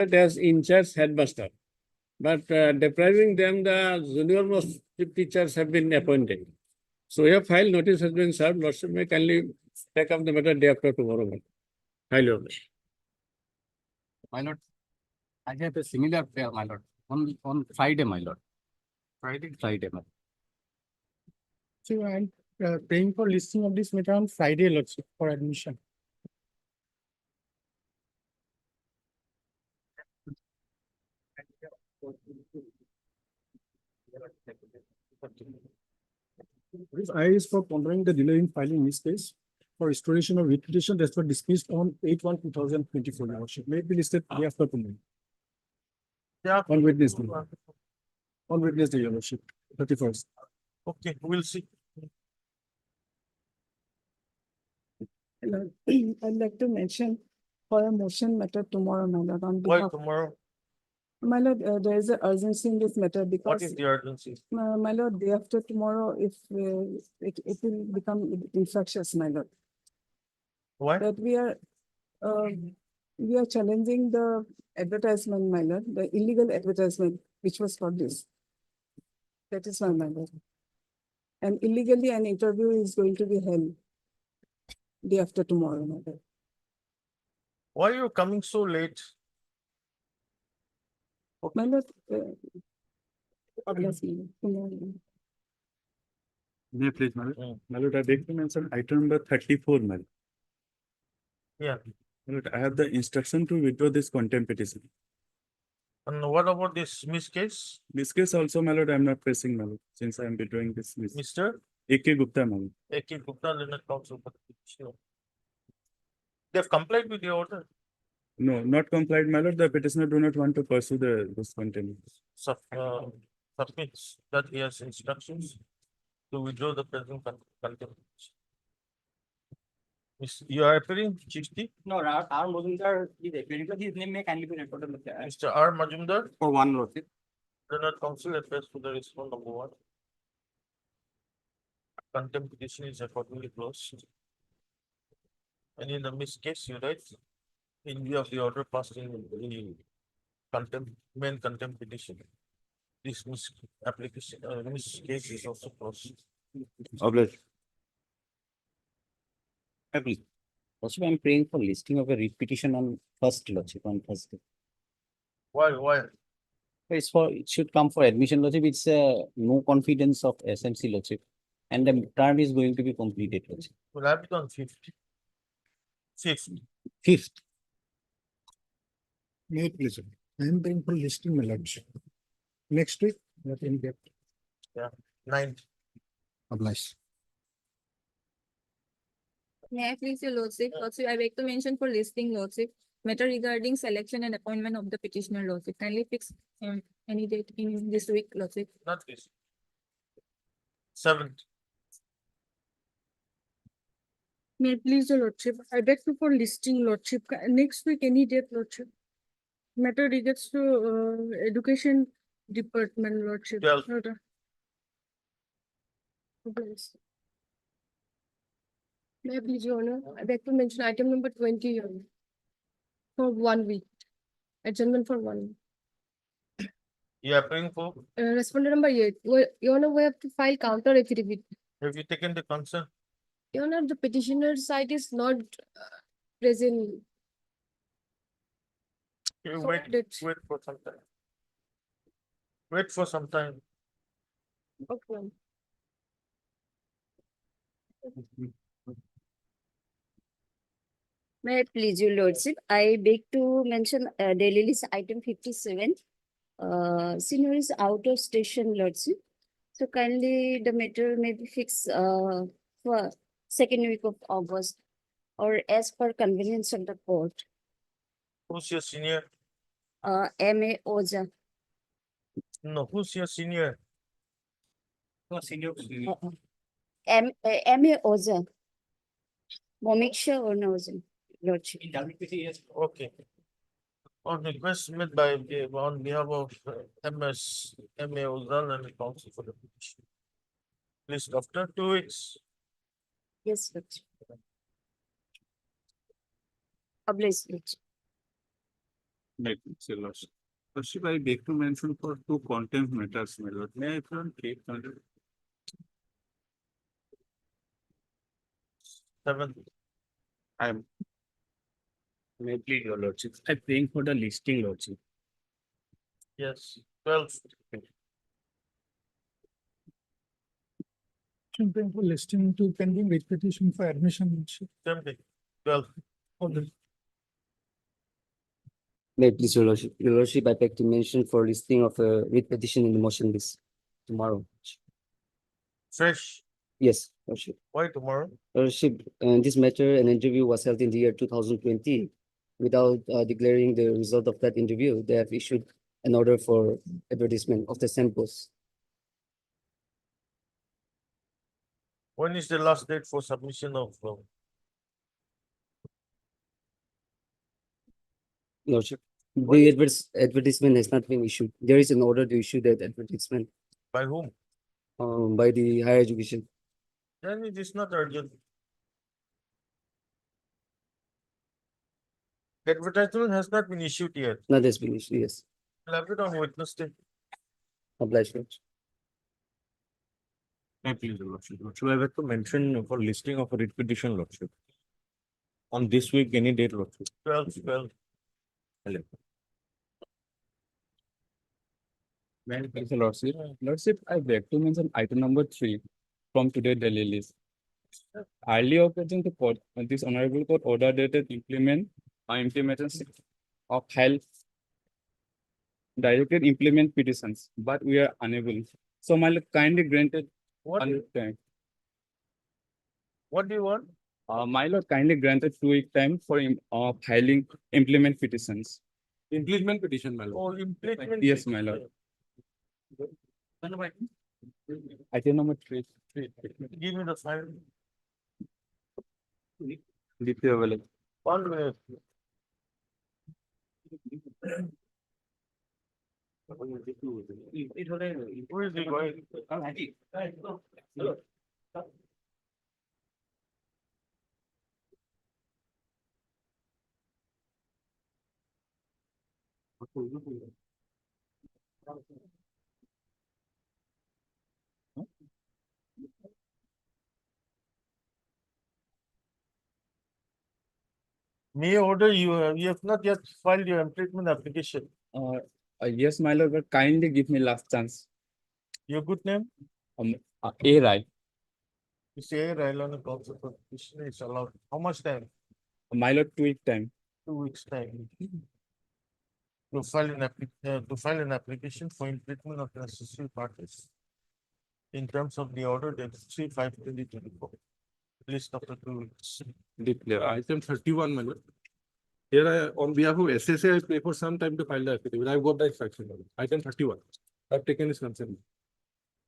as in-charge headmaster, but depriving them the junior most teachers have been appointed. So your file notice has been served. Lordship may kindly take up the matter day after tomorrow. File your My lord, I have a similar prayer, my lord, on Friday, my lord. Friday, my lord. So I'm praying for listing of this matter on Friday, Lordship, for admission. This I is for pondering the delay in filing this case for restoration of reputation that was dismissed on 8/1/2024. Lordship may be listed day after tomorrow. Yeah. On Wednesday. On Wednesday, Your Lordship, 31st. Okay, we'll see. Lord, I'd like to mention for a motion matter tomorrow, my lord, on Why behalf. tomorrow? My lord, there is an urgency in this matter What because, is the urgency? my lord, day after tomorrow, if it will become infectious, my lord. Why? That we are challenging the advertisement, my lord, the illegal advertisement which was published. That is why, my lord. And illegally an interview is going to be held day after tomorrow, my lord. Why are you coming so late? My lord, bless me, tomorrow. May I please, my lord? Mm. My lord, I beg to mention item number 34, my lord. Yeah. My lord, I have the instruction to withdraw this contempt petition. And what about this Miss case? This case also, my lord, I am not facing, my lord, since I am withdrawing this. Mr. A.K. Gupta, my lord. A.K. Gupta, Leonard Council for the petitioner. They have complied with the order. No, not complied, my lord. The petitioner do not want to pursue this contempt. Submits that he has instructions to withdraw the present contempt. You are appearing, Chiefty? No, R. Majumdar is appearing, but his name may kindly be recorded. Mr. R. Majumdar, For one, lordship. Leonard Council appears to the response number 1. Contempt petition is accordingly closed. And in the Miss case, you write, in view of the order passed in the main contempt petition. This Miss application, Miss case is also closed. Obliged. Please. Lordship, I'm praying for listing of a writ petition on first, lordship, on Thursday. Why? It should come for admission, lordship. It's no confidence of SMC, lordship. And the term is going to be completed, lordship. We'll have it on 5th. 5th. May I please? I am paying for listing, my lordship. Next week, that in depth. 9th. Obliged. May I please, your lordship? Lordship, I beg to mention for listing, lordship, matter regarding selection and appointment of the petitioner, lordship. Kindly fix any date in this week, lordship. Not this. 7th. May it please the lordship, I beg to for listing lordship, next week any date lordship. Matter regards to education department lordship. 12th. Yes. May I please, your honor, I beg to mention item number 20, your honor, for 1 week, adjournment for 1 week. You are appearing for? Respondent number 8, your honor, we have to file counter affidavit. Have you taken the consent? Your honor, the petitioner side is not present. You So wait that- for some time. Wait for some time. Okay. May I please your lordship, I beg to mention daily list item 57. Senior is out of station, lordship. So kindly the matter may be fixed for second week of August or as per convenience of the court. Who's your senior? M.A. Oza. No, who's your senior? No, senior. M.A. Oza. Momiksha or Oza, lordship. In WPC, yes. Okay. On request made by, on behalf of M.S. M.A. Ozal and the council for the petition. Please, after 2 weeks. Yes, lordship. Obliged, lordship. Lordship, I beg to mention for two contempt matters, my lord. May I from take under? Seventh, I'm May I plead your lordship? I'm praying for the listing lordship. yes, 12th, Campaign for listing to pending writ petition for admission, Lordship. same thing, 12th, May I please, your lordship, I beg to mention for listing of a writ petition in the motion list tomorrow. fresh, Yes, lordship. why tomorrow? Lordship, in this matter, an interview was held in the year 2020. Without declaring the result of that interview, they have issued an order for advertisement of the same post. When is the last date for submission of, Lordship, What the advertisement has not been issued. There is an order to issue that advertisement by whom? by the higher education. Then it is not urgent. The advertisement has not been issued yet. Not has been issued, yes. We'll have it on Wednesday. Obliged, Lordship. May I please, your lordship. Lordship, I beg to mention for listing of a writ petition, lordship. On this week, any date, lordship. 12th. May I please, Lordship? Lordship, I beg to mention item number 3 from today daily list. Earlier occasion to court, this honorable court order dated implementation of health directed implement petitions, but we are unable. So my lord kindly granted What, time. what do you want? My lord kindly granted 2 week time for filing implement petitions. Implement petition, my Oh, implement. Yes, my lord. Item number 3. Give me the file. DP available. 1 minute. Who is he going? May I order you have not yet filed your employment application. Yes, my lord, but kindly give me last chance. Your good name? A right. You say Railana council for petition is allowed. How much time? My lord, 2 week time. 2 weeks time. To file an application for improvement of necessary parties. In terms of the order, that's 3/5/2024. List of the 2 weeks. Declare item 31, my lord. Here I, on behalf of SSA, I pay for some time to file the affidavit. I've got the instruction, my lord. Item 31. I've taken his consent.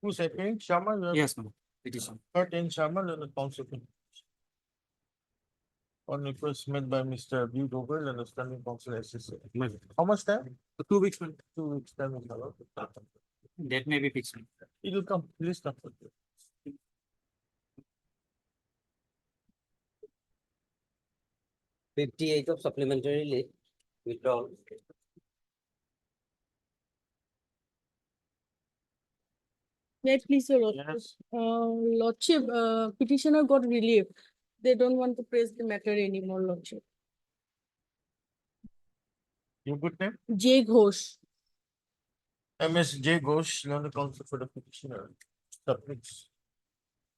Who's second? Sharma? You have Yes, ma'am. Petition. heard in Sharma and the council. On request made by Mr. B. Dover and the standing council SSA. My lord. How much time? 2 weeks, my lord. 2 weeks time is allowed. That may be fixed. It will come, list of. 58 of supplementary list withdrawal. May I please, your lordship? Yes. Lordship, petitioner got relief. They don't want to press the matter anymore, lordship. Your good name? J Ghosh. MSJ Ghosh, London Council for the petitioner, submits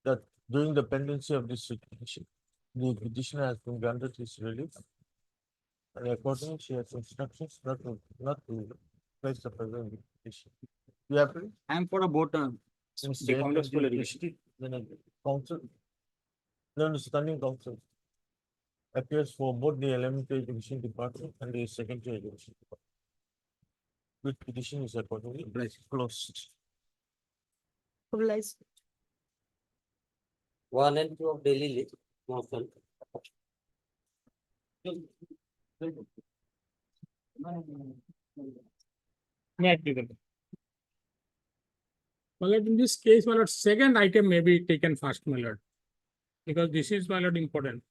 that during the pendency of this petition, the petitioner has been granted his relief. And accordingly, she has instructions not to place the present petition. You agree? I'm for a vote. Since The they Congress have been will district, then a council. Then the standing council. Appears for both the elementary education department and the secondary education department. Which petition is accordingly closed. Obliged. 1 and 2 of daily list. Motion. My lord, in this case, my lord, second item may be taken first, my lord. Because this is, my lord, important.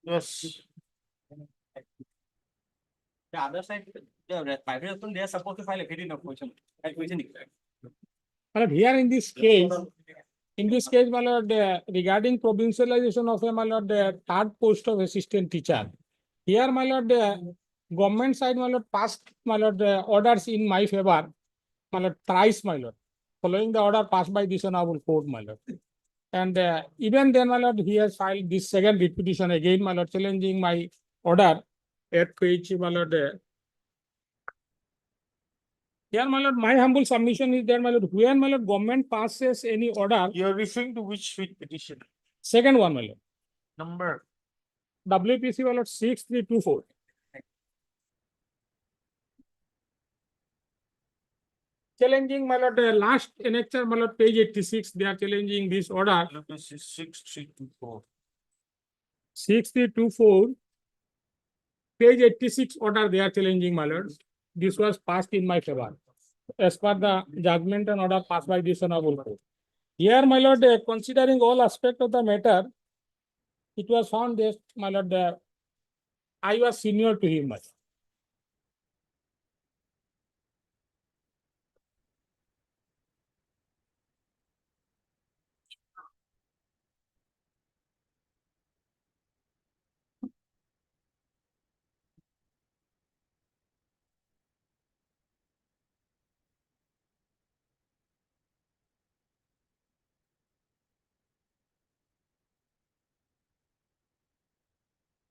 Yes. The other side, the private hospital, they are supposed to file a petition of question. My lord, here in this case, my lord, regarding provincialization of a, my lord, the third post of assistant teacher. Here, my lord, the government side, my lord, passed, my lord, the orders in my favor, my lord, thrice, my lord, following the order passed by this honorable court, my lord. And even then, my lord, he has filed this second writ petition again, my lord, challenging my order at which, my lord, here, my lord, my humble submission is that, my lord, when, my lord, government passes any order, You are referring to which writ petition? second one, my lord, Number, WPC, my lord, 6324. Challenging, my lord, last annexure, my lord, page 86, they are challenging this order, WPC 6324. 6324. Page 86 order, they are challenging, my lord. This was passed in my favor, as per the judgment and order passed by this honorable court. Here, my lord, considering all aspects of the matter, it was found that, my lord, I was senior to him, my lord.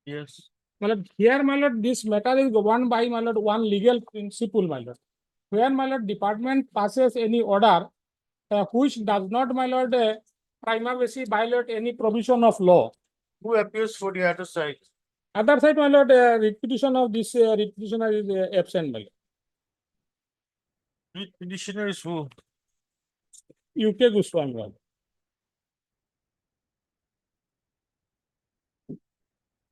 Yes. My lord, here, my lord, this matter is governed by, my lord, one legal principle, my lord. When, my lord, department passes any order which does not, my lord, prima facie violate any provision of law. Who appears for the other side? Other side, my lord, writ petition of this writ petitioner is absent, my lord. Writ petitioner is who? UK Goswami, my lord.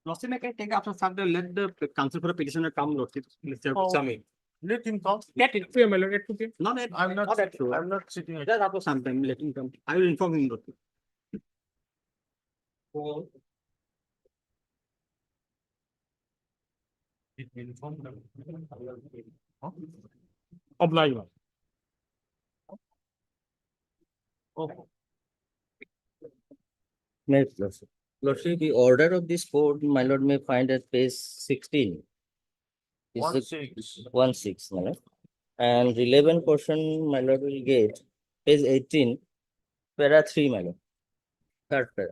Lordship, I can take up some factor, let the counsel for the petitioner come, Lordship. Mr. Oh. Swami. Let him come. Let it be, my lord, let it be. Not that, I'm not, that sure. I'm not sitting at. Just after some time, let him come. I will inform him, Lordship. It will inform them. Huh? Oblige, my lord. Oh, May, Lordship, the order of this court, my lord, may find at page 16. This is 16. 16, my lord. And relevant portion, my lord, will get page 18, para 3, my lord. Third para.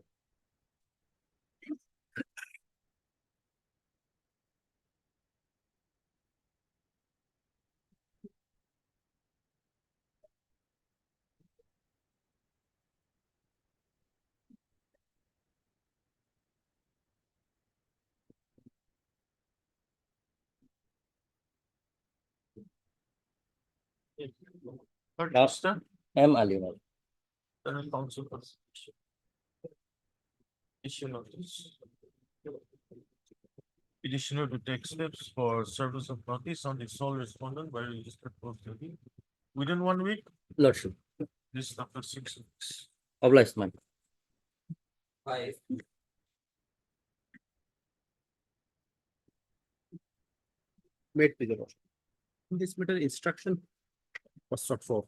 But Now- Mr. M. Ali, my lord. Current counsel. Issue notice. Petitioner to take steps for service of notice on the sole respondent by registered post within 1 week. Lordship, This is after 6 weeks. oblige, my lord. Wait, please, Lordship. In this matter, instruction was sought for.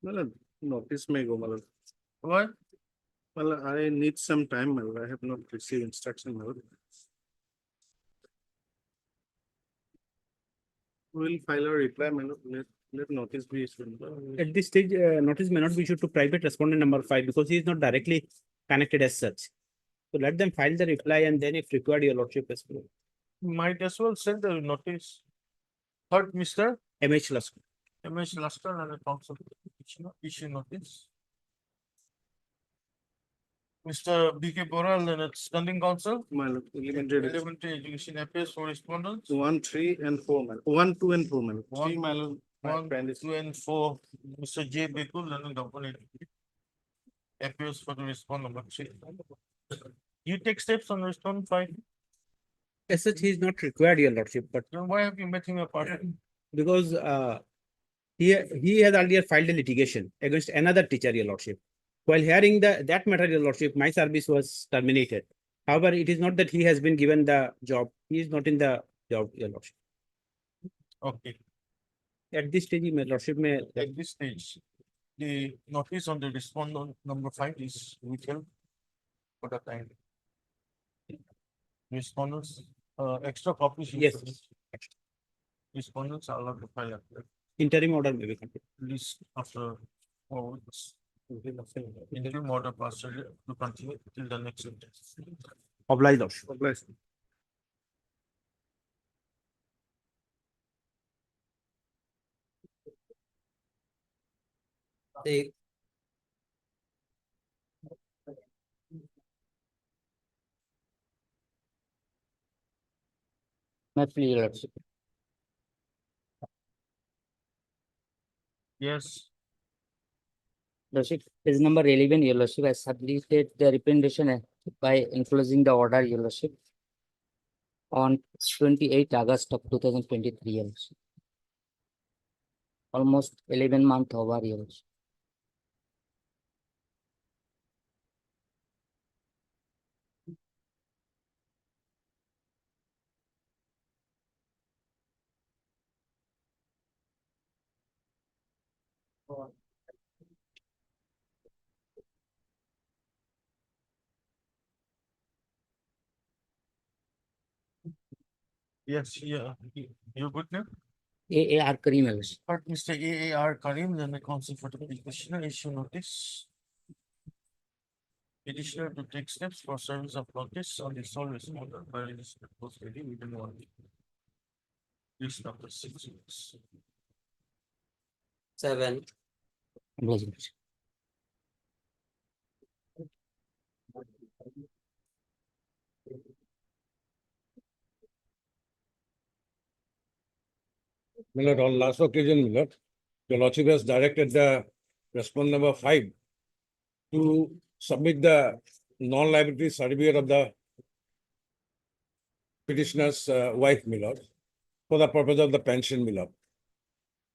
Well, notice may go, my lord. Why? Well, I need some time, my lord. I have not received instruction, my lord. We'll file a reply, my lord. Let notice be issued. At this stage, notice may not be issued to private respondent number 5 because he is not directly connected as such. So let them file the reply and then if required, your Lordship is Might as well send the notice. Third, Mr. MH Lusker. MS Luster and the council petitioner issue notice. Mr. BK Boral and its standing council. My lord, elementary, Elementary education appears for respondents. 1, 3, and 4, my lord. 1, 2, and 4, my lord. 3, my lord. my 1, friend is- 2, and 4. Mr. J. Bekul and the company appears for the respondent number 3. You take steps on respondent 5. As such, he is not required, your Lordship, but Then why have you met him apart? because he has earlier filed a litigation against another teacher, your Lordship. While hearing that matter, your Lordship, my service was terminated. However, it is not that he has been given the job. He is not in the Your lordship. Okay, At this stage, my lordship may, at this stage, the notice on the respondent number 5 is withheld for the time. Respondents, extra copies. you Yes. submit. Respondents are allowed to file a interim order may be continued. list after 4 weeks. Interim order passed to continue till the next sentence. Oblige, lordship. Take. My plea, your lordship. Yes, Lordship, page number 11, your lordship, I submitted the recommendation by enclosing the order, your lordship, on 28 August of 2023, your lordship. Almost 11 month over, your lordship. yes, yeah, you good now? AAR Karim, your lordship. But Mr. AAR Karim, then the counsel for the petitioner issue notice. Petitioner to take steps for service of notice on the sole respondent by registered post ready within 1 week. List after 6 weeks. 7. Oblige, your lordship. Milord, on last occasion, Milord, your lordship has directed the respondent number 5 to submit the non-liability certificate of the petitioner's wife, Milord, for the purpose of the pension, Milord.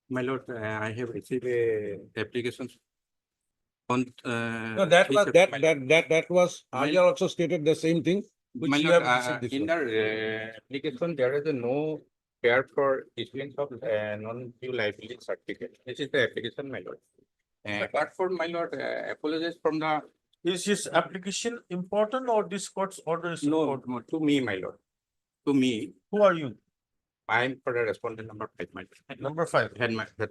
My lord, I have received a application on. No, that was, that was, My- earlier also stated the same thing, which My you lord, have received this in one. the application, there is a no care for issuance of non-due liability certificate. This is the application, my lord. Apart from my lord, apologies from the, Is his application important or this court's order is no, important? no, to me, my lord. To me, Who are you? I am for the respondent number 5, my lord. Number 5. Headmaster.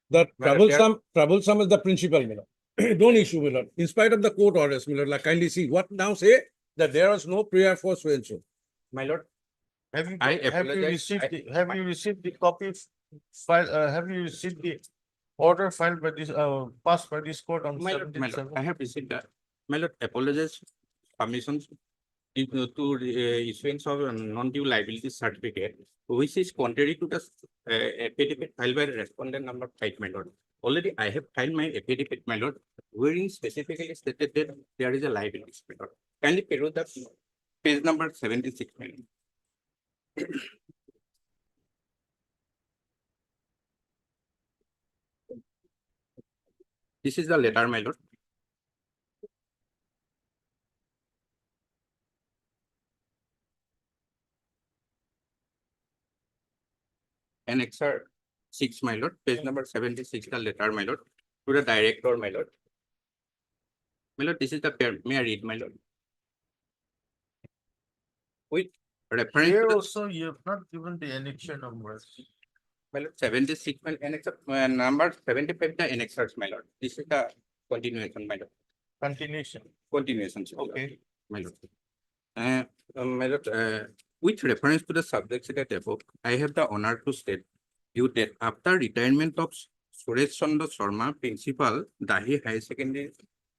The Well, troublesome is the principal, Milord. Don't issue, Milord. In spite of the court orders, Milord, like kindly see what now say that there was no prayer for so and so. My lord, Have you, I have you apologize. received, have you received the copy file, have you received the order filed by this, passed by this court on my lord, 17th? I have received that. My lord, apologies, permissions to issuance of a non-due liability certificate, which is contrary to the affidavit filed by the respondent number 5, my lord. Already I have filed my affidavit, my lord, wherein specifically stated that there is a liability, my lord. Kindly peruse the page number 76, my lord. This is the letter, my lord. Annexer 6, my lord, page number 76, the letter, my lord, to the director, my lord. My lord, this is the pair. May I read, my lord? With reference Here to the also you have not given the annexure numbers. my lord, 76 and annexer number 75, the annexers, my lord. This is the continuation, my lord. Continuation. Continuation, my lord. Okay. My lord. My lord, with reference to the subject stated above, I have the honor to state you that after retirement of Suresh Chandra Sharma, Principal, Dahi High Secondary,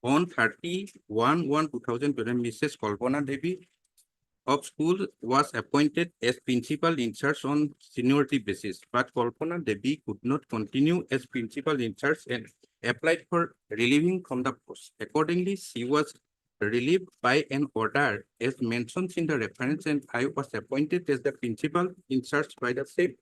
on 31/1/2020, Mrs. Kalpana Devi of school was appointed as principal in charge on seniority basis, but Kalpana Devi could not continue as principal in charge and applied for relieving from the post. Accordingly, she was relieved by an order as mentioned in the reference, and I was appointed as the principal in charge by the same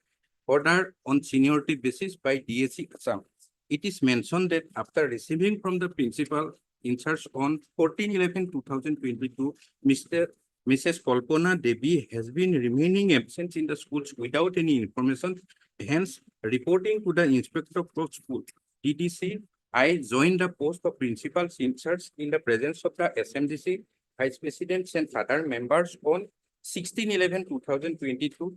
order on seniority basis by DSC Assam. It is mentioned that after receiving from the principal in charge on 14/11/2022, Mr. Mrs. Kalpana Devi has been remaining absent in the schools without any information, hence reporting to the Inspector of School, TTC. I joined the post of principal in charge in the presence of the SMDC, Vice Presidents and other members on 16/11/2022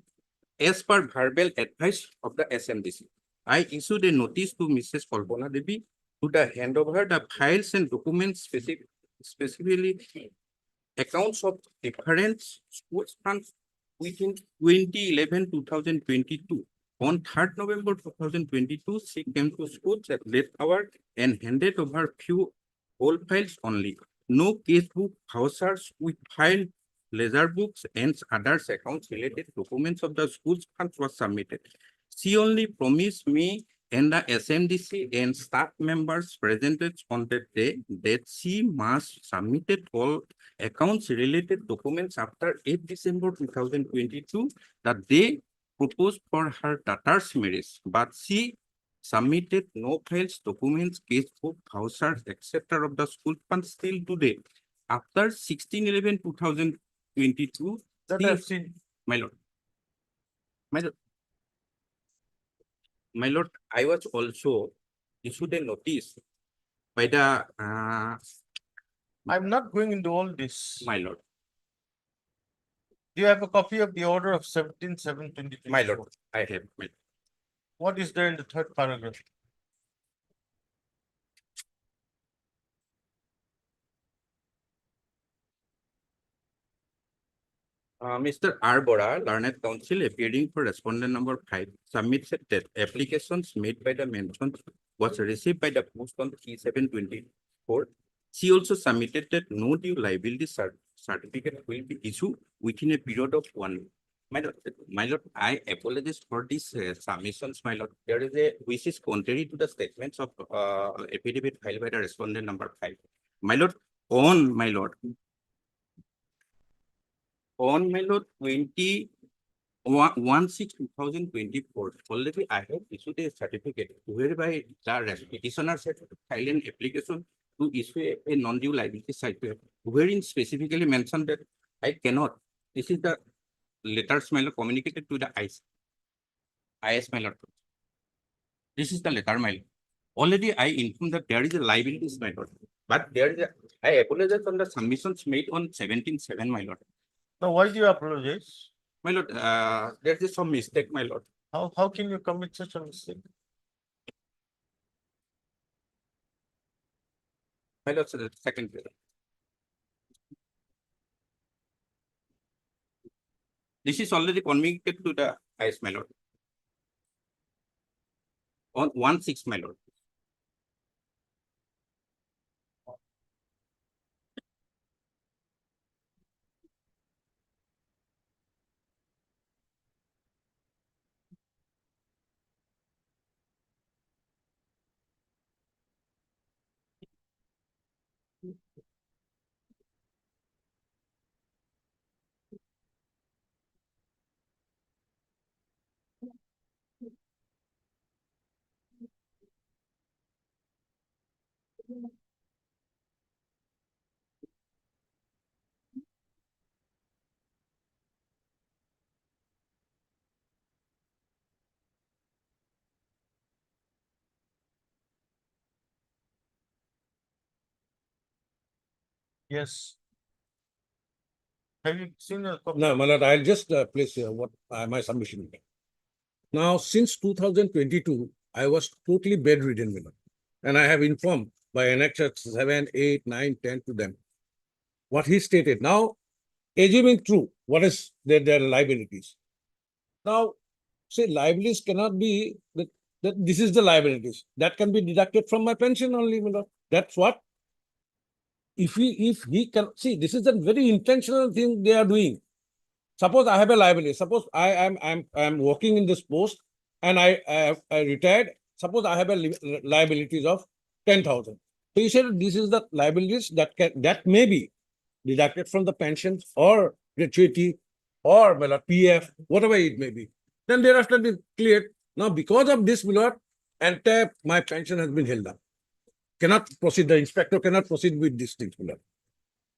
as per verbal advice of the SMDC. I issued a notice to Mrs. Kalpana Devi to the hand over the files and documents specifically accounts of different schools funds within 2011-2022. On 3rd November 2022, she came to schools at late hour and handed over few old files only. No casebook, vouchers with file, ledger books and others accounts related documents of the school's funds was submitted. She only promised me and the SMDC and staff members presented on that day that she must submit all accounts related documents after 8 December 2022 that they proposed for her daughter's marriage, but she submitted no files, documents, casebook, vouchers, etc. of the school funds till today. After 16/11/2022, That she- I've seen. my lord. My lord, I was also issued a notice by the I'm not going into all this. my lord, Do you have a copy of the order of 17/7/2022? my lord, I have my What is there in the third paragraph? Mr. R. Bora, Learned Council, appearing for respondent number 5, submits that applications made by the mentioned was received by the post on 3/7/24. She also submitted that no due liability certificate will be issued within a period of 1 week. My lord, I apologize for these submissions, my lord. There is a which is contrary to the statements of affidavit filed by the respondent number 5. My lord, on my lord, 2024, already I have issued a certificate whereby the petitioner said to file an application to issue a non-due liability certificate, wherein specifically mentioned that I cannot. This is the letters, my lord, communicated to the IS, my lord. This is the letter, my lord. Already I informed that there is a liabilities, my lord, but there is I apologize on the submissions made on 17/7, my lord. Now, why do you apologize? My lord, there is some mistake, my lord. How can you commit such a mistake? My lord, second. This is already communicated to the IS, my lord. On 1/6, my lord. Yes. Have you seen a copy? No, my lord, I'll just place what my submission. Now, since 2022, I was totally bedridden, my lord. And I have informed by annexures 7, 8, 9, 10 to them what he stated. Now, assuming true, what is their liabilities? Now, say liabilities cannot be that this is the liabilities that can be deducted from my pension only, my lord. That's what. If he can see, this is a very intentional thing they are doing. Suppose I have a liability. Suppose I'm working in this post and I retired. Suppose I have a liabilities of 10,000. So you said this is the liabilities that may be deducted from the pensions or gratuity or PF, whatever it may be. Then thereafter it is cleared. Now because of this, entire my pension has been held up. Cannot proceed. The inspector cannot proceed with these things.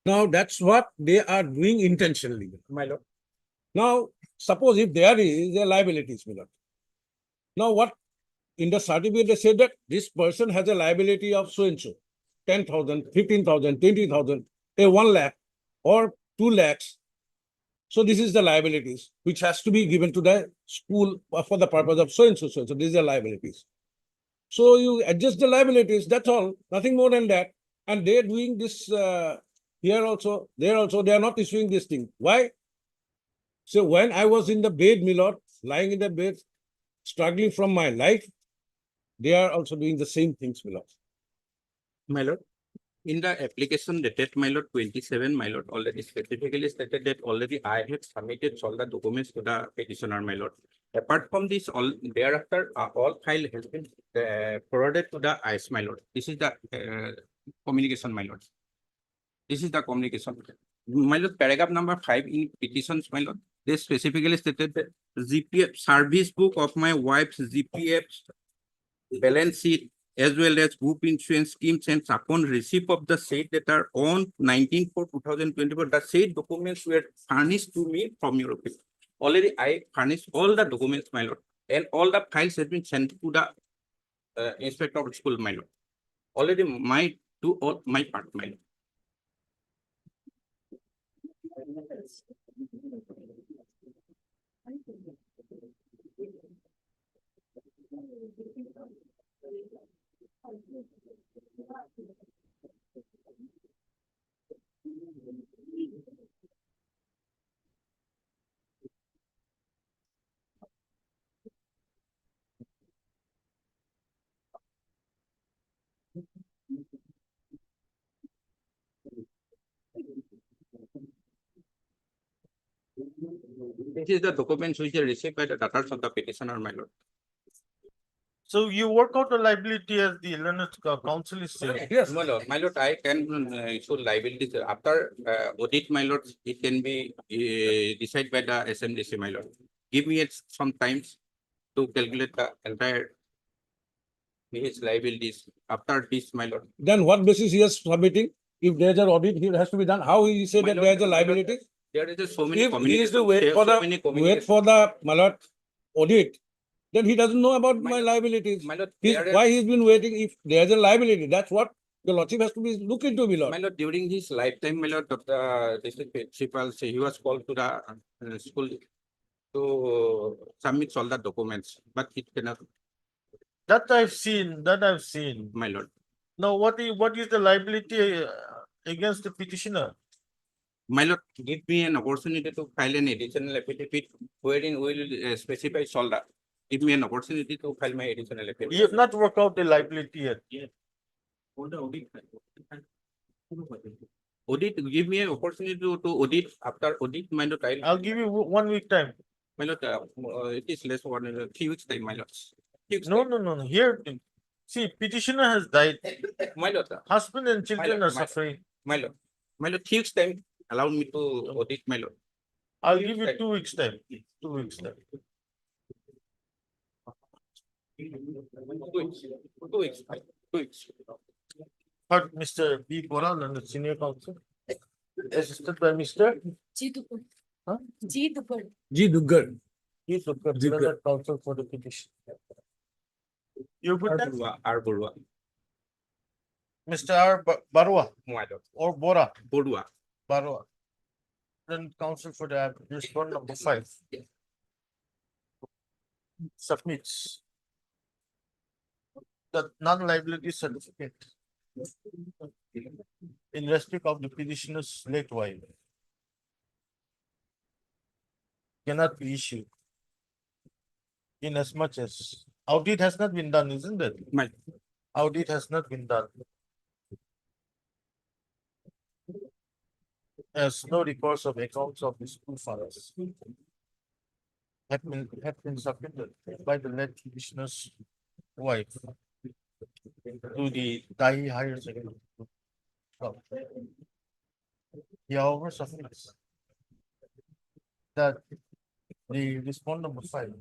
Now, that's what they are doing intentionally, my lord. Now, suppose if there is a liabilities, my lord. Now, what in the certificate they said that this person has a liability of so and so, 10,000, 15,000, 20,000, a 1 lakh or 2 lakhs. So this is the liabilities which has to be given to the school for the purpose of so and so, so and so. These are liabilities. So you adjust the liabilities, that's all, nothing more than that. And they're doing this here also, there also, they are not issuing this thing. Why? So when I was in the bed, my lord, lying in the bed, struggling from my life, they are also doing the same things, my lord. My lord, in the application dated, my lord, 27, my lord, already specifically stated that already I have submitted all the documents to the petitioner, my lord. Apart from this, all thereafter, all file has been forwarded to the IS, my lord. This is the communication, my lord. This is the communication. My lord, paragraph number 5 in petitions, my lord, they specifically stated that GPF service book of my wife's GPF balance sheet as well as group insurance schemes and upon receipt of the said letter on 19/4/2024, the said documents were furnished to me from your office. Already I furnished all the documents, my lord, and all the files have been sent to the inspector of school, my lord. Already to all my part, my lord. This is the documents which are received by the daughters of the petitioner, my lord. So you work out the liability as the Illinois Council is saying. Yes, my lord. My lord, I can issue liabilities after audit, my lord. It can be decided by the SMDC, my lord. Give me some times to calculate the entire his liabilities after this, my lord. Then what basis he is submitting? If there's an audit, it has to be done. How he say My that lord, there's a my lord, liability? There is so many If he is to communications. wait There are for so the, many wait communications. for the, my lord, audit, then he doesn't know about My my lord, liabilities. My lord, He's, there are- why he's been waiting if there's a liability? That's what the lordship has to be look into, my lord. My lord, during his lifetime, my lord, the district principal, he was called to the school to submit all the documents, but it cannot, That I've seen. my lord. Now, what is the liability against the petitioner? My lord, give me an opportunity to file an additional affidavit wherein we will specify all that. Give me an opportunity to file my additional affidavit. You have not worked out the liability yet. Audit, give me an opportunity to audit. After audit, my lord, I'll give you 1 week time. my lord, it is less than 3 weeks time, my lord. 3 weeks No, time. no. Here, see, petitioner has died. My lord, Husband and children lord, are suffering. my lord, 3 weeks time, allow me to audit, my lord. I'll give you 2 weeks time. 2 weeks time. 2 weeks, 2 weeks, 2 weeks. But Mr. B. Boral and the senior counsel, assisted by Mr. Huh? G. Duggar. He took the Illinois counsel for the petition. You good then? R. Borua, Mr. R. Barua my lord. or Bora Borua. Barua. Then counsel for the respond number 5. Submits the non-liability certificate in respect of the petitioner's late wife cannot be issued in as much as audit has not been done, isn't it? My Audit has not been done. As no records of accounts of the school fathers have been submitted by the late petitioner's wife to the Dai Higher Secondary School. He however submits that the respond number 5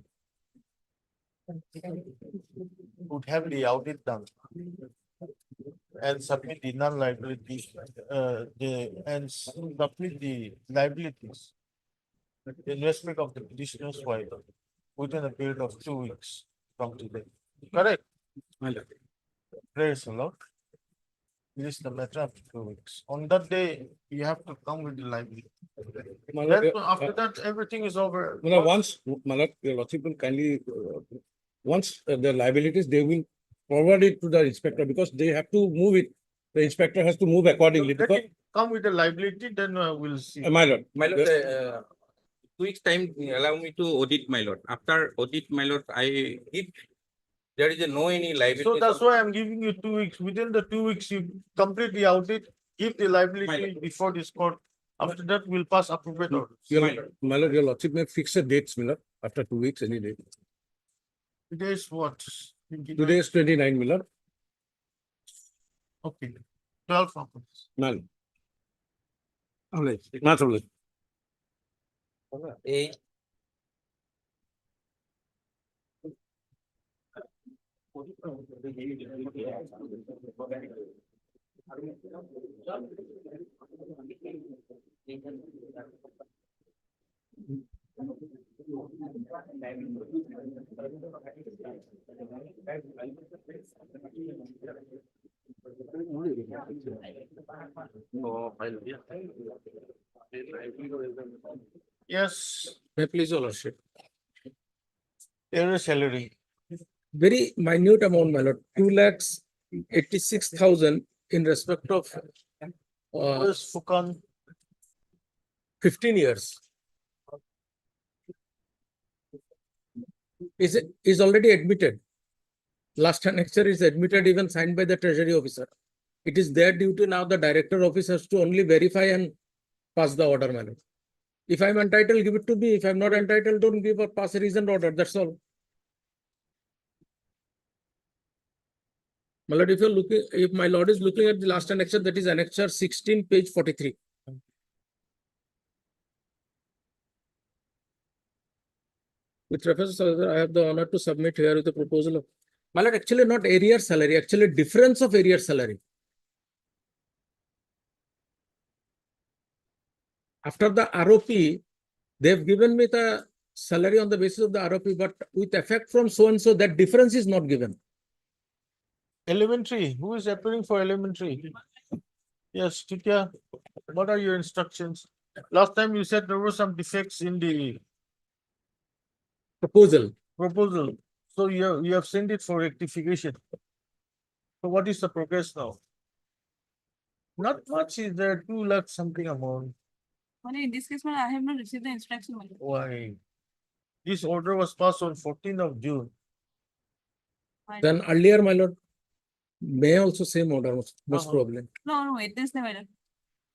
would have the audit done and submit the non-liability, submit the liabilities in respect of the petitioner's wife within a period of 2 weeks from today. Correct? There is a lot. It is the matter after 2 weeks. On that day, you have to come with the liability. Then after that, everything is over. Once, Malak, your lordship will kindly, once the liabilities, they will forward it to the inspector because they have to move it. The inspector has to move accordingly Let because, him come with the liability, then we'll see. my lord. My lord, 2 weeks time, allow me to audit, my lord. After audit, my lord, if there is no any liability. So that's why I'm giving you 2 weeks. Within the 2 weeks, you completely audit, give the liability before this court. After that, we'll pass appropriate orders. My lord, your lordship may fix a dates, my lord, after 2 weeks, any day. Today is what? Today is 29, my lord. Okay, 12 approvals. My lord. Not only. Yes, May please, your lordship. area salary. Very minute amount, my lord, 2,86,000 in respect of Where's Fukan? 15 years. Is already admitted. Last annexure is admitted, even signed by the treasury officer. It is their duty now, the director office has to only verify and pass the order, my lord. If I'm entitled, give it to me. If I'm not entitled, don't give or pass a reasoned order, that's all. My lord, if you're looking, if my lord is looking at the last annexure, that is annexure 16, page 43. With reference, I have the honor to submit here with a proposal of, my lord, actually not area salary, actually difference of area salary. After the ROP, they've given me the salary on the basis of the ROP, but with effect from so and so, that difference is not given. Elementary, who is appearing for elementary? Yes, Titya, what are your instructions? Last time you said there were some defects in the Proposal. proposal. So you have sent it for rectification. So what is the progress now? Not much is there, 2 lakh something amount. In this case, I have not received the instruction. Why? This order was passed on 14th of June. Then earlier, my lord, may also same order, most Uh-huh. probably. No, Wednesday, madam.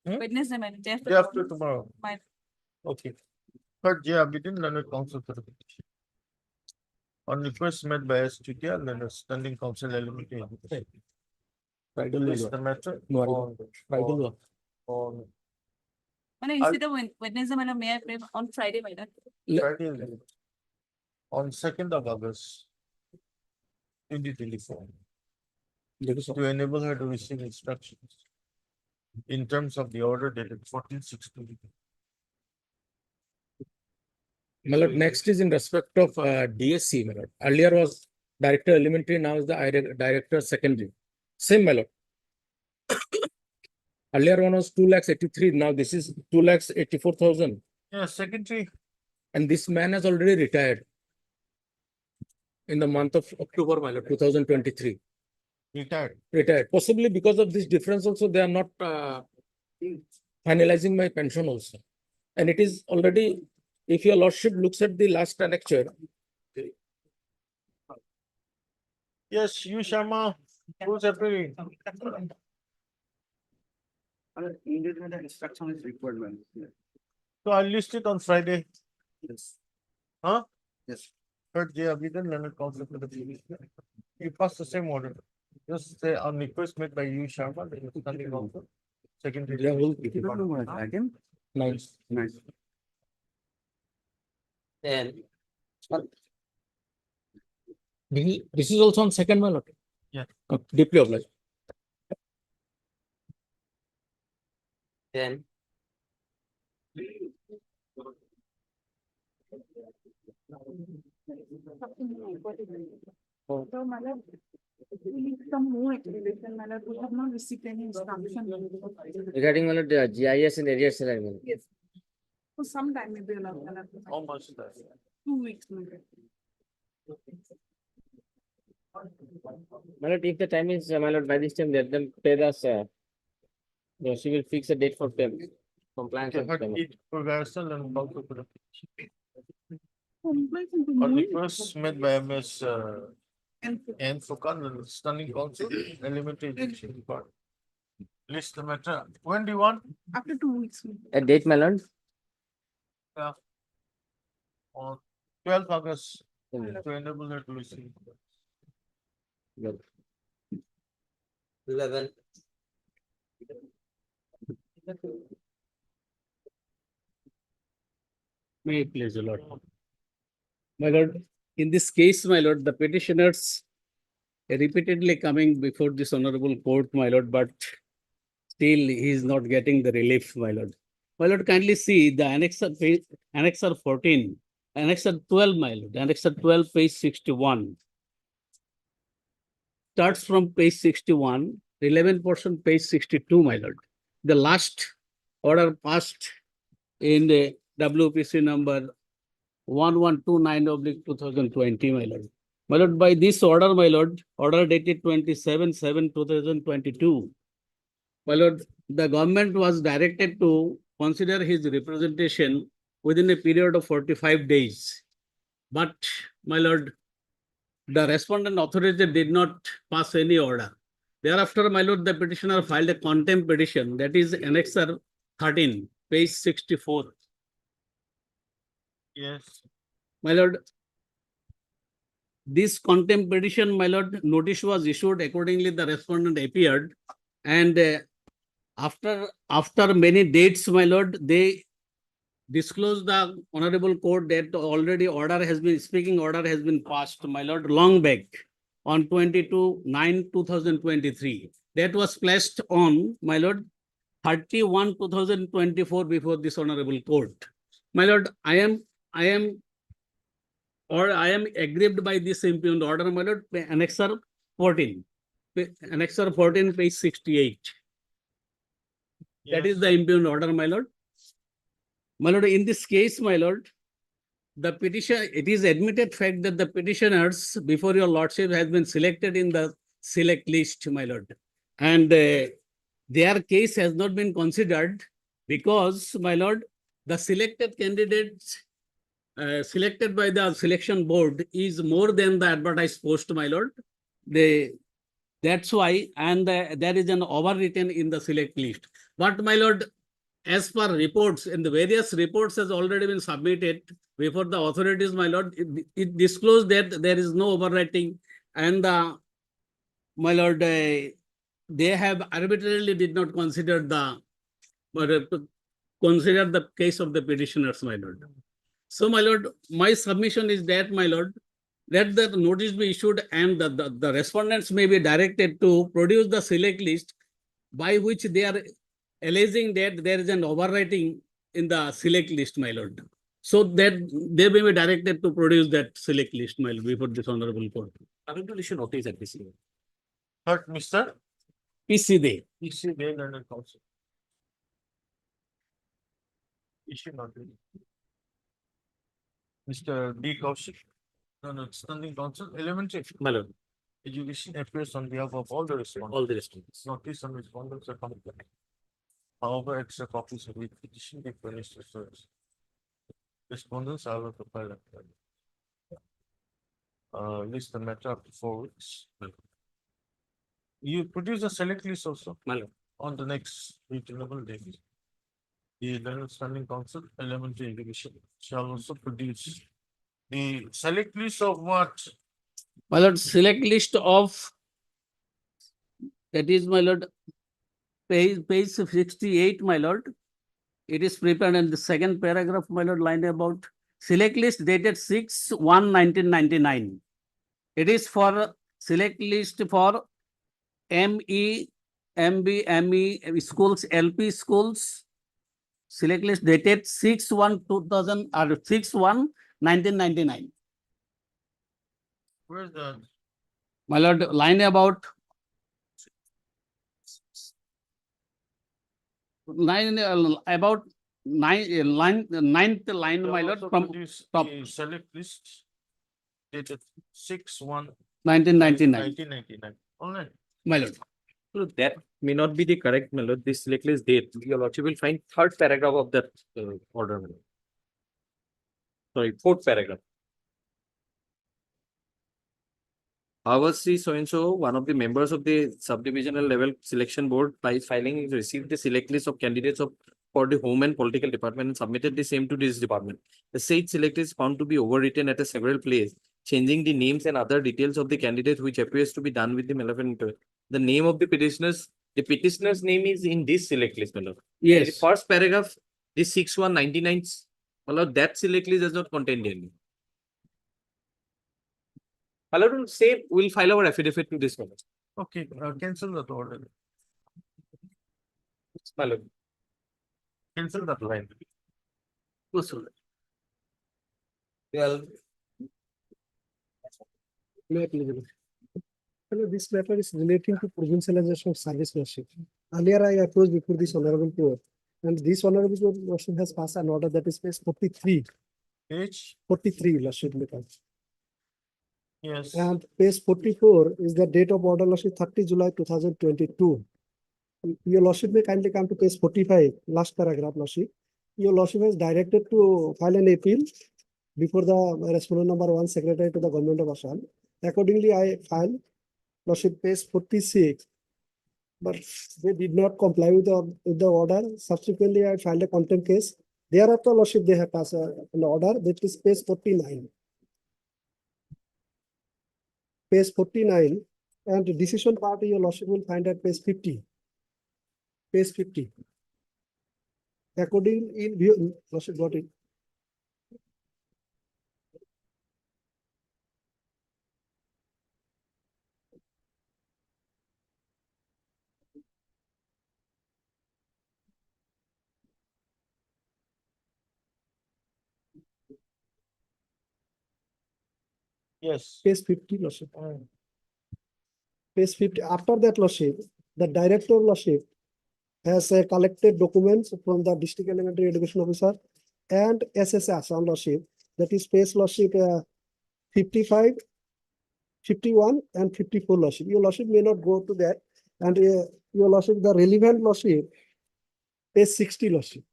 Hmm? Wednesday, madam. Day after tomorrow. My- Okay. Third, yeah, within Leonard Council for the petition. On request made by S. Titya, Leonard Standing Council Elementary. Friday, Release the matter No, on, Friday, on Instead of Wednesday, madam, may I pray on Friday, madam? Friday. On 2nd of August. 2024. To enable her to receive instructions. In terms of the order dated 14/16. My lord, next is in respect of DSC, my lord. Earlier was director elementary, now is the director secondary. Same, my lord. Earlier one was 2,83,000, now this is 2,84,000. Yeah, secretary. And this man has already retired in the month of October, my lord, 2023. Retired. Possibly because of this difference also, they are not finalizing my pension also. And it is already, if your lordship looks at the last annexure, Yes, you Sharma, who's appearing? Instruction is required, man. So I'll list it on Friday. Yes. Huh? Yes. Third, J. Abhidan, Leonard Council for the petition. You pass the same order. Just say on request made by you Sharma, the standing council. Secondary. Yeah, we'll- Again? nice. Nice. Then This is also on second, my lord. Yeah. Deeply obliged. Then So, my lord, we need some more explanation, my lord. We have not received any instruction. regarding my lord, the GIS and area salary, my lord. Yes. For some time, maybe allowed, my lord. How much is that? 2 weeks, my lord. My lord, if the time is, my lord, by this time, let them pay us, she will fix a date for payment. Compliance. Okay, and but payment. it reversal and also for the Complaint into on the moving first made by MS and N Fukan and Standing Council, Elementary Education Department. List the matter. When do you want? after 2 weeks. my lord. A date, my lord? On 12th August, Mm. to enable her to receive. 11. May it please the Lord. My lord, in this case, my lord, the petitioners repeatedly coming before this honorable court, my lord, but still he is not getting the relief, my lord. My lord, kindly see the annexer page, annexer 14, annexer 12, my lord, annexer 12, page 61. Starts from page 61, 11%, page 62, my lord. The last order passed in the WPC number 1129/2020, my lord. My lord, by this order, my lord, order dated 27/7/2022, my lord, the government was directed to consider his representation within a period of 45 days. But, my lord, the respondent authority did not pass any order. Thereafter, my lord, the petitioner filed a contempt petition, that is annexer 13, page 64. Yes. My lord, this contempt petition, my lord, notice was issued. Accordingly, the respondent appeared, and after many dates, my lord, they disclosed the honorable court that already speaking order has been passed, my lord, long back on 22/9/2023. That was placed on, my lord, 31/2024 before this honorable court. My lord, I am aggrieved by this impugned order, my lord, annexer 14. Annexer 14, page 68. That is the impugned order, my lord. My lord, in this case, my lord, the petition, it is admitted fact that the petitioners before your lordship has been selected in the select list, my lord. And their case has not been considered because, my lord, the selected candidates selected by the selection board is more than the advertised post, my lord. That's why, and there is an overwritten in the select list. But, my lord, as per reports, and the various reports has already been submitted before the authorities, my lord, it disclosed that there is no overwriting, and my lord, they have arbitrarily did not consider consider the case of the petitioners, my lord. So, my lord, my submission is that, my lord, that the notice be issued and the respondents may be directed to produce the select list by which they are alleging that there is an overwriting in the select list, my lord. So that they may be directed to produce that select list, my lord, before this honorable court. I will issue notice at this. Third, Mr. PC Day. EC Day Learner Council. Issue notice. Mr. D. Kaushik, Standing Council, Elementary My lord, Education appears on behalf of all the respondents. all the respondents. Notice and respondents are compliant. However, extra copies of each petition be furnished to service. Respondents are to file. List the matter up to 4 weeks. You produce a select list also My lord. on the next reasonable date. The Learner Standing Council, Elementary Education shall also produce the select list of what? My lord, select list of, that is, my lord, page 68, my lord. It is prepared in the second paragraph, my lord, line about select list dated 6/1/1999. It is for select list for ME MB, ME schools, LP schools. Select list dated 6/1/2000 or 6/1/1999. Where's the, My lord, line about about ninth line, my lord, also from produce top a select list dated 6/1. 1999, 1999. Online. my lord. So that may not be the correct, my lord. This select list date, your lordship will find third paragraph of that order, my lord. Sorry, fourth paragraph. However, Sri so-and-so, one of the members of the subdivisional level selection board, by filing, received the select list of candidates for the home and political department and submitted the same to this department. The said select is found to be overwritten at a several place, changing the names and other details of the candidates, which appears to be done with the relevant. The name of the petitioner's name is in this select list, my lord. Yes. The first paragraph, the 6/1/99, my lord, that select list does not contain any. My lord will say, we'll file our affidavit to this, my lord. Okay, cancel that order. My lord. Cancel that line. Yes, sir. Well, May I please? Hello, this matter is relating to provincialization of service lordship. Earlier, I approached before this honorable court, and this honorable lordship has passed an order that is page 43. Page, 43 lordship matter. yes. And page 44 is the date of order lordship 30 July 2022. Your lordship may kindly come to page 45, last paragraph lordship. Your lordship is directed to file an appeal before the respondent number 1 secretary to the government of Assam. Accordingly, I filed lordship page 46, but they did not comply with the order. Subsequently, I filed a contempt case. Thereafter, lordship, they have passed an order that is page 49. Page 49, and the decision part your lordship will find at page 50. Page 50. According in view, lordship got it. Yes. Page 50, lordship. Page 50, after that lordship, the director lordship has collected documents from the district elementary education officer and SSA Assam lordship, that is page lordship 55, 51 and 54 lordship. Your lordship may not go to that, and your lordship, the relevant lordship, page 60 lordship.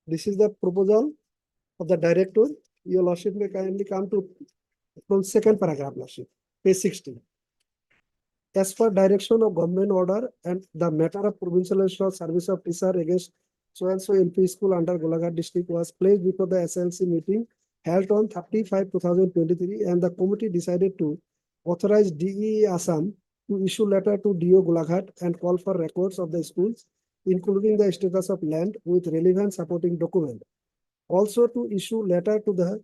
This is the proposal of the director. Your lordship may kindly come to from second paragraph lordship, page 60. As per direction of government order and the matter of provincialization of service of teacher against so-and-so LP school under Golaghat district was placed before the SLC meeting held on 30/5/2023, and the committee decided to authorize DEE Assam to issue letter to DO Golaghat and call for records of the schools, including the status of land with relevant supporting document. Also to issue letter to the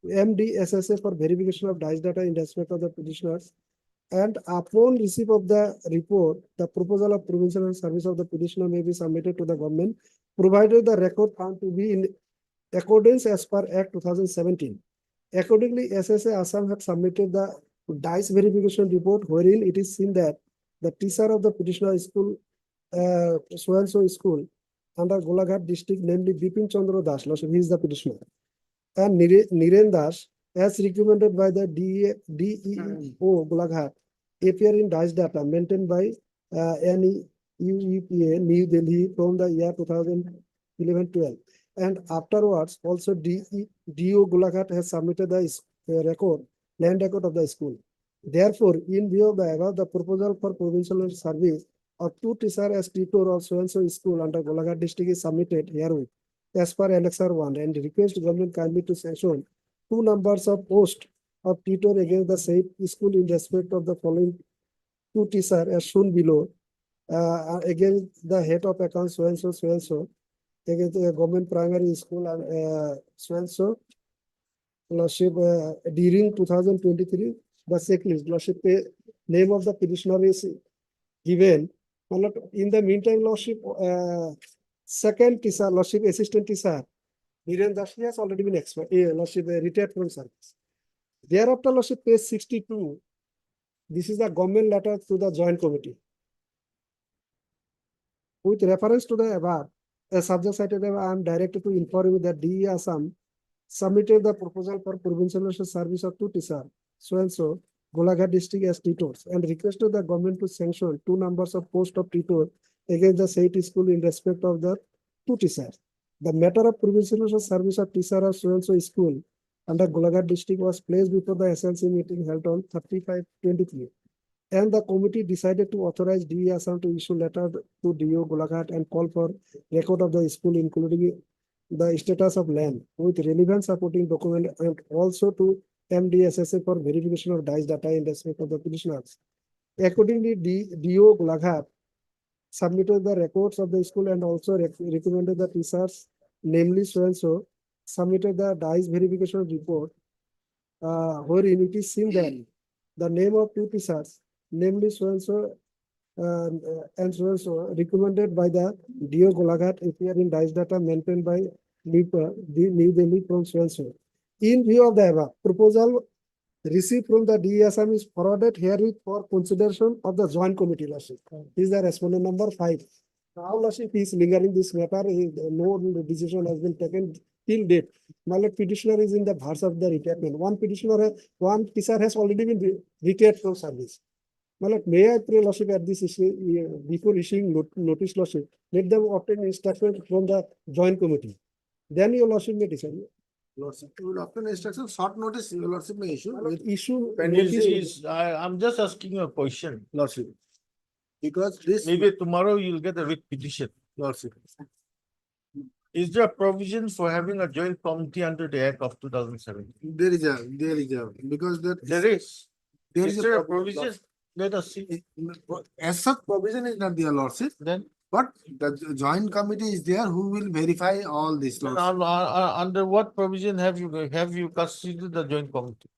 MDSSA for verification of DICE data in respect of the petitioners. And upon receipt of the report, the proposal of provincial service of the petitioner may be submitted to the government, provided the record found to be in accordance as per Act 2017. Accordingly, SSA Assam had submitted the DICE verification report, wherein it is seen that the teacher of the petitioner school, so-and-so school under Golaghat district, namely Bipin Chandra Das, he is the petitioner, and Niren Das, as recommended by the DEO Golaghat, appear in DICE data maintained by NEUEPA New Delhi from the year 2011-12. And afterwards, also DEO Golaghat has submitted the land record of the school. Therefore, in view of the above, the proposal for provincial service of two teachers as tutor of so-and-so school under Golaghat district is submitted herewith as per Annexure 1, and request government kindly to sanction 2 numbers of post of tutor against the said school in respect of the following 2 teachers as shown below, against the head of account so-and-so, against the government primary school and so-and-so, lordship, during 2023, the checklist, lordship, name of the petitioner is given. My lord, in the meantime, lordship, second teacher, lordship, assistant teacher, Hiren Dashi has already been lordship, retired from service. Thereafter, lordship, page 62, this is the government letter to the joint committee. With reference to the above, as subject cited above, I am directed to inform you that DE Assam submitted the proposal for provincial service of two teachers, so and so, Golaghat district as tutors, and requested the government to sanction 2 numbers of post of tutor against the said school in respect of the 2 teachers. The matter of provincial service of teacher of so and so school under Golaghat district was placed before the SLC meeting held on 35/23. And the committee decided to authorize DE Assam to issue letter to DO Golaghat and call for record of the school, including the status of land with relevant supporting document, and also to MDSSA for verification of DICE data in respect of the petitioners. Accordingly, DO Golaghat submitted the records of the school and also recommended the teachers, namely so and so, submitted the DICE verification report, wherein it is seen that the name of 2 teachers, namely so and so and so recommended by the DO Golaghat appear in DICE data maintained by New Delhi from so and so. In view of the above, proposal received from the DE Assam is forwarded herewith for consideration of the joint committee, lordship. This is the respondent number 5. Now, lordship is lingering this matter. No decision has been taken till date. My lord, petitioner is in the verge of the retirement. One teacher has already been retired from service. My lord, may I pray, lordship, at this issue, before issuing notice, lordship, let them obtain instruction from the joint committee. Then your lordship may decide. Lordship, you will obtain instruction, short notice, your lordship may issue. I'm just asking you a question. Lordship. Because this. Maybe tomorrow you'll get a writ petition. Lordship. Is there a provision for having a joint committee under the Act of 2017? There is a, because that. There is. There Is there a provision? Let us see. As such provision is not there, lordship. Then But the joint committee is there who will verify all this. then lordship. under what provision have you constituted the joint committee?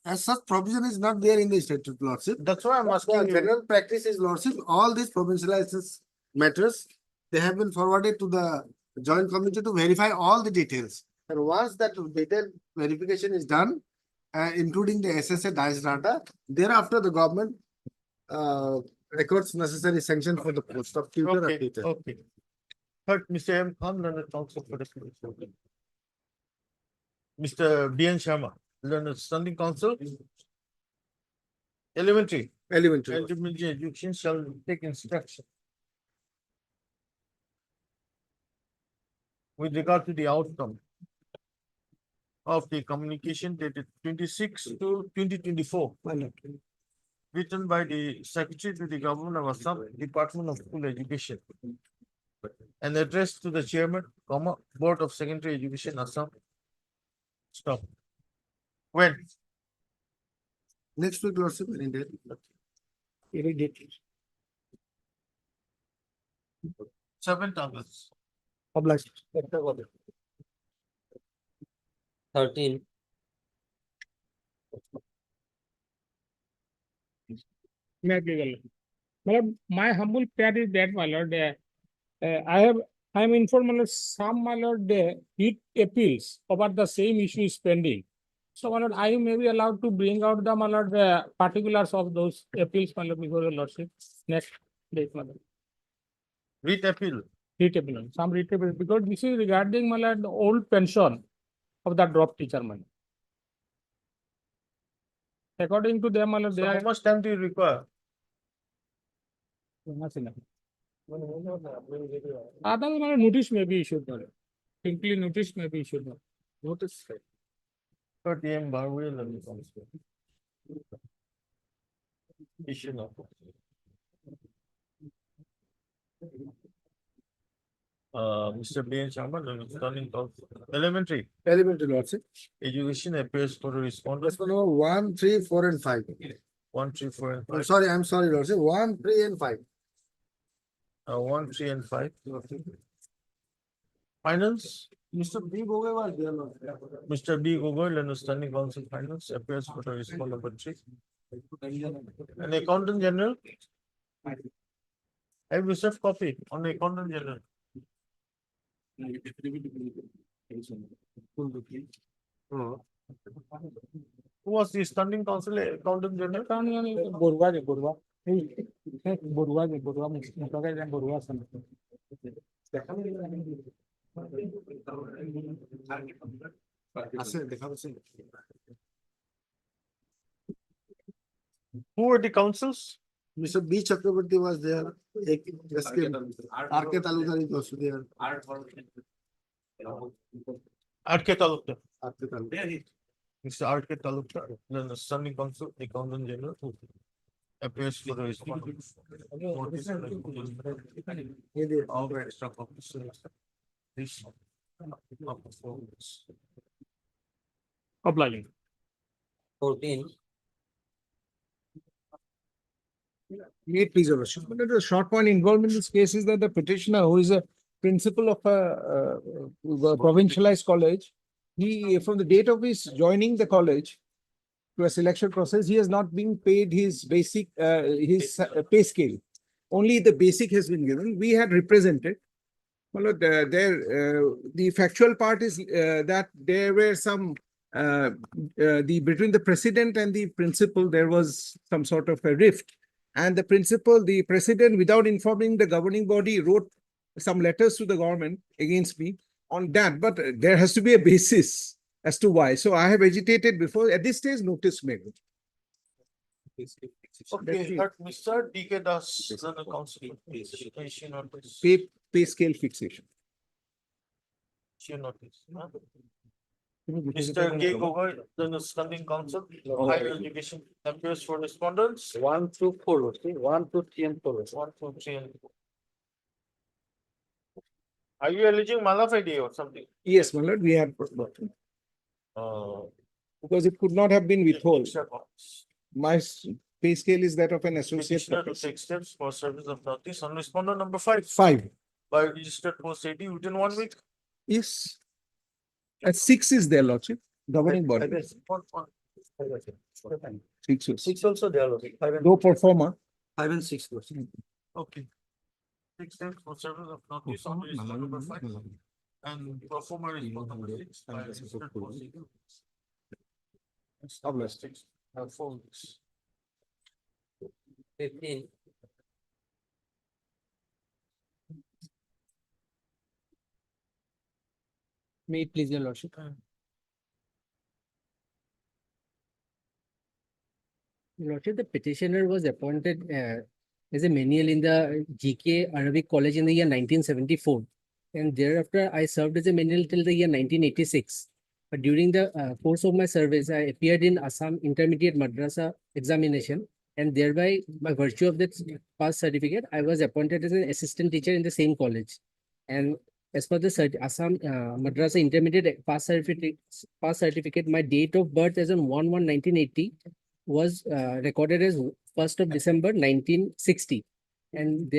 As such provision is not there in the statute, lordship. That's why I'm The asking you. general practice is, lordship, all these provincialized matters, they have been forwarded to the joint committee to verify all the details. And once that detailed verification is done, including the SSA DICE data, thereafter the government records necessary sanction for the post of tutor or Okay, teacher. okay. Third, Mr. M. Khan, learned counsel for the committee. Mr. B. N. Sharma, learned standing counsel. Elementary. Elementary. Intermediate education shall take instruction with regard to the outcome of the communication dated 26 to 2024, written by the Secretary to the Government of Assam, Department of School Education, and addressed to the Chairman, Board of Secondary Education, Assam. Stop. When? Next week, lordship, any date. Immediately. 7th August. Obliged. 13. My humble prayer is that, my lord, I am informed, my lord, some, my lord, heat appeals over the same issue is pending. So, my lord, I may be allowed to bring out the, my lord, particulars of those appeals, my lord, before the lordship next date, my lord. Writ appeal. Heat appeal, some heat appeal, because this is regarding, my lord, the old pension of the drop teacher, my lord. According to them, my lord, So they how are. much time do you require? Other notice may be issued, my lord. Simply notice may be issued. Notice. 30 M. Barwell and council. Issue now. Mr. B. N. Sharma, standing counsel. Elementary Elementary, lordship. education appears for the respondents. That's number 1, 3, 4, and 5. 1, 3, 4, and 5. I'm sorry, lordship. 1, 3, and 5. 1, 3, and 5. Finance, Mr. B. Gogoi was there. Mr. B. Gogoi, London Standing Council Finance, appears for the response number 3. And Accountant General. I have received copy on the Accountant General. Who was the Standing Council Accountant General? Borua je Borua. Borua je Borua. Mustafa je Borua san. Who were the councils? Mr. B. Chakraborty was there. R.K. Talukdar is also there. R.K. Talukdar. R.K. Talukdar. Mr. R.K. Talukdar, then the Standing Council, Accountant General, who appears for the response. All the extra copies. This. Obliging. 14. Meet please, Your Worship. But the short point involved in this case is that the petitioner, who is a principal of a provincialized college, he, from the date of his joining the college to a selection process, he has not been paid his basic, pay scale. Only the basic has been given. We had represented. Well, the factual part is that there were some between the president and the principal, there was some sort of a rift. And the president, without informing the governing body, wrote some letters to the government against me on that. But there has to be a basis as to why. So I have agitated before. At this stage, notice made. Okay, but Mr. D.K. Das, then the council. She notice. Pay scale fixation. She notice. Mr. K. Gogoi, then the Standing Council, Higher Education, appears for respondents. 1 to 4. Okay, 1 to 3 and 4. 1, 2, 3, and 4. Are you alleging malafide or something? Yes, my lord, we have. Because it could not have been withheld. My pay scale is that of an associate. Petitioner to take steps for service of notice on respondent number 5. 5. By registered post AD within 1 week. Yes. And 6 is their lordship, governing body. 6 also there. no performer. 5 and 6. Okay. 6 steps for service of notice on respondent number 5. And performer is number 6. By registered post AD. Established. 4 weeks. 15. May it please your lordship. Lordship, the petitioner was appointed as a menial in the GK Arabic College in the year 1974. And thereafter, I served as a menial till the year 1986. But during the course of my service, I appeared in Assam Intermediate Madrasa examination. And thereby, by virtue of that pass certificate, I was appointed as an assistant teacher in the same college. And as per the Assam Madrasa Intermediate pass certificate, my date of birth as on 1/1/1980 was recorded as 1st of December 1960. And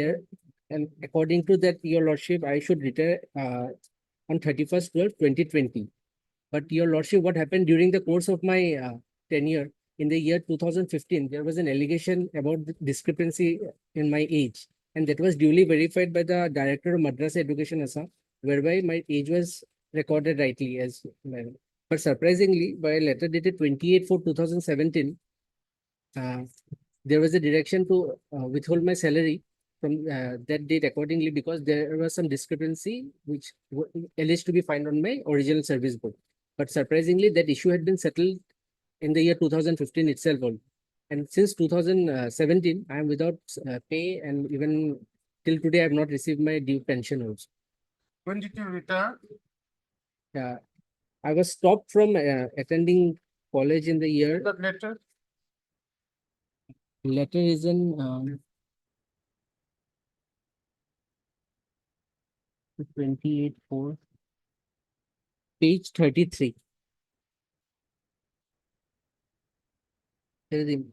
according to that, your lordship, I should retire on 31st/12/2020. But your lordship, what happened during the course of my tenure in the year 2015, there was an allegation about the discrepancy in my age. And that was duly verified by the director of Madrasa Education Assam, whereby my age was recorded rightly as well. But surprisingly, by a letter dated 28/4/2017, there was a direction to withhold my salary from that date accordingly, because there was some discrepancy which alleged to be found on my original service book. But surprisingly, that issue had been settled in the year 2015 itself. And since 2017, I am without pay, and even till today, I have not received my due pension also. When did you retire? I was stopped from attending college in the year. That letter? Letter is in 28/4, page 33. There is the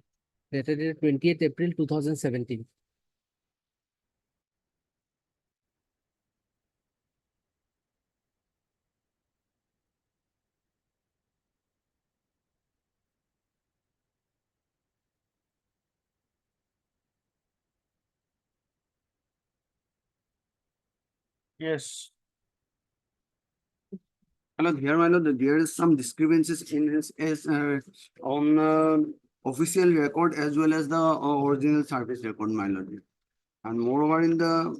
letter dated 20th April 2017. Yes. Hello, here, my lord, there is some discrepancies in his on official record as well as the original service record, my lord. And moreover, in the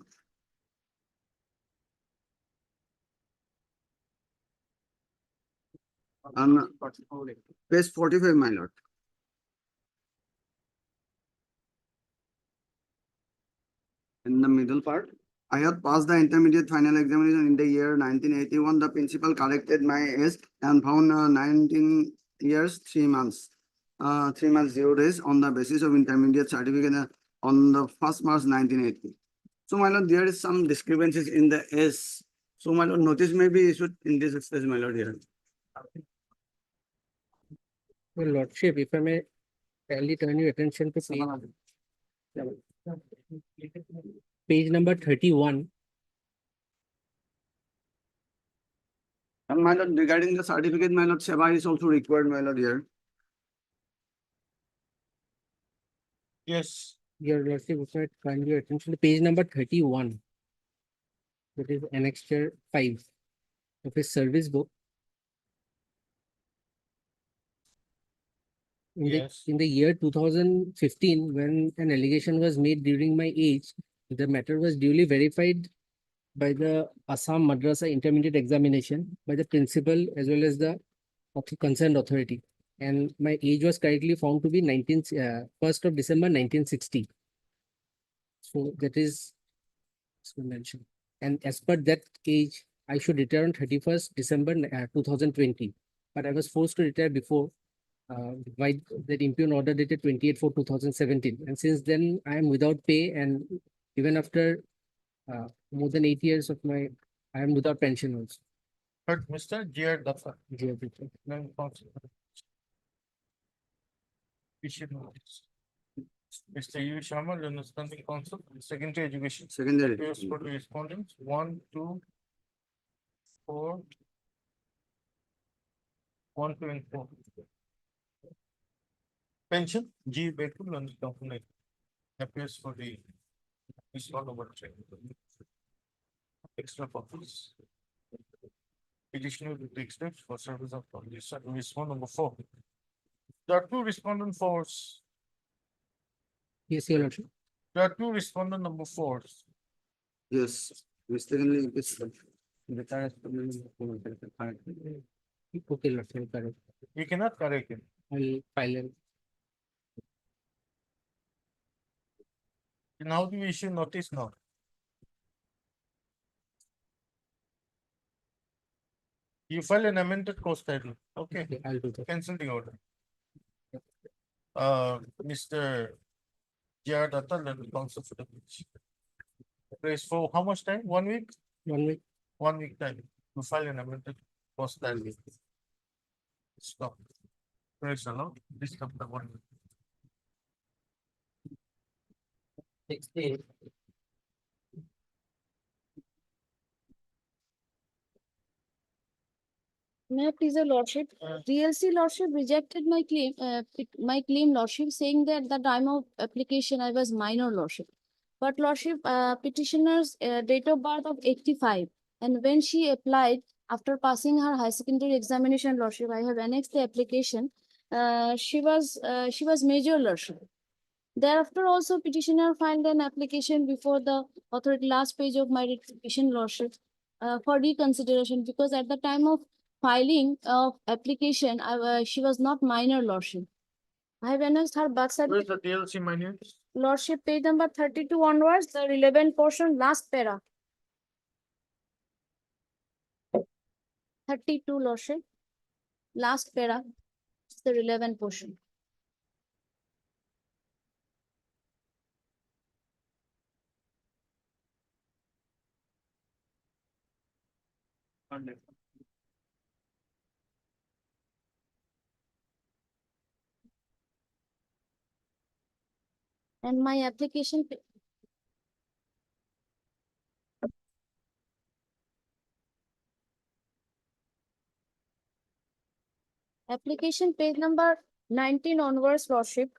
page 45, my lord. In the middle part, I have passed the intermediate final examination in the year 1981. The principal corrected my age and found 19 years, 3 months, 3 months, 0 days on the basis of intermediate certificate on the 1st March 1980. So, my lord, there is some discrepancies in the age. So, my lord, notice may be issued in this stage, my lord, here. Your lordship, if I may kindly turn your attention to page number 31. And my lord, regarding the certificate, my lord, Seva is also required, my lord, here. Yes. Your lordship, if I may kindly your attention to page number 31. That is annexure 5 of his service book. Yes. In the year 2015, when an allegation was made during my age, the matter was duly verified by the Assam Madrasa Intermediate Examination by the principal as well as the concerned authority. And my age was correctly found to be 1st of December 1960. So that is mentioned. And as per that age, I should retire on 31st December 2020. But I was forced to retire before by that impugn order dated 28/4/2017. And since then, I am without pay, and even after more than 8 years of I am without pension also. But Mr. J.R. Dafa. GRP. Then counsel. We should know this. Mr. U. Sharma, understanding counsel, secondary education. Secondary. Appears for the respondents, 1, 2, 4. 1, 2, and 4. Pension, G. Bekul and company. Appears for the. It's not over check. Extra copies. Petitioner with the extent for service of police. Respond number 4. There are 2 respondent 4s. Yes, your lordship. There are 2 respondent number 4s. Yes, mistakenly, it's Okay, lordship, correct. We cannot correct him. I'll file it. And how do we issue notice now? You file an amended course title. Okay, Okay, I'll do that. cancel the order. Mr. J.R. Datta, and counsel for the bench. Place for how much time? 1 week? 1 week. 1 week time to file an amended course title. Stop. Praise allowed. This comes the 1 week. 68. May I please, your lordship? DLC lordship rejected my claim lordship, saying that at the time of application I was minor lordship. But lordship, petitioner's date of birth of 85, and when she applied after passing her high secondary examination lordship, I have annexed the application. She was major lordship. Thereafter also petitioner filed an application before the authority, last page of my petition lordship, for reconsideration, because at the time of filing of application, she was not minor lordship. I have annexed her birth Where's certificate. the DLC minor? Lordship, page number 32 onwards, the relevant portion, last para. 32, lordship. Last para, is the relevant portion. And my application. Application page number 19 onwards, lordship.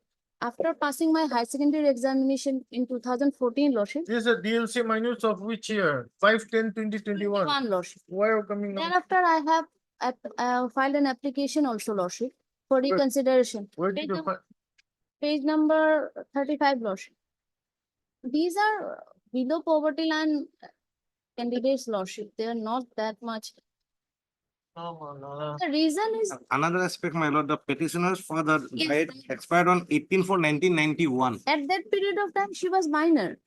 after passing my high secondary examination in 2014, Lordship, This is a DLC minutes of which year? 5/10/2021. 21, Lordship. Why are you coming now? Thereafter, I have filed an application also, Lordship, for reconsideration. Where did Page you num- find? Page number 35, Lordship. These are below poverty line candidates, Lordship. They are not that much. No. The reason is, Another aspect, my lord, the petitioner's father Yes, died, that- expired on 18/4/1991. at that period of time, she was minor.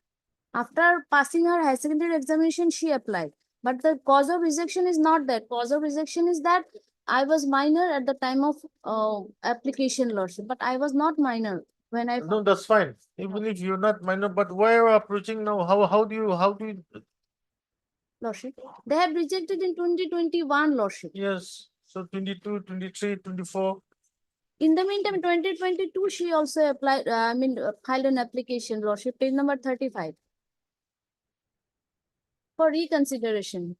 After passing her high secondary examination, she applied. But the cause of rejection is not that. Cause of rejection is that I was minor at the time of application, Lordship, but I was not minor when I. No, that's fine. Even if you're not minor, but why are you approaching now? How do you? Lordship, they have rejected in 2021, Lordship. Yes, so 22, 23, 24. In the meantime, 2022, she also applied, filed an application, Lordship, page number 35. For reconsideration,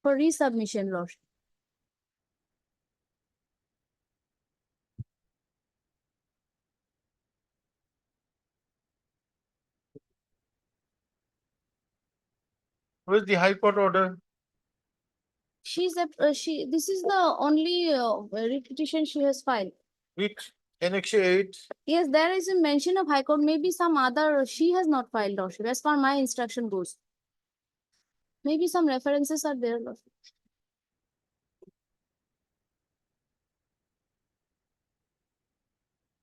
for resubmission, Lordship. Where's the High Court order? This is the only repetition she has filed. Which Annex 8? Yes, there is a mention of High Court, maybe some other, she has not filed, Lordship, as far my instruction goes. Maybe some references are there, Lordship.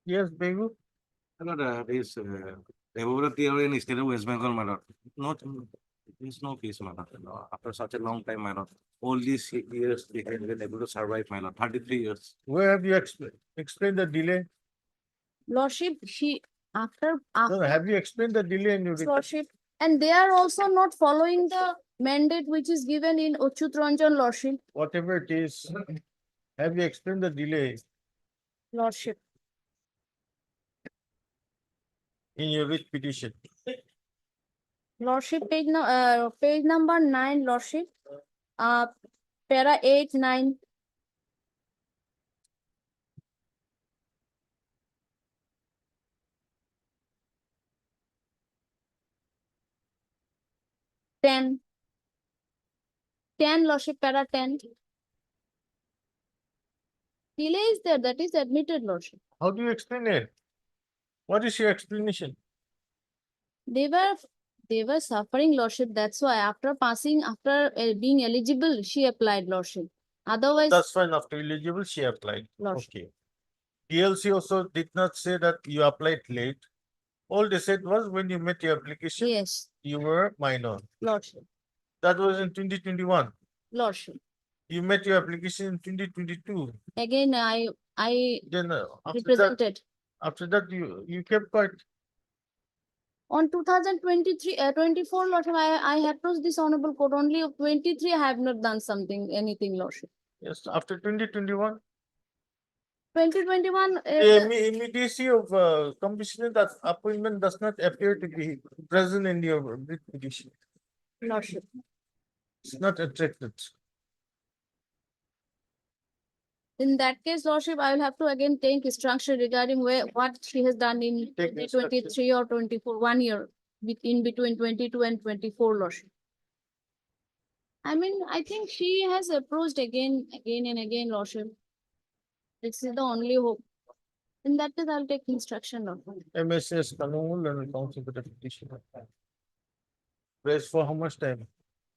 Yes, Begu. My lord, this Devavrat are in state of West Bengal, my lord. Not, there's no case, my lord. After such a long time, my lord. All these years, they have been able to survive, my lord. 33 years. Where have you explained the delay? Lordship, after, No, have you explained the delay in your Lordship, and they are also not following the mandate which is given in Achyut Ranjan, Lordship. whatever it is? Have you explained the delay Lordship, in your writ petition? Lordship, page number 9, Lordship, para 8, 9. Ten, Lordship, para 10. Delay is there, that is admitted, Lordship. How do you explain it? What is your explanation? They were suffering, Lordship. That's why after being eligible, she applied, Lordship. Otherwise, That's fine. After eligible, she applied. Lordship. Okay. DLC also did not say that you applied late. All they said was when you met your application, Yes, you were minor. Lordship, That was in 2021. Lordship. You met your application in 2022. Again, I Then represented. after that you kept quiet. On 2023, 24, Lordship, I approached this honorable court. Only of 23, I have not done anything, Lordship. Yes, after 2021. 2021, The immediacy of completion that appointment does not appear to be present in your writ petition. Lordship. It's not attracted. In that case, Lordship, I will have to again take instruction regarding what she has done in Take 2023 or 24, 1 year in between 22 and 24, Lordship. I think she has approached again and again, Lordship. This is the only hope. In that case, I'll take instruction, Lordship. MSS Kanul and council for the petition. Press for how much time?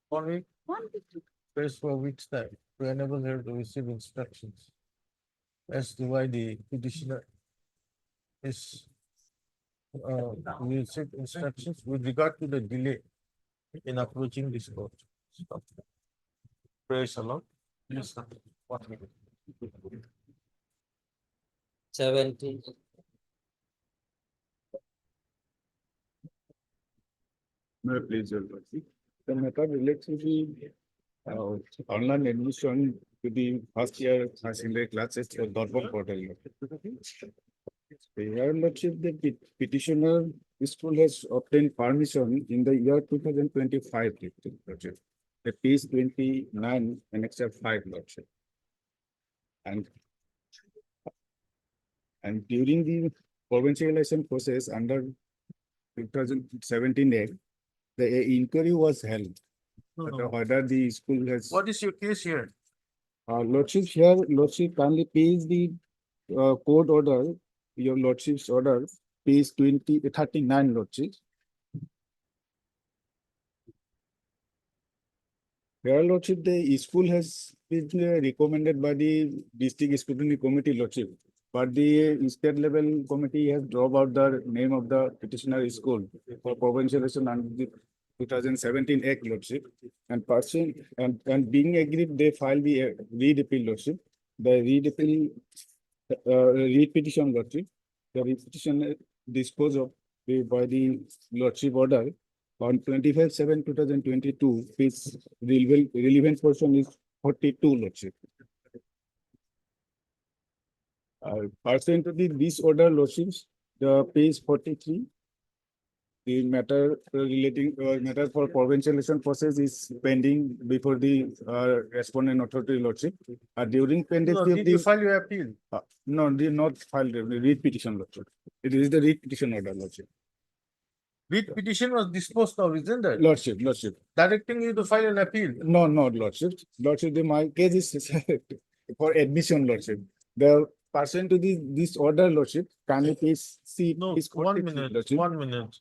1 week? 1 week. Press for which time? To enable her to receive instructions as to why the petitioner is receive instructions with regard to the delay in approaching this court. Stop. Praise the Lord. Please stop. 1 minute. 70. No, please, your lordship. The matter relates to the online admission to the first year secondary classes for Dortmund portal. Your lordship, the petitioner school has obtained permission in the year 2025. Lordship. The page 29 and except 5, lordship. And during the provincialization process under 2017 Act, the inquiry was held. Whether the school has. What is your case here? Lordship here, Lordship kindly pays the court order, your Lordship's order, page 39, Lordship. Here, Lordship, the school has been recommended by the district scrutiny committee, Lordship. But the state level committee has dropped out the name of the petitioner school for provincialization under the 2017 Act, Lordship. And person and being agreed, they filed the read appeal, Lordship. The read appeal, read petition, Lordship. The read petition disposed of by the Lordship order on 25/7/2022. Its relevant portion is 42, Lordship. Pursuant to this order, Lordships, the page 43, the matter relating matter for provincialization process is pending before the respondent authority, Lordship. During pendency No, of did you the file your appeal? no, did not filed the read petition, Lordship. It is the read petition order, Lordship. Writ petition was disposed of, isn't it? Lordship, Directing you to file an appeal. no, Lordship, my case is for admission, Lordship. The pursuant to this order, Lordship, kindly please see. No, please 1 correct, minute, Lordship. 1 minute.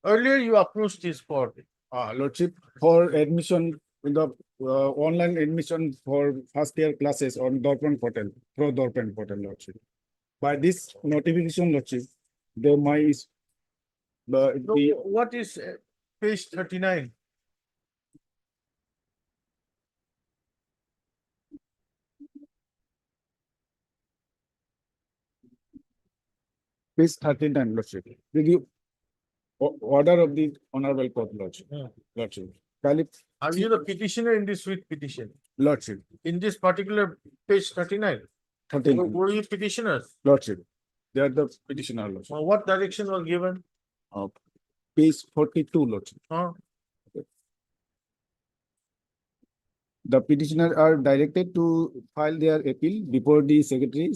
Earlier you approached this for, Lordship, for admission in the online admission for first year classes on Dorpan portal, through Dorpan portal, Lordship. By this notification, Lordship, the no, what is page 39? page 39, Lordship. The order of the honorable court, Lordship. Hmm. Lordship. Kindly, Are you the petitioner in this writ petition? Lordship, In this particular page 39? 39, Were you petitioners? Lordship. They are the petitioner, Lordship. What direction was given? Page 42, Lordship. Huh? The petitioner are directed to file their appeal before the secondary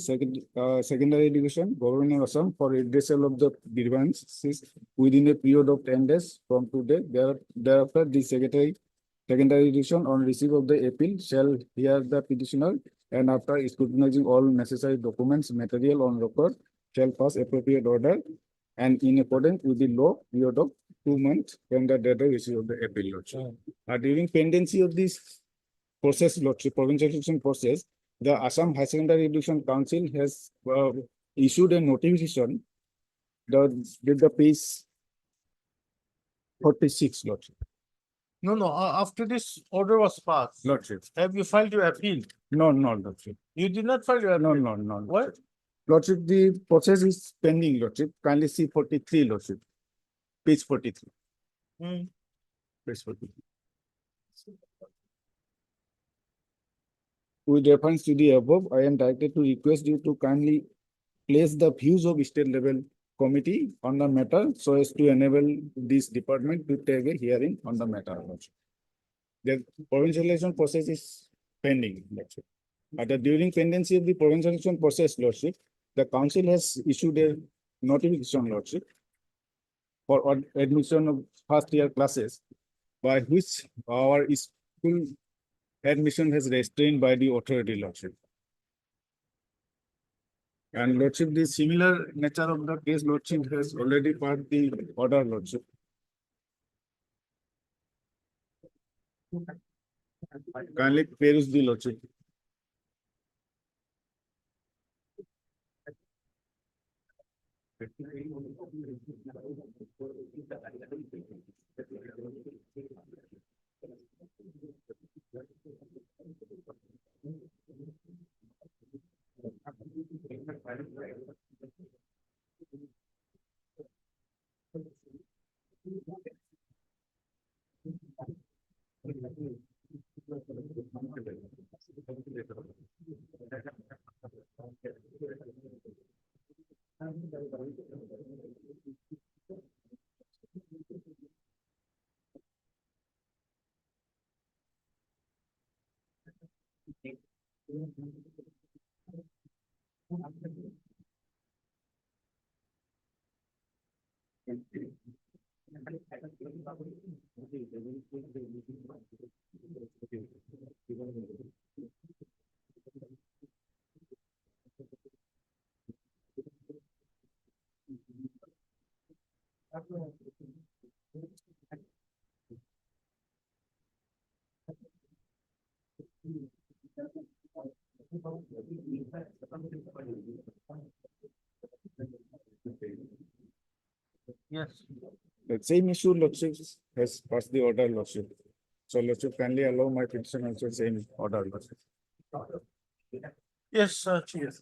education, Government of Assam, for redressal of the grievances within a period of 10 days from today. Thereafter, the secondary education on receipt of the appeal shall hear the petitioner, and after scrutinizing all necessary documents, material on record, shall pass appropriate order, and in accordance with the law, period of 2 months from the date of receipt of the appeal, Lordship. During pendency of this process, Lordship, provincialization process, the Assam High Secondary Education Council has issued a notification with the page 46, Lordship. No, after this order was passed, Lordship. have you filed your appeal? No, Lordship. You did not file your appeal? No. What? Lordship, the process is pending, Lordship. Kindly see 43, Lordship. Page 43. Hmm. Page 43. With reference to the above, I am directed to request you to kindly place the views of state level committee on the matter so as to enable this department to take a hearing on the matter. The provincialization process is pending, Lordship. During pendency of the provincialization process, Lordship, the council has issued a notification, Lordship, for admission of first year classes, by which our school admission has restrained by the authority, Lordship. And Lordship, the similar nature of the case, Lordship, has already passed the order, Lordship. Kindly peruse the Lordship. Yes. The same issue, Lordship has passed the order, Lordship. So Lordship kindly allow my petition also same order, Lordship. Yes, Chief.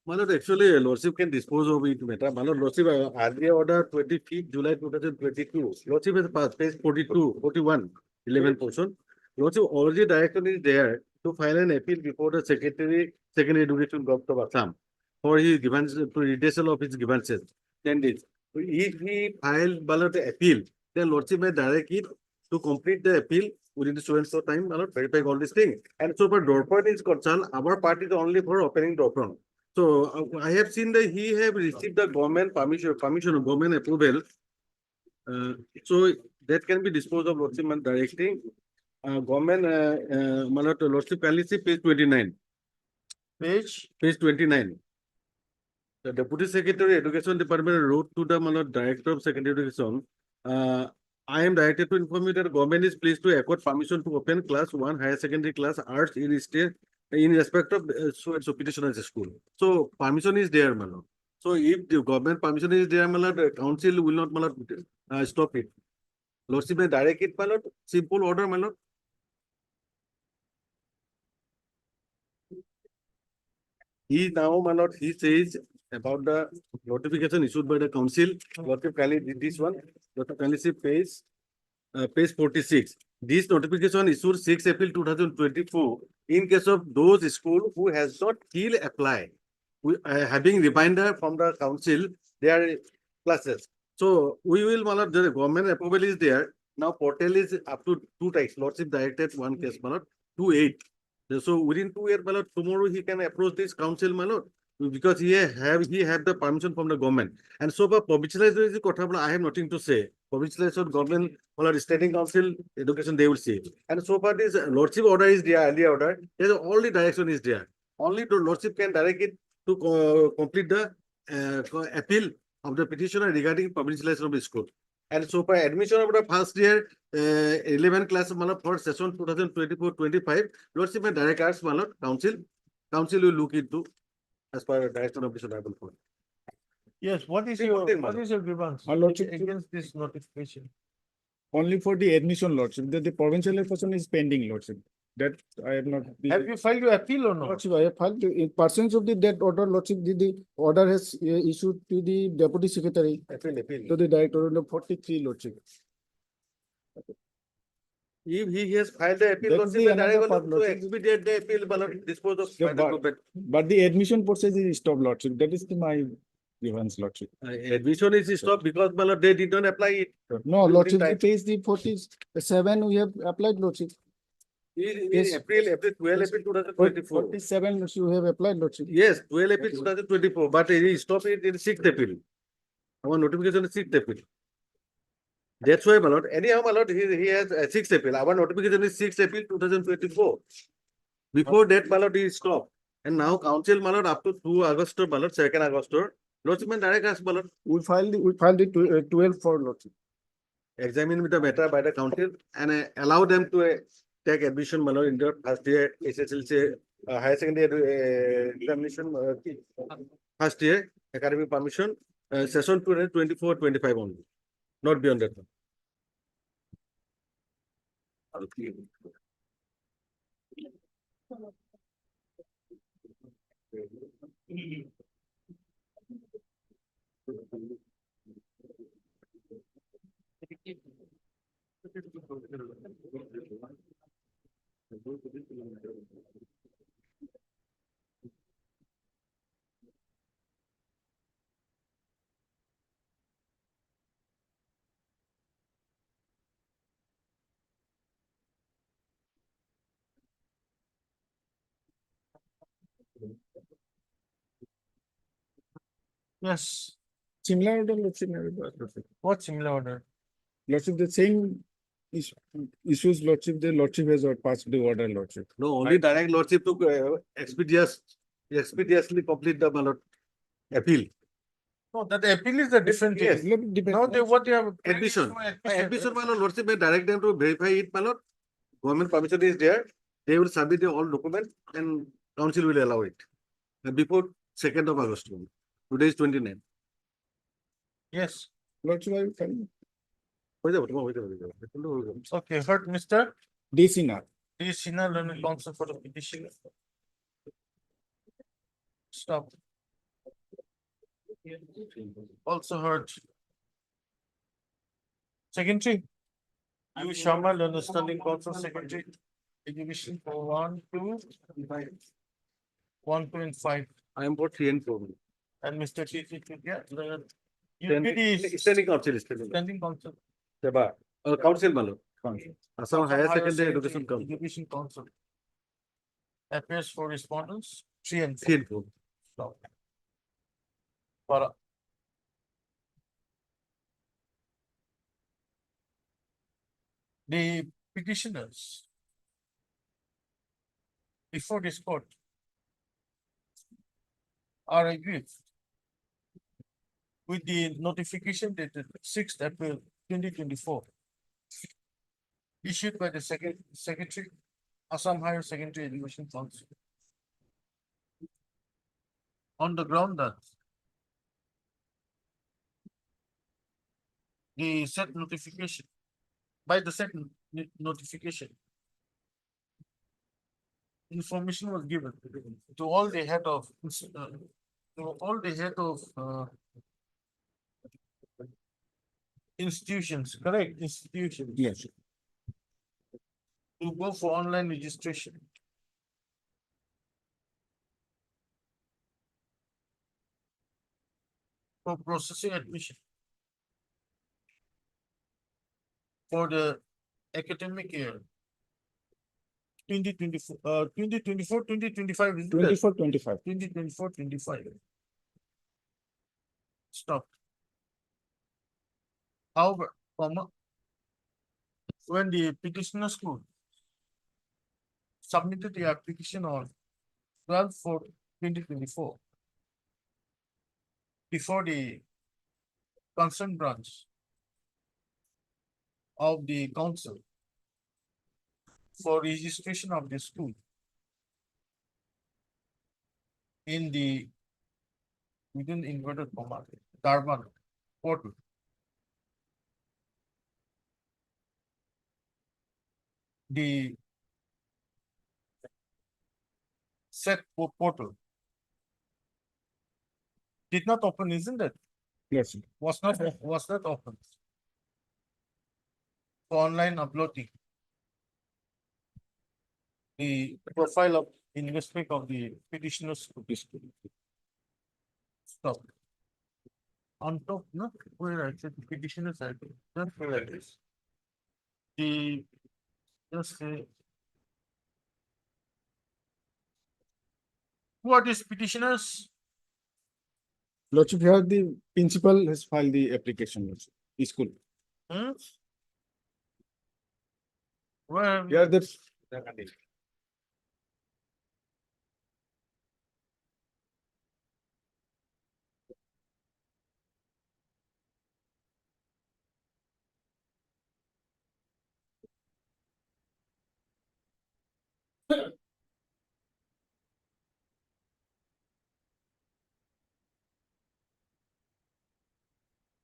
My lord, actually, Lordship can dispose of it matter. My lord, Lordship, earlier order 25th July 2022. Lordship has passed page 42, 41, 11 portion. Lordship already direction is there to file an appeal before the Secondary Education Government of Assam for his grievances, to redressal of his grievances. 10 days. If he filed ballot appeal, then Lordship may direct it to complete the appeal within the so time, my lord, verify all these things. And so for door point is concerned, our party is only for opening door point. So I have seen that he have received the government permission of government approval. So that can be disposed of Lordship and directing. Government, my lord, Lordship, kindly see page 29. Page 29. The Deputy Secretary Education Department wrote to the my lord, Director of Secondary Education. I am directed to inform you that government is pleased to accord permission to open class 1 higher secondary class arts in state in respect of so petitioner's school. So permission is there, my lord. So if the government permission is there, my lord, the council will not, my lord, stop it. Lordship may direct it, my lord. Simple order, my lord. He now, my lord, he says about the notification issued by the council. Lordship kindly did this one. Lordship kindly see page 46. This notification issued 6 April 2024 in case of those school who has not still apply, having reminder from the council their classes. So we will, my lord, the government approval is there. Now portal is up to 2 times. Lordship directed one case, my lord, 2-8. So within 2 years, my lord, tomorrow he can approach this council, my lord, because he have the permission from the government. And so for provincialization, I have nothing to say. Provincialization government, my lord, Stating Council, Education, they will see. And so far this Lordship order is there, earlier order, there's all the direction is there. Only the Lordship can direct it to complete the appeal of the petitioner regarding provincialization of the school. And so for admission of the first year 11 class for session 2024-25, Lordship may direct us, council will look into as per direction of this honorable court. Yes, what is your grievance My lordship, against this notification? only for the admission, Lordship, the provincial election is pending, Lordship. That I have not. Have you filed your appeal or not? Lordship, I have filed in pursuance of that order, Lordship, the order has issued to the Deputy Secretary, Appeal. to the Director under 43, Lordship. If he has filed the appeal, That is Lordship the may another direct part, to Lordship. expedite the appeal, dispose of by the government. But the admission process is stopped, Lordship. That is my grievance, Lordship. Admission is stopped because they did not apply it. No, Within Lordship, the time. page the 47 we have applied, Lordship. In Yes. April 12 April 2024. 47 you have applied, Lordship. Yes, 12 April 2024, but he stopped it in 6th April. Our notification is 6th April. That's why, my lord. Anyhow, my lord, he has 6th April. Our notification is 6th April 2024. Before that, my lord, he stopped. And now council, my lord, up to 2 August, my lord, 2nd August, Lordship may direct us, my lord. We filed the 12 for, Lordship. Examine with the matter by the council and allow them to take admission, my lord, in the first year SSLC, higher secondary examination, first year academic permission, session 2024-25 only, not beyond that. Yes. Similar order, Lordship. What similar order? Lordship, the same Issues lordship, the lordship has passed the order lordship. No, only direct lordship to expeditiously complete the ballot appeal. No, that appeal is a different Yes. thing. Now they, what you have. Admission. Admission, my lordship may direct them to verify it, my lord. Government permission is there. They will submit the all document and council will allow it. And before 2nd of August. Today is 29. Yes, Lordship, I can. হয়ে যাবে, তোমার হয়ে যাবে, হয়ে যাবে। কিন্তু হয়ে যাবে। okay, heard Mr. D. Sinha. D. Sinha, learning counsel for the petition. Stop. Also heard. Secretary. U. Sharma, learner standing counsel, secretary. Education for 1, 2, 1, 2 and 5. I am for 3 and 4. And Mr. T. Yeah, the. Standing council, Standing council. Seba, council malo. Assam Higher Secondary Education Council. Education Council. Appears for respondents, 3 and 4. 3 and 4. Stop. Para. The petitioners before this court are agreed with the notification dated 6th April 2024 issued by the Secretary, Assam Higher Secondary Education Council on the ground that the said notification, by the said notification, information was given to all the head of institutions, correct, institutions. Yes. To go for online registration. For processing admission. For the academic year. 2024, 2025. 24, 25. 2024, 25. Stop. However, comma, when the petitioner school submitted the application on 12/4/2024 before the concerned branch of the council for registration of the school in the within inverted comma Darban portal. The set portal did not open, isn't it? Yes. Was not open. For online uploading. The profile of in respect of the petitioner's. Stop. On top, no, where I said petitioner's ID, not where it is. The, just say. Who are these petitioners? Lordship, here the principal has filed the application, Lordship. School. Hmm? Where? Here the.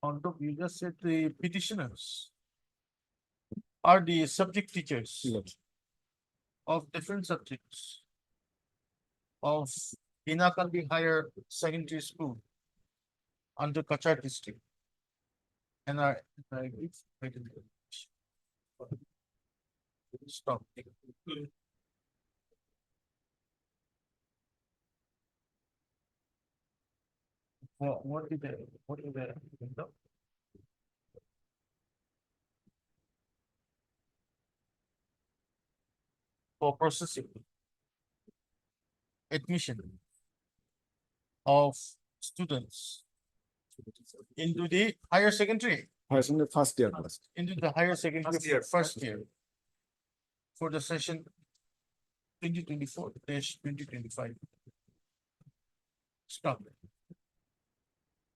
On top, you just said the petitioners are the subject teachers of different subjects of Hinakandi Higher Secondary School under Kachar district. And stop. What did they? For processing admission of students into the higher secondary First year class. into the higher secondary first year for the session 2024-2025. Stop.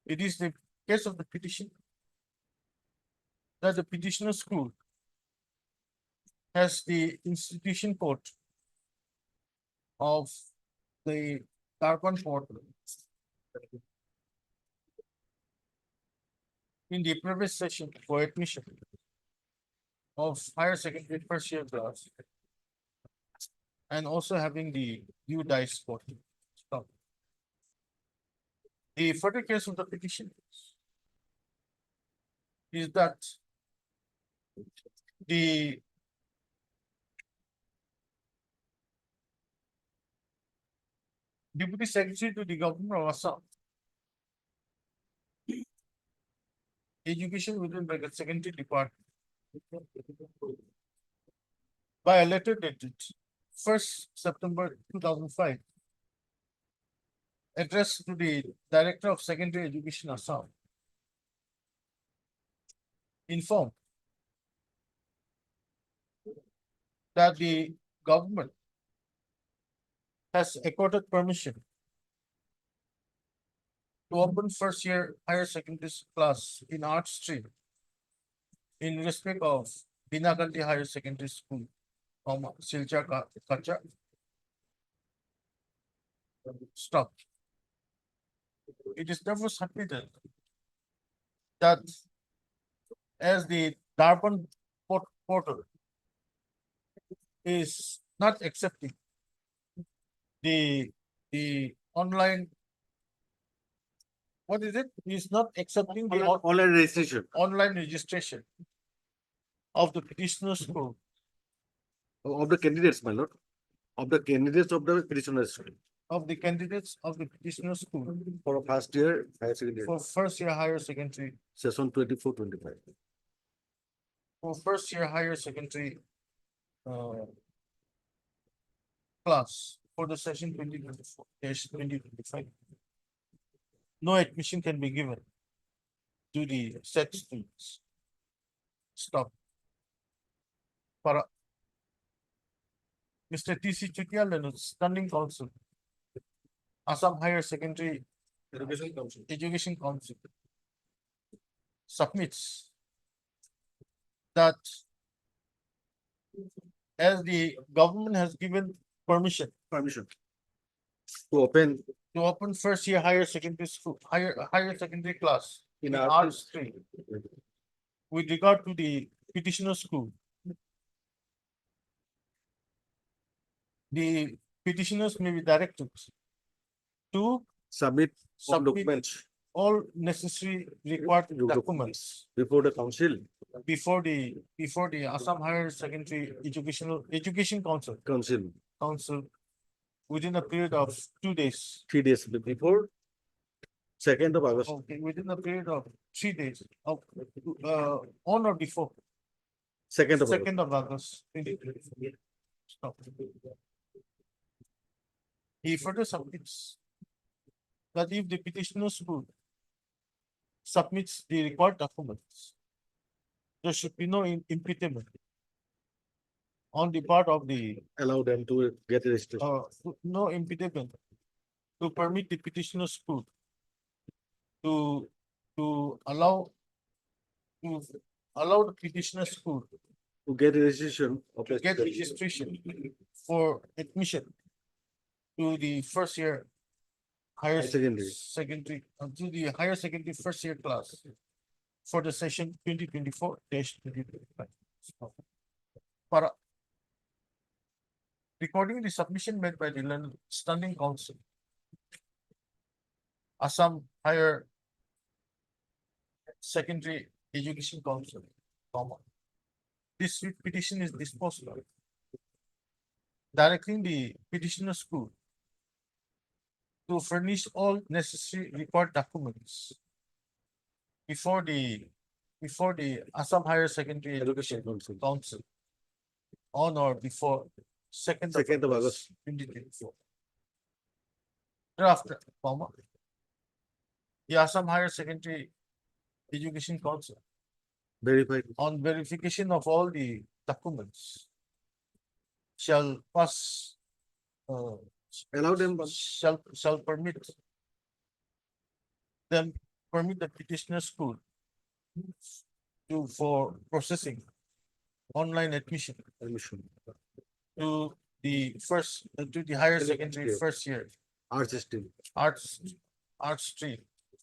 It is the case of the petition that the petitioner school has the institution code of the carbon portal in the previous session for admission of higher secondary first year class and also having the due dice code. Stop. The further case of the petition is that the Deputy Secretary to the Governor of Assam, Education within the Secondary Department, by a letter dated 1st September 2005, addressed to the Director of Secondary Education Assam, informed that the government has accorded permission to open first year higher secondary class in art stream in respect of Binakanti Higher Secondary School, Silchar Kacha. Stop. It is therefore submitted that as the Darpan portal is not accepting the online, what is it? Is not accepting the Online registration. online registration of the petitioner school, Of the candidates, my lord. Of the candidates of the petitioner school. of the candidates of the petitioner school For first year, higher secondary, for first year higher secondary, session 24-25. for first year higher secondary class for the session 2024-2025. No admission can be given to the said students. Stop. Para. Mr. T.C. Chutiala, Standing Council, Assam Higher Secondary Education Council, submits that as the government has given permission To open to open first year higher secondary school, higher secondary class in in art art stream with regard to the petitioner school. The petitioners may be directed to submit all submit documents all necessary required documents before the council, before the Assam Higher Secondary Education Council within a period of 2 days. 3 days before 2nd of August. Okay, within a period of 3 days of on or before 2nd of August. 2nd of August 2024. Stop. He further submits that if the petitioner school submits the required documents, there should be no impediment on the part of the Allow them to get registration. no impediment to permit the petitioner school to allow the petitioner school To get registration of to get registration for admission to the first year higher Secondary. to the higher secondary first year class for the session 2024-2025. Para. Recording the submission made by the Standing Council, Assam Higher Secondary Education Council, this petition is disposed of, directing the petitioner school to furnish all necessary required documents before the Assam Higher Secondary Education Council on or before 2nd of August 2024. Thereafter, the Assam Higher Secondary Education Council Verified. on verification of all the documents shall pass, Allow them, shall permit them, permit the petitioner school to, for processing online admission to the first, to the higher secondary Yeah. first year arts stream, arts stream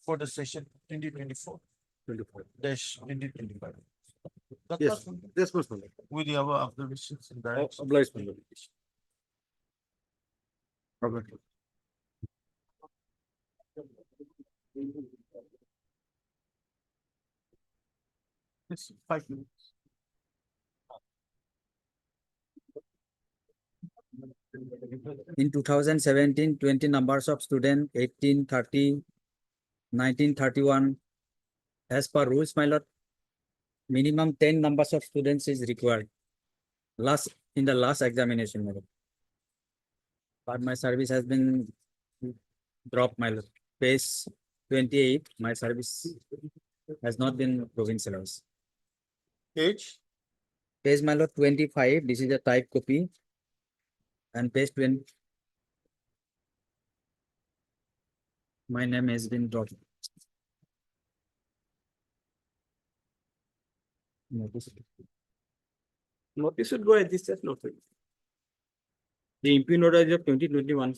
for the session 2024 24. dash 2025. Yes, yes, Mr. Malak. With the above observations and directions. Obliged, Malak. Robert. It's 5 minutes. In 2017, 20 numbers of student, 1830, 1931. As per rules, my lord, minimum 10 numbers of students is required. In the last examination, my lord. But my service has been dropped, my lord. Page 28, my service has not been provincialized. Page Page, my lord, 25, this is a type copy. And page 20. My name has been dropped. Notice should go at this test notice. The impugn order is of 2021.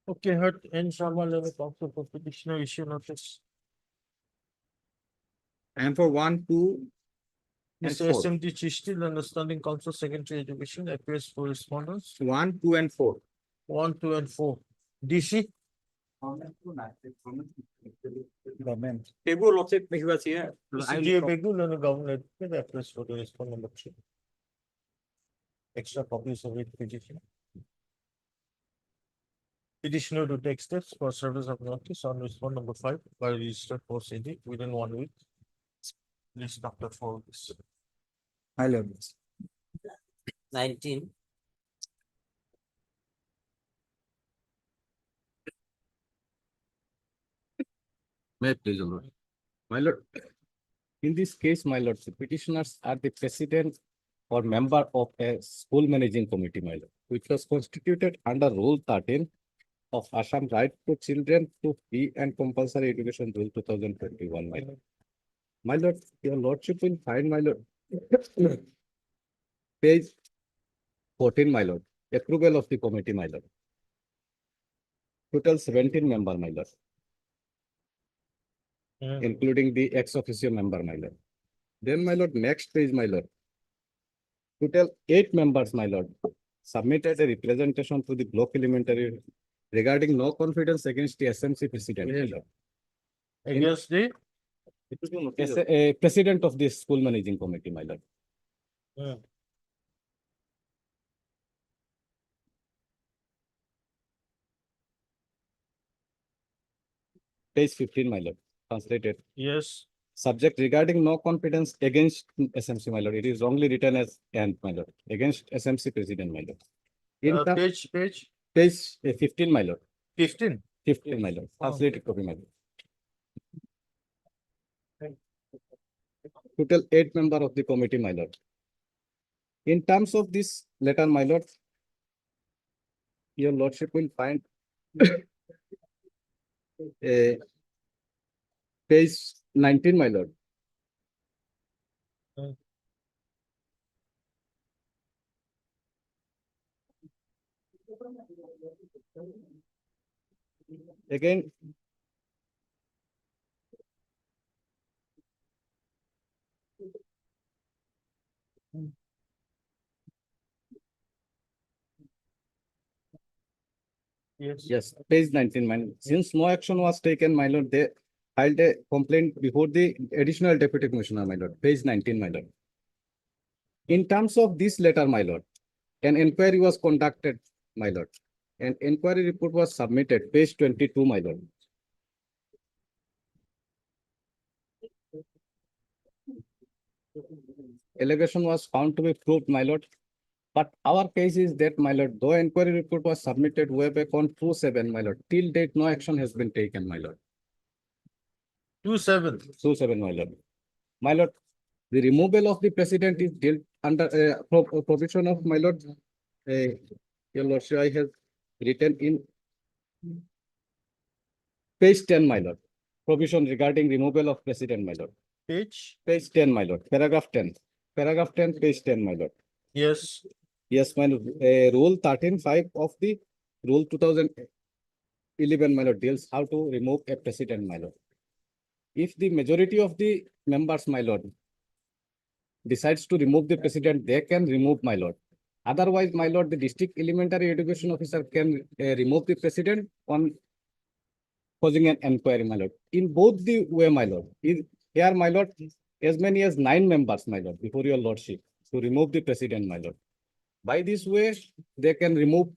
Okay, heard N. Sharma level counsel for petitioner issue notice. And for 1, 2, and Mr. 4. SMD Chishti, understanding council secondary education appears for respondents 1, 2, and 4. 1, 2, and 4. DC. Government. Mr. G. Begul and the government appears for the respond number 3. Extra copies of it petition. Petitioner to take steps for service of notice on respond number 5 by registered post AD within 1 week. Please, Dr. For this. I love this. 19. May I please, Your Lord? My lord, in this case, my lord, the petitioners are the president or member of a school managing committee, my lord, which was constituted under Rule 13 of Assam Right to Children to Free and Compulsory Education Rule 2021, my lord. My lord, your lordship will find, my lord, page 14, my lord, approval of the committee, my lord. Total 17 member, my lord, including the ex officio member, my lord. Then, my lord, next page, my lord. Total 8 members, my lord, submitted a representation to the block elementary regarding no confidence against the SMC president, my lord. Against the As a president of this school managing committee, my lord. Page 15, my lord, translated. yes. Subject regarding no confidence against SMC, my lord. It is wrongly written as and, my lord, against SMC president, my lord. In Page 15, my lord. 15. 15, my lord. Translated copy, my lord. Total 8 member of the committee, my lord. In terms of this letter, my lord, your lordship will find page 19, my lord. Again, yes, page 19, my lord. Since no action was taken, my lord, they filed a complaint before the additional deputy commissioner, my lord. Page 19, my lord. In terms of this letter, my lord, an inquiry was conducted, my lord. An inquiry report was submitted, page 22, my lord. Allegation was found to be proved, my lord. But our case is that, my lord, though inquiry report was submitted way back on 2/7, my lord, till date, no action has been taken, my lord. 27. 27, my lord. My lord, the removal of the president is dealt under provision of my lord. Your lordship, I have written in page 10, my lord. Provision regarding removal of president, my lord. Page? Page 10, my lord. Paragraph 10. Paragraph 10, page 10, my lord. Yes. Yes, my lord. Rule 13.5 of the Rule 2011, my lord, deals how to remove a president, my lord. If the majority of the members, my lord, decides to remove the president, they can remove, my lord. Otherwise, my lord, the district elementary education officer can remove the president on causing an inquiry, my lord. In both the way, my lord. Here, my lord, as many as 9 members, my lord, before your lordship, to remove the president, my lord. By this way, they can remove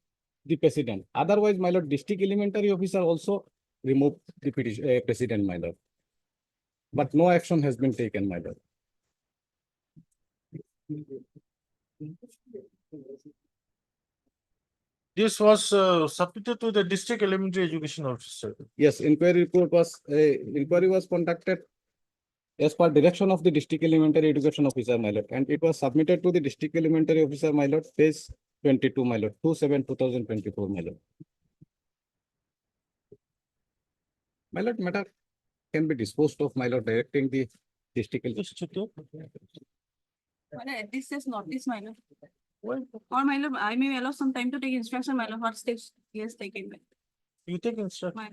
the president. Otherwise, my lord, district elementary officer also remove the president, my lord. But no action has been taken, my lord. This was submitted to the district elementary education officer. Yes, inquiry was conducted as per direction of the district elementary education officer, my lord, and it was submitted to the district elementary officer, my lord, page 22, my lord, 27/2024, my lord. My lord, matter can be disposed of, my lord, directing the district. This is notice, my lord. Or my lord, I may allow some time to take instruction, my lord, what steps he has taken. You take instruction. My-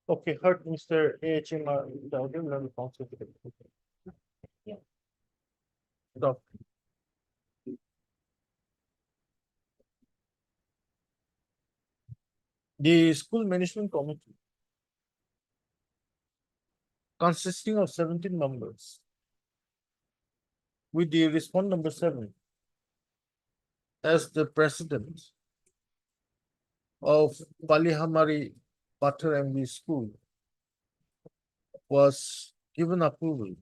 Okay, heard Mr. AHMR, the audio level council. Stop. The school management committee consisting of 17 members with the respondent number 7 as the president of Palihamari Pathar MV School was given approval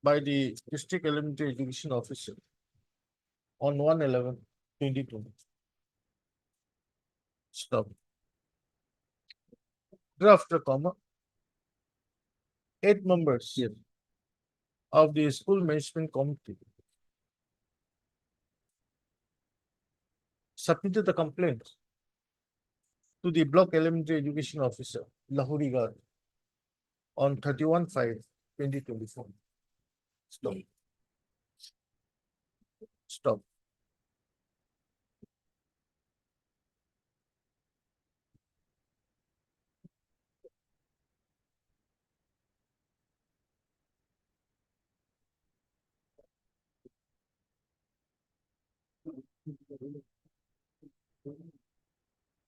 by the district elementary education officer on 1/11/2020. Stop. After comma, 8 members of the school management committee submitted the complaint to the block elementary education officer, Lahori Garh, on 31/5/2024. Stop. Stop.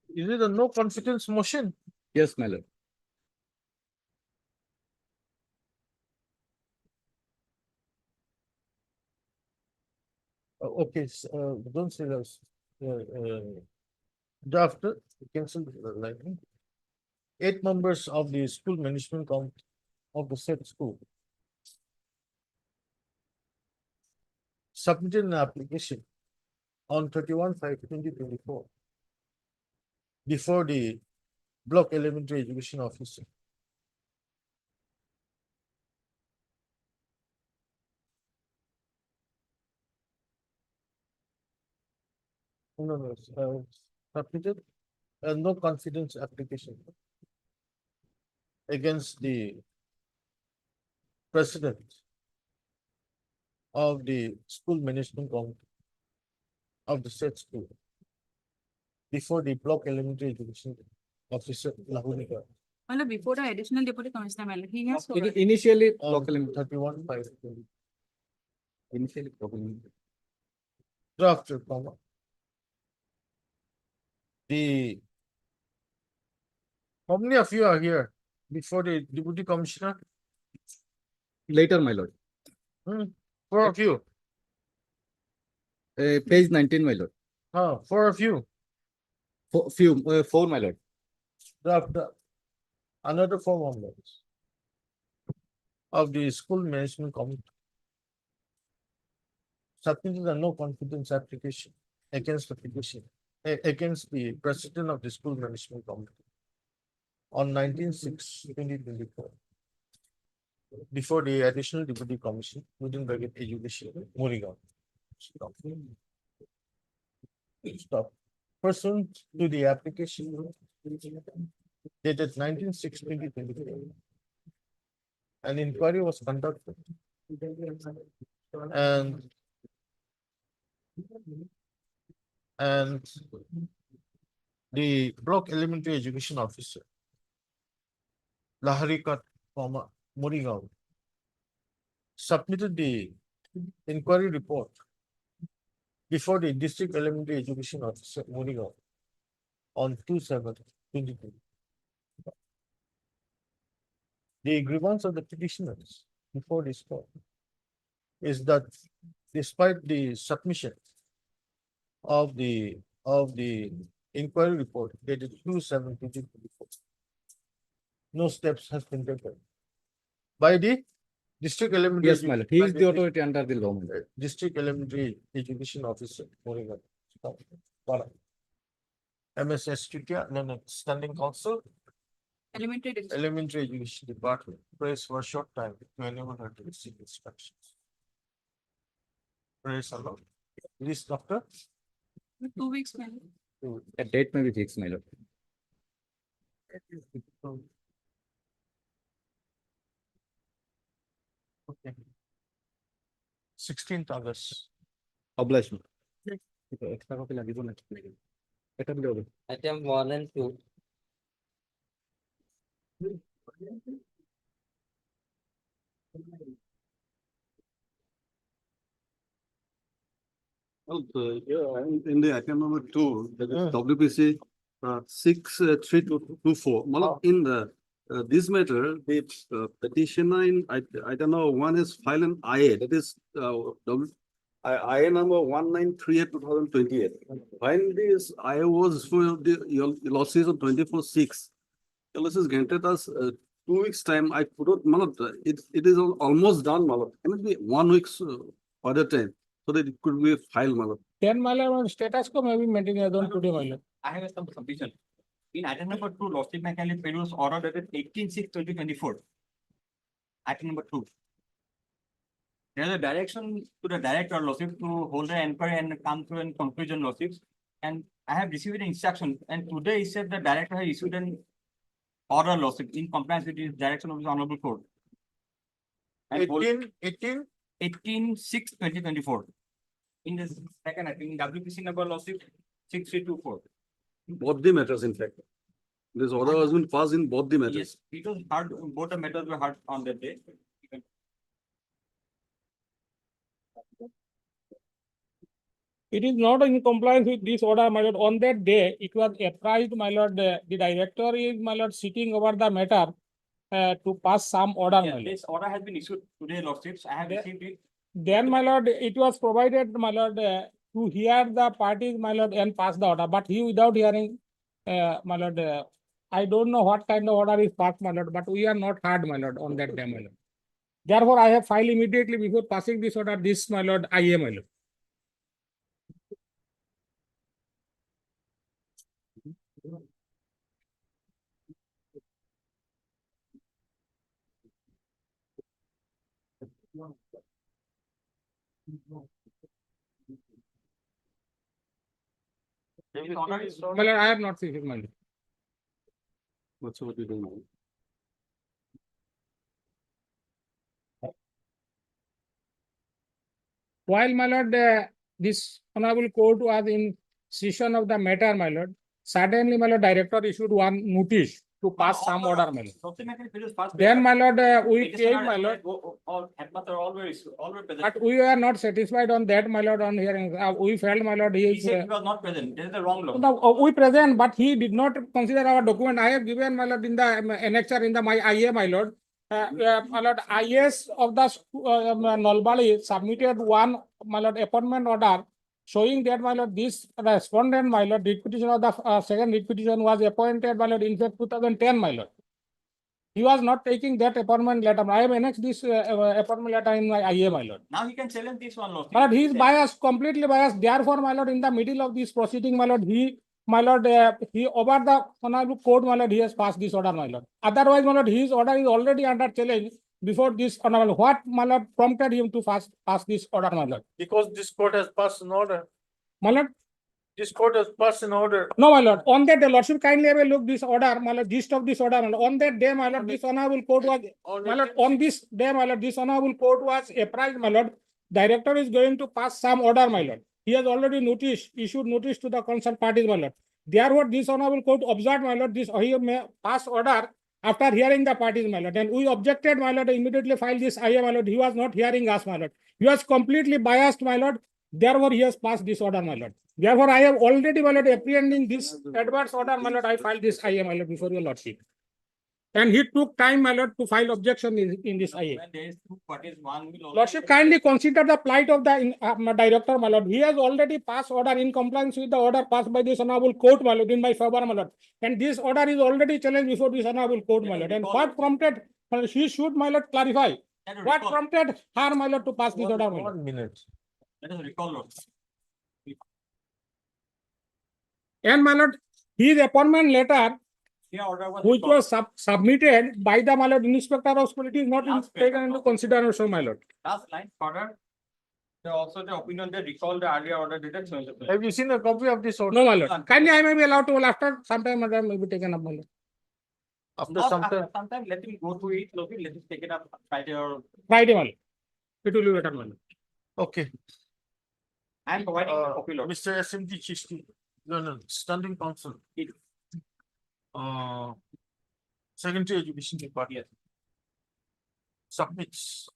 Is it a no confidence motion? Yes, my lord. Okay, don't say that. Drafter, cancel the line. 8 members of the school management committee of the said school submitted an application on 31/5/2024 before the block elementary education officer. No, submitted a no confidence application against the president of the school management committee of the said school before the block elementary education officer, Lahori Garh. My lord, before the additional deputy commissioner, my lord, he has. Initially, On local 31/5/20. initially, local. Drafter, comma. the how many of you are here before the deputy commissioner? Later, my lord. Hmm, 4 of you. Page 19, my lord. Oh, 4 of you. Four, my lord. The another 4 members of the school management committee submitted a no confidence application against the petition, against the president of the school management committee on 19/6/2024 before the additional deputy commission within bracket education, Morigaon. Stop. Pursuant to the application dated 19/6/2024, an inquiry was conducted and the block elementary education officer Laharikat, Morigaon submitted the inquiry report before the district elementary education officer Morigaon on 2/7/2022. The grievance of the petitioners before this court is that despite the submission of the inquiry report dated 2/7/2024, no steps has been taken by the district elementary. Yes, my lord. He is the authority under the law, my lord. District elementary education officer, Morigaon. MSS Chutia, no, standing council, elementary education department, prays for a short time to enable her to receive instructions. Praise the Lord. This doctor, 2 weeks, man. A date may be fixed, my lord. okay. 16th August. Obliged. Extra copy লাগিব না? এটা দিলে হবে। Item 1 and 2. Well, yeah, in the item number 2, that is Hmm. WPC 63224. In the this matter, the petitioner in item number 1 is file an IA, that is IA number 1938/2028. When this IA was for the losses of 24/6, the losses granted us 2 weeks time. I put out, it is almost done, can it be 1 week's other time? So that it could be a file, Malab. Then my lord, status quo may be maintained as on today, my lord. I have some submission. In item number 2, Lordship may kindly produce order dated 18/6/2024. Item number 2. There is a direction to the director, Lordship, to hold an inquiry and come to a conclusion, Lordship. And I have received an instruction, and today he said the director has issued an order, Lordship, in compliance with the direction of his honorable court. And 18/6/2024. In the second, I think WPC number, Lordship, 6324. Both the matters, in fact. This order has been passed in both the matters. Yes, it was hard, both the matters were hard on that day. It is not in compliance with this order, my lord. On that day, it was apprised, my lord, the director is, my lord, sitting over the matter to pass some order, my Yeah, lord. this order has been issued today, Lordships. I have received it. Then, my lord, it was provided, my lord, to hear the parties, my lord, and pass the order, but he without hearing, my lord, I don't know what kind of order is passed, my lord, but we are not heard, my lord, on that day, my lord. Therefore, I have filed immediately before passing this order, this, my lord, IA, my lord. This order is My lord, I have not seen it, my lord. What's what we do now? While, my lord, this honorable court was in session of the matter, my lord, suddenly, my lord, director issued one notice to to pass some order, my lord. Lordship, I can produce first. Then, my lord, we Petitioner came, my lord, All headmaster always present. but we were not satisfied on that, my lord, on hearing. We felt, my lord, he He is. said he was not present. This is the wrong law. No, we present, but he did not consider our document. I have given, my lord, in the annexure in the my IA, my lord. My lord, IS of the Nalbari submitted one, my lord, appointment order showing that, my lord, this respondent, my lord, writ petition of the second writ petition was appointed, my lord, in fact 2010, my lord. He was not taking that appointment letter. I have annexed this appointment letter in my IA, my lord. Now he can challenge this one, Lordship. But he is biased, completely biased. Therefore, my lord, in the middle of this proceeding, my lord, he over the honorable court, my lord, he has passed this order, my lord. Otherwise, my lord, his order is already under challenge before this honorable. What, my lord, prompted him to pass this order, my lord? Because this court has passed an order. My lord, This court has passed an order. no, my lord. On that day, lordship, kindly have a look this order, my lord, gist of this order. My lord. On that day, my lord, this honorable court was, my lord, on this day, my lord, this honorable court was apprised, my lord. Director is going to pass some order, my lord. He has already issued notice to the concerned parties, my lord. Therefore, this honorable court observed, my lord, this he may pass order after hearing the parties, my lord. And we objected, my lord, immediately filed this IA, my lord. He was not hearing us, my lord. He was completely biased, my lord. Therefore, he has passed this order, my lord. Therefore, I have already, my lord, apprehending this adverse order, my lord. I filed this IA, my lord, before your lordship. And he took time, my lord, to file objection in this IA. When there is two parties, one will. Lordship, kindly consider the plight of the director, my lord. He has already passed order in compliance with the order passed by this honorable court, my lord, in my favor, my lord. And this order is already challenged before this honorable court, my lord. And what prompted, she should, my lord, clarify. What prompted her, my lord, to pass this order, my lord? 1 minute. Let us recall, Lord. And my lord, his appointment letter, Here order was. which recalled. was submitted by the, my lord, inspector of school, it is not taken into consideration, my lord. Last line, order. They also the opinion they recall the earlier order dated. Have you seen a copy of this order? No, my lord. Kindly, I may be allowed to, after some time, my lord, may be taken up, my lord. After some time. Sometime let him go through it, Lordship, let him take it up Friday or. Friday, my lord. It will be better, my lord. Okay. I am providing a copy, Lord. Mr. SMD Chishti, no, standing counsel. Secondary Education Department. Submits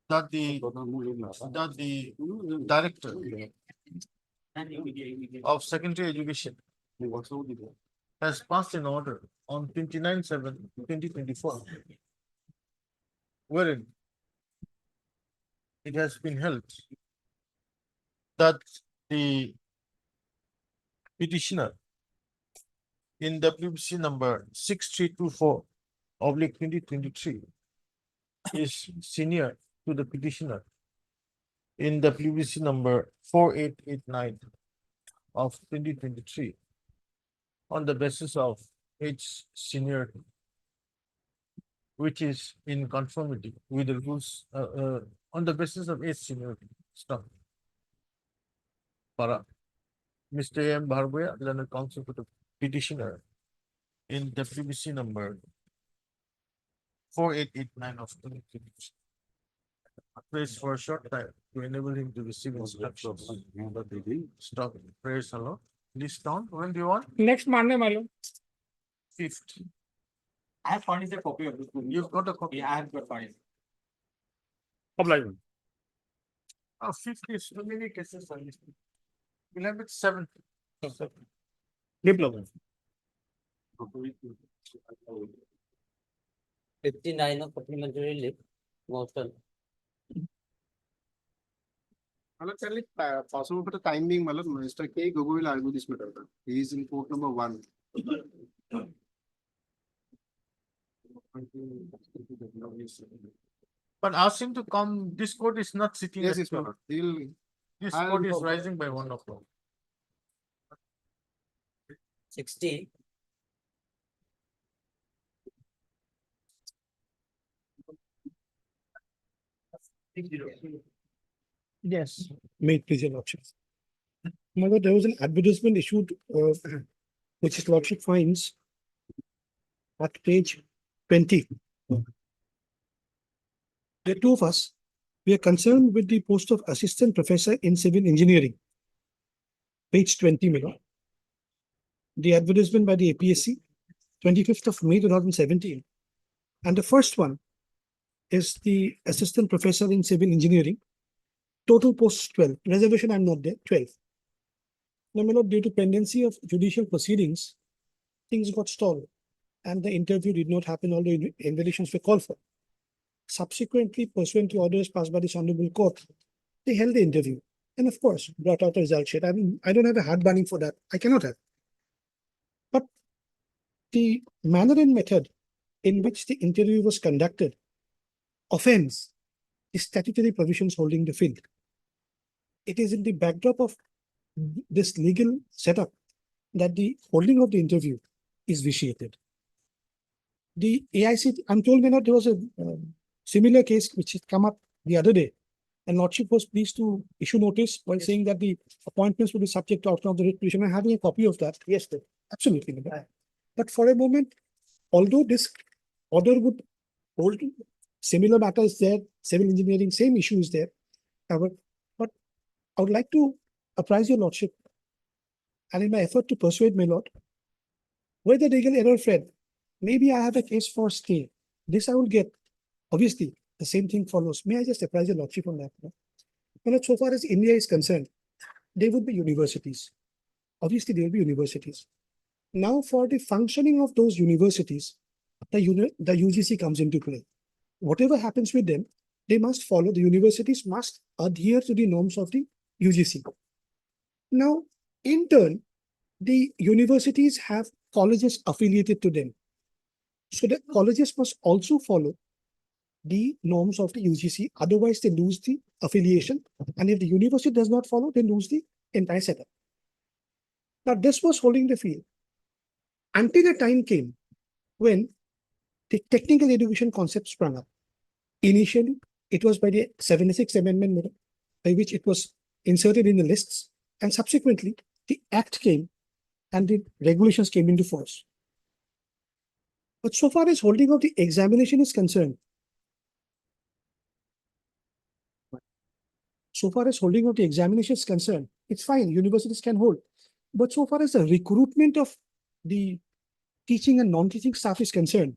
that the director of secondary education has passed an order on 29/7/2024, wherein it has been held that the petitioner in WBC number 6324/2023 is senior to the petitioner in WBC number 4889 of 2023 on the basis of age seniority, which is in conformity with the rules on the basis of age seniority. Stop. Para. Mr. M. Bharboya, Learned Counsel for the petitioner in WBC number 4889 of 2023. Prays for a short time to enable him to receive instructions. Stop. Prayers alone. List down. When do you want? Next Monday, my lord. 5th. I have furnished a copy of this. You've got a copy. Yeah, I have got furnished. Obliged. 5th is too many cases are listed. We'll have it 7th. Diploma. 59 of supplementary leave, motion. Possible for the time being, Mr. K. Gogo will argue this matter. He is in court number 1. But ask him to come. This court is not sitting. Yes, at yes, 12. This I'll court is inform. rising by 1 o'clock. 60. Yes. May it please your lordship. My lord, there was an advertisement issued, which his lordship finds at page 20. The two of us, we are concerned with the post of assistant professor in civil engineering. Page 20, my lord. The advertisement by the APSC 25th of May 2017. And the first one is the assistant professor in civil engineering. Total posts 12. Reservation, I'm not there, 12. Now, my lord, due to pendency of judicial proceedings, things got stalled and the interview did not happen, although invitations were called for. Subsequently, pursuant to orders passed by this honorable court, they held the interview and of course brought out a result sheet. I mean, I don't have a heart burning for that. I cannot have. But the manner and method in which the interview was conducted offends the statutory provisions holding the field. It is in the backdrop of this legal setup that the holding of the interview is vitiated. The AICT, I'm told, may not, there was a similar case which had come up the other day, and Lordship was pleased to issue notice while saying that the appointments will be subject to outcome of the writ petition. I'm having a copy of that. Yes, sir. Absolutely. Madam. But for a moment, although this order would hold similar matters there, civil engineering, same issue is there. However, but I would like to apprise your Lordship, and in my effort to persuade my Lord, where the legal error fled, maybe I have a case for stay. This I will get. Obviously, the same thing follows. May I just apprise your Lordship on that? Well, so far as India is concerned, there would be universities. Obviously, there will be universities. Now, for the functioning of those universities, the UGC comes into play. Whatever happens with them, they must follow, the universities must adhere to the norms of the UGC. Now, in turn, the universities have colleges affiliated to them. So the colleges must also follow the norms of the UGC. Otherwise, they lose the affiliation. And if the university does not follow, they lose the entire setup. Now, this was holding the field until a time came when the technical education concept sprung up. Initially, it was by the 76th Amendment, by which it was inserted in the lists. And subsequently, the Act came and the regulations came into force. But so far as holding of the examination is concerned, it's fine, universities can hold. But so far as the recruitment of the teaching and non-teaching staff is concerned,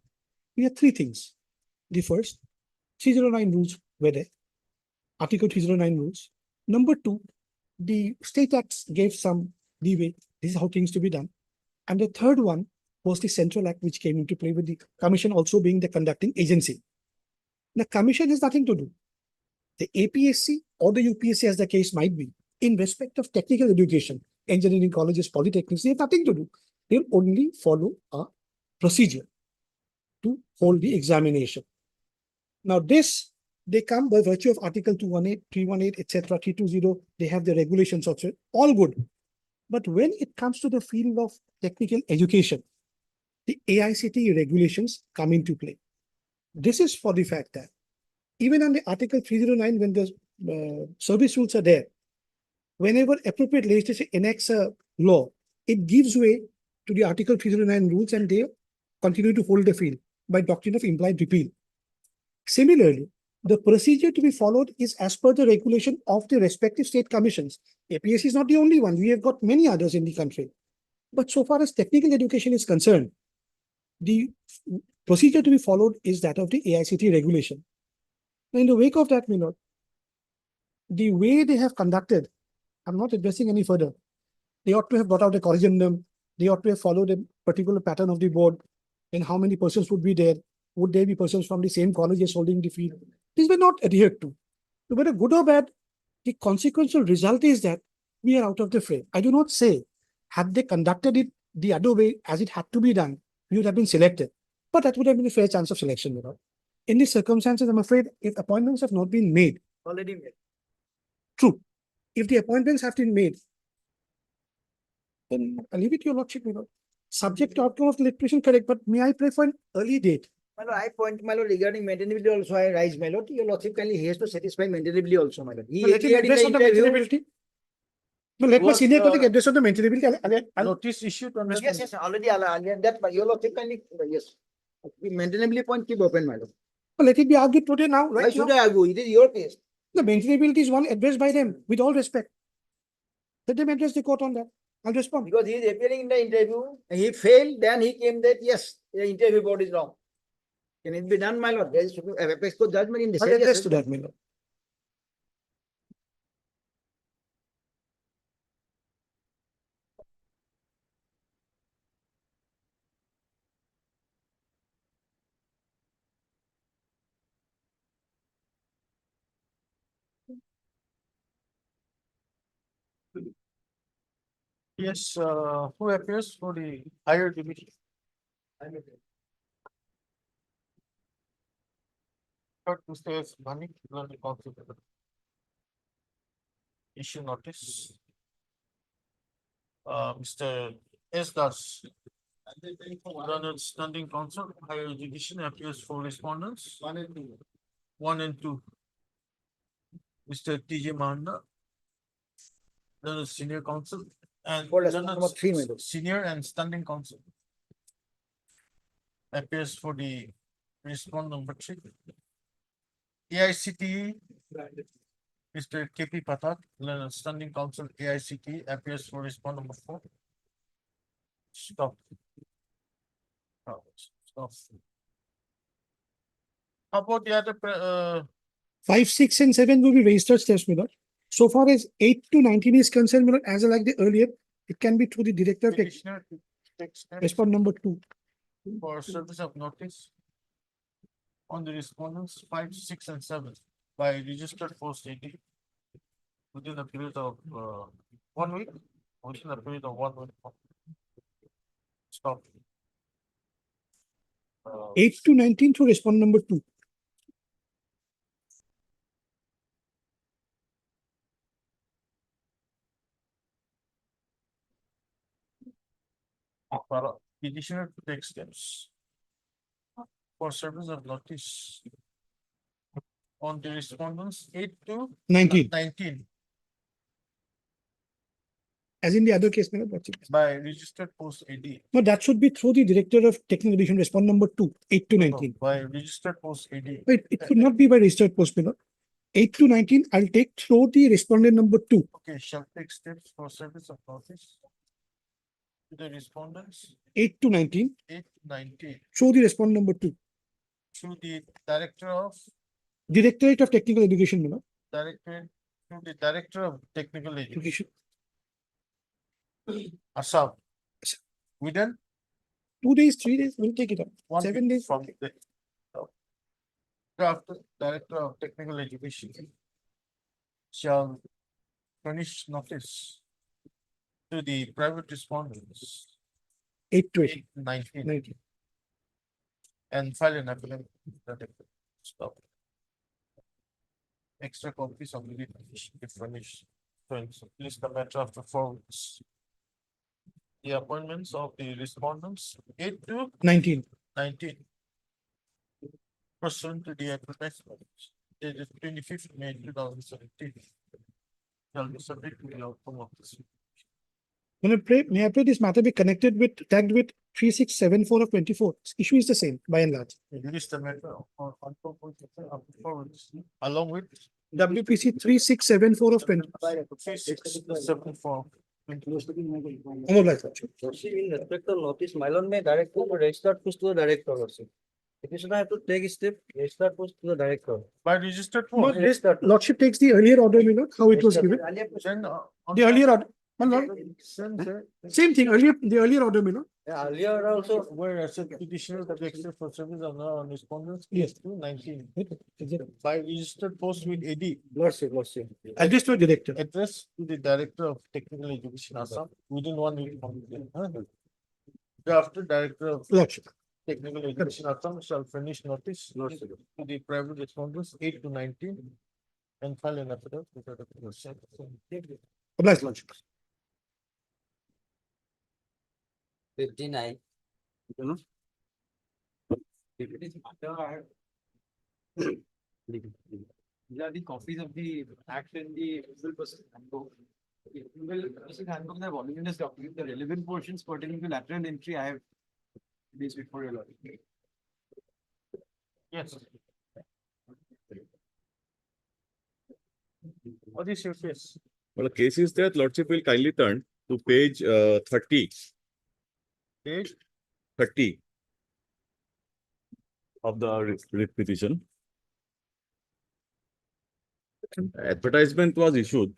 we have three things. The first, 309 rules were there, Article 309 rules. Number two, the state acts gave some leeway. This is how things to be done. And the third one was the Central Act, which came into play with the commission also being the conducting agency. The commission has nothing to do. The APSC or the UPSC, as the case might be, in respect of technical education, engineering colleges, polytechnics, they have nothing to do. They'll only follow a procedure to hold the examination. Now this, they come by virtue of Article 218, 318, etc., 320, they have the regulations also, all good. But when it comes to the field of technical education, the AICTE regulations come into play. This is for the fact that even under Article 309, when the service rules are there, whenever appropriate legislation enacts a law, it gives way to the Article 309 rules and they continue to hold the field by doctrine of implied repeal. Similarly, the procedure to be followed is as per the regulation of the respective state commissions. APSC is not the only one. We have got many others in the country. But so far as technical education is concerned, the procedure to be followed is that of the AICTE regulation. In the wake of that, my lord, the way they have conducted, I'm not addressing any further. They ought to have brought out a corrigendum. They ought to have followed a particular pattern of the board. And how many persons would be there? Would there be persons from the same colleges holding the field? These were not adhered to. So whether good or bad, the consequential result is that we are out of the fray. I do not say, had they conducted it the other way as it had to be done, we would have been selected. But that would have been a fair chance of selection, you know. In these circumstances, I'm afraid if appointments have not been made, Already made. true. If the appointments have been made, then I'll leave it to your lordship, you know. Subject to outcome of the litigation, correct, but may I pray for an early date? My lord, I point, my lord, regarding maintainability also, I rise, my lord. Your lordship kindly, he has to satisfy maintainability also, my lord. He Let him appeared in address the on the interview. maintainability. No, let my Was, senior colleague address on the maintainability. I'll Notice issued on Yes, yes, already, that, but your lordship kindly, yes. The maintainability point keep open, my lord. let it be argued today now, Why right should now. I argue? It is your case. The maintainability is one addressed by them, with all respect. Let them address the court on that. I'll respond. Because he is appearing in the interview, he failed, then he came that, yes, the interview board is wrong. Can it be done, my lord? There is apex court judgment in the I'll same. attest to that, my lord. Yes, who appears for the higher division? Third, Mr. S. Mani, learning council. Issue notice. Mr. S. Das. Learned standing council, higher education appears for respondents. 1 and 2. 1 and 2. Mr. T.J. Mahanda. Learned senior council and For learned number 3, my lord. senior and standing council. Appears for the respondent number 3. AICTE, Mr. K.P. Pathak, learned standing council AICTE appears for respondent number 4. Stop. Stop. How about the other, 5, 6, and 7 will be registered steps, my lord. So far as 8 to 19 is concerned, my lord, as like the earlier, it can be through the director of tech, petitioner to take steps respond number 2. for service of notice on the respondents 5, 6, and 7 by registered post 80 within a period of 1 week, within a period of 1 week. Stop. 8 to 19 through respond number 2. Petitioner to take steps for service of notice on the respondents 8 to 19. 19 As in the other case, my lord, that's it. by registered post 80. No, that should be through the director of technical edition, respond number 2, 8 to 19. By registered post 80. It could not be by registered post, my lord. 8 to 19, I'll take through the respondent number 2. Okay, shall take steps for service of notice to the respondents 8 to 19, 8 to 19 through the respondent number 2. through the director of Directorate of Technical Education, my lord. director through the director of technical education Education. Assam. Within 2 days, 3 days, we'll take it up. 1 7 week days. from the draft director of technical education shall furnish notice to the private respondents 8 to 8 18. to 19 19. and file an affidavit. Stop. Extra copies of the petition if furnished. Please the matter after 4 weeks. The appointments of the respondents 8 to 19. 19. Pursuant to the advertisement dated 25th May 2017. Shall be subject to the outcome of this. May I pray this matter be connected with, tagged with 3674 of 24. Issue is the same by and large. Release the matter on after 4 weeks along with WPC 3674 of 20. 3674. All right, sir. Lordship, in respect of notice, my lord may direct to registered post to the director, lordship. Petitioner have to take step, registered post to the director. By registered No, post. this Lordship takes the earlier order, my lord, how it was given. Then on The earlier order, my lord, sir. same thing, the earlier order, my lord. Earlier also, Where as a petitioner that except for service of non-respondents. Yes. To 19. Exactly. By registered post with AD. lordship. Address to a director. Address to the director of technical education Assam within 1 week from the After director of Lordship. technical education Assam shall furnish notice to the private respondents 8 to 19 and file an affidavit with the Obliged, Lordship. 59. These are the copies of the act and the legal process handbook. Legal process handbook is a voluminous document. The relevant portions pertaining to lateral entry, I have this before your lord. Yes. What is your case? Well, the case is that Lordship will kindly turn to page 30. Page 30. of the writ petition. Advertisement was issued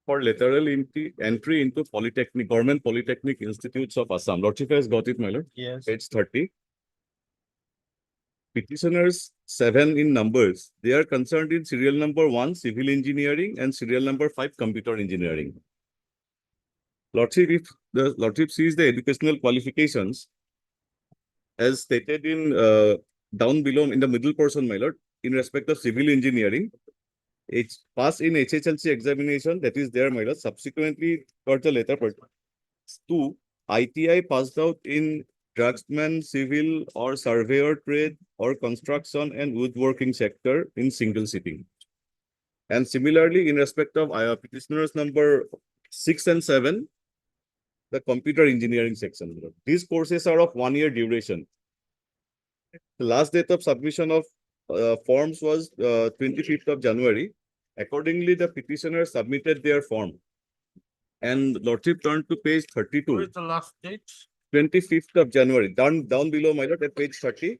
for lateral entry into polytechnic, government polytechnic institutes of Assam. Lordship has got it, my lord. Yes. Page 30. Petitioners 7 in numbers. They are concerned in serial number 1, civil engineering, and serial number 5, computer engineering. Lordship, if the Lordship sees the educational qualifications as stated in down below in the middle portion, my lord, in respect of civil engineering, pass in HHLC examination, that is there, my lord. Subsequently, got the letter 2, ITI passed out in draftsman, civil or surveyor trade or construction and woodworking sector in single sitting. And similarly, in respect of petitioners number 6 and 7, the computer engineering section. These courses are of 1 year duration. The last date of submission of forms was 25th of January. Accordingly, the petitioner submitted their form. And Lordship turned to page 32. What is the last date? 25th of January. Down below, my lord, at page 30.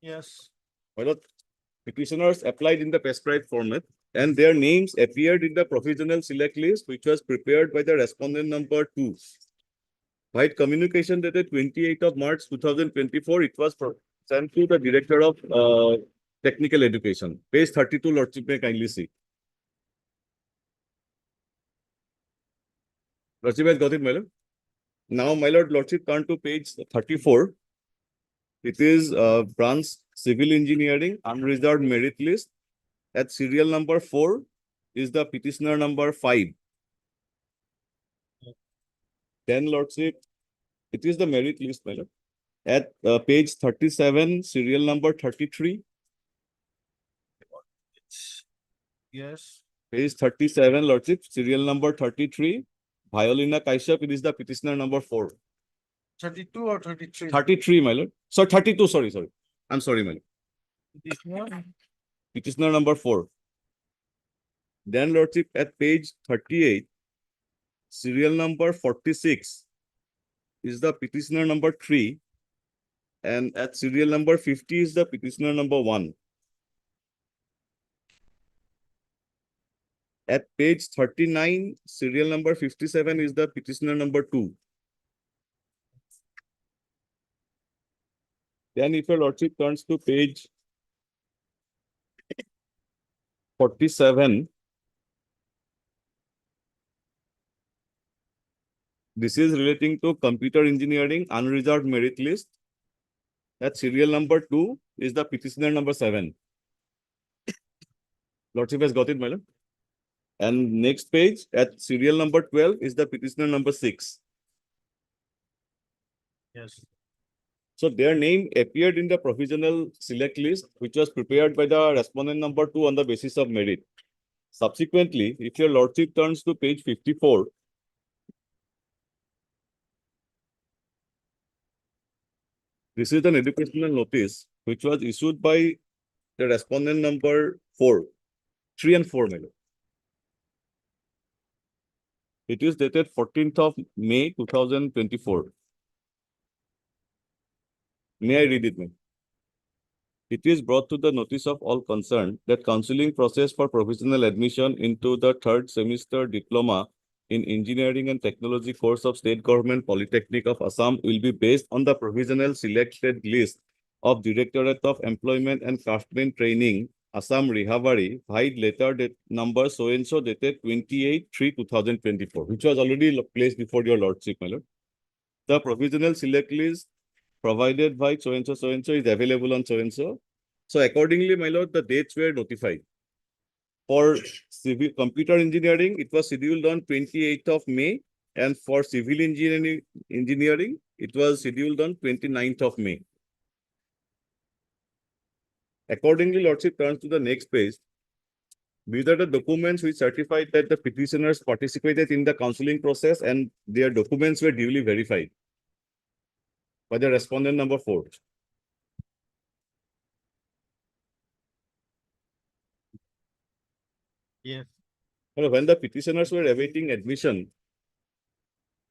Yes. My lord, petitioners applied in the prescribed format and their names appeared in the provisional select list, which was prepared by the respondent number 2. By communication dated 28th of March 2024, it was sent to the Director of Technical Education. Page 32, Lordship may kindly see. Lordship has got it, my lord. Now, my lord, Lordship turn to page 34. It is branch civil engineering unreserved merit list. At serial number 4 is the petitioner number 5. Then, Lordship, it is the merit list, my lord. At page 37, serial number 33. Yes. Page 37, Lordship, serial number 33. Violina Kaishap, it is the petitioner number 4. 32 or 33? 33, my lord. So 32, sorry. I'm sorry, my lord. This one? Petitioner number 4. Then, Lordship, at page 38, serial number 46 is the petitioner number 3. And at serial number 50 is the petitioner number 1. At page 39, serial number 57 is the petitioner number 2. Then, if your Lordship turns to page 47, this is relating to computer engineering unreserved merit list. That serial number 2 is the petitioner number 7. Lordship has got it, my lord. And next page at serial number 12 is the petitioner number 6. Yes. So their name appeared in the provisional select list, which was prepared by the respondent number 2 on the basis of merit. Subsequently, if your Lordship turns to page 54, this is an educational notice which was issued by the respondent number 4, 3 and 4, my lord. It is dated 14th of May 2024. May I read it, ma'am? It is brought to the notice of all concerned that counseling process for provisional admission into the 3rd semester diploma in engineering and technology course of State Government Polytechnic of Assam will be based on the provisional selected list of Directorate of Employment and Craftsman Training, Assam Rehavari, by letter date number so-and-so dated 28/3/2024, which was already placed before your Lordship, my lord. The provisional select list provided by so-and-so is available on so-and-so. So accordingly, my lord, the dates were notified. For civil computer engineering, it was scheduled on 28th of May, and for civil engineering, it was scheduled on 29th of May. Accordingly, Lordship turns to the next page. These are the documents which certified that the petitioners participated in the counseling process and their documents were duly verified by the respondent number 4. Yes. When the petitioners were awaiting admission,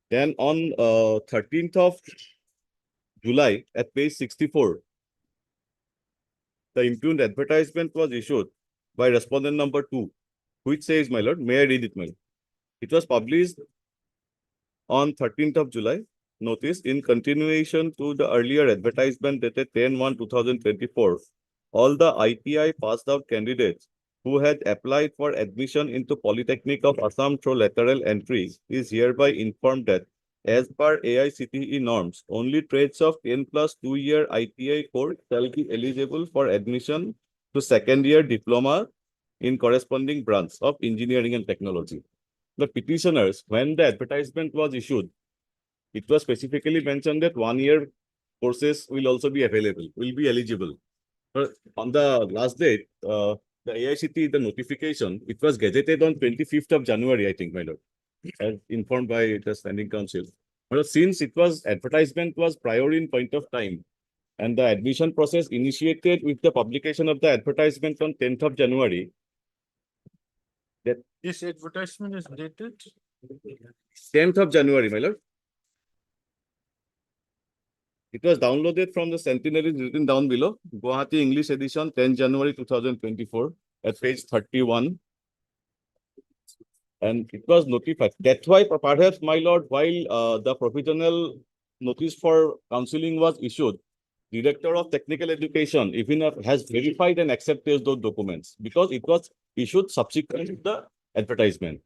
then on 13th of July at page 64. The impugned advertisement was issued by respondent number 2, which says, my lord, may I read it, my lord? It was published on 13th of July. Notice in continuation to the earlier advertisement dated 10/1/2024, all the ITI passed out candidates who had applied for admission into Polytechnic of Assam through lateral entry is hereby informed that as per AICTE norms, only trades of 10+ 2-year ITI course shall be eligible for admission to second-year diploma in corresponding branch of engineering and technology. The petitioners, when the advertisement was issued, it was specifically mentioned that 1-year courses will also be available, will be eligible. But on the last date, the AICTE, the notification, it was gazetted on 25th of January, I think, my lord, as informed by the standing council. But since it was advertisement was prior in point of time, and the admission process initiated with the publication of the advertisement on 10th of January, that This advertisement is dated 10th of January, my lord. It was downloaded from the centenary written down below, Guwahati English edition, 10 January 2024 at page 31. And it was notified. That's why perhaps, my lord, while the provisional notice for counseling was issued, Director of Technical Education even has verified and accepted those documents because it was issued subsequent to the advertisement.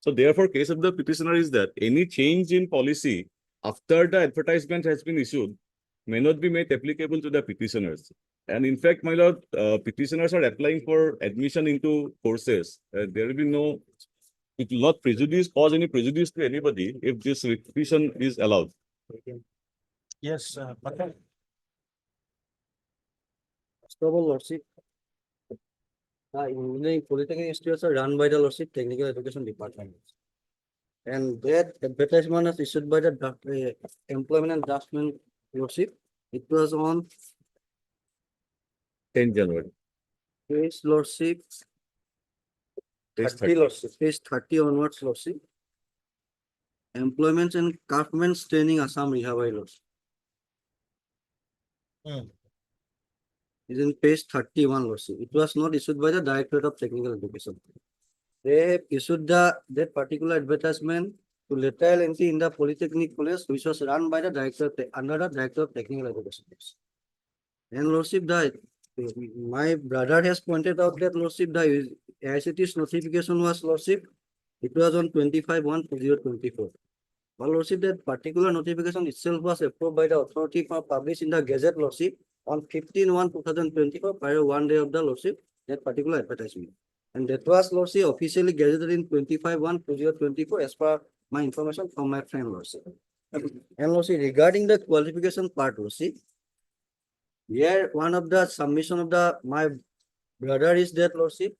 So therefore, case of the petitioner is that any change in policy after the advertisement has been issued may not be made applicable to the petitioners. And in fact, my lord, petitioners are applying for admission into courses. There will be no, it will not cause any prejudice to anybody if this repetition is allowed. Yes, Patel. Honorable Lordship, engineering polytechnic institutes are run by the Lordship Technical Education Department. And that advertisement is issued by the Employment and Draftsman Lordship. It was on 10 January. page Lordship, Page 30 Lordship, page 30 onwards Lordship. Employment and Craftsmen's Training Assam Rehabai Lordship. Is in page 31 Lordship. It was not issued by the Directorate of Technical Education. They issued that particular advertisement to lateral entry in the Polytechnic College, which was run by the Director under the Director of Technical Education. And Lordship, my brother has pointed out that Lordship, the AICTE's notification was Lordship. It was on 25/1/2024. But Lordship, that particular notification itself was approved by the authority for published in the Gazette Lordship on 15/1/2024, prior 1 day of the Lordship, that particular advertisement. And that was Lordship officially gazetted in 25/1/2024 as per my information from my friend Lordship. And Lordship, regarding the qualification part, Lordship, here one of the submission of my brother is that Lordship,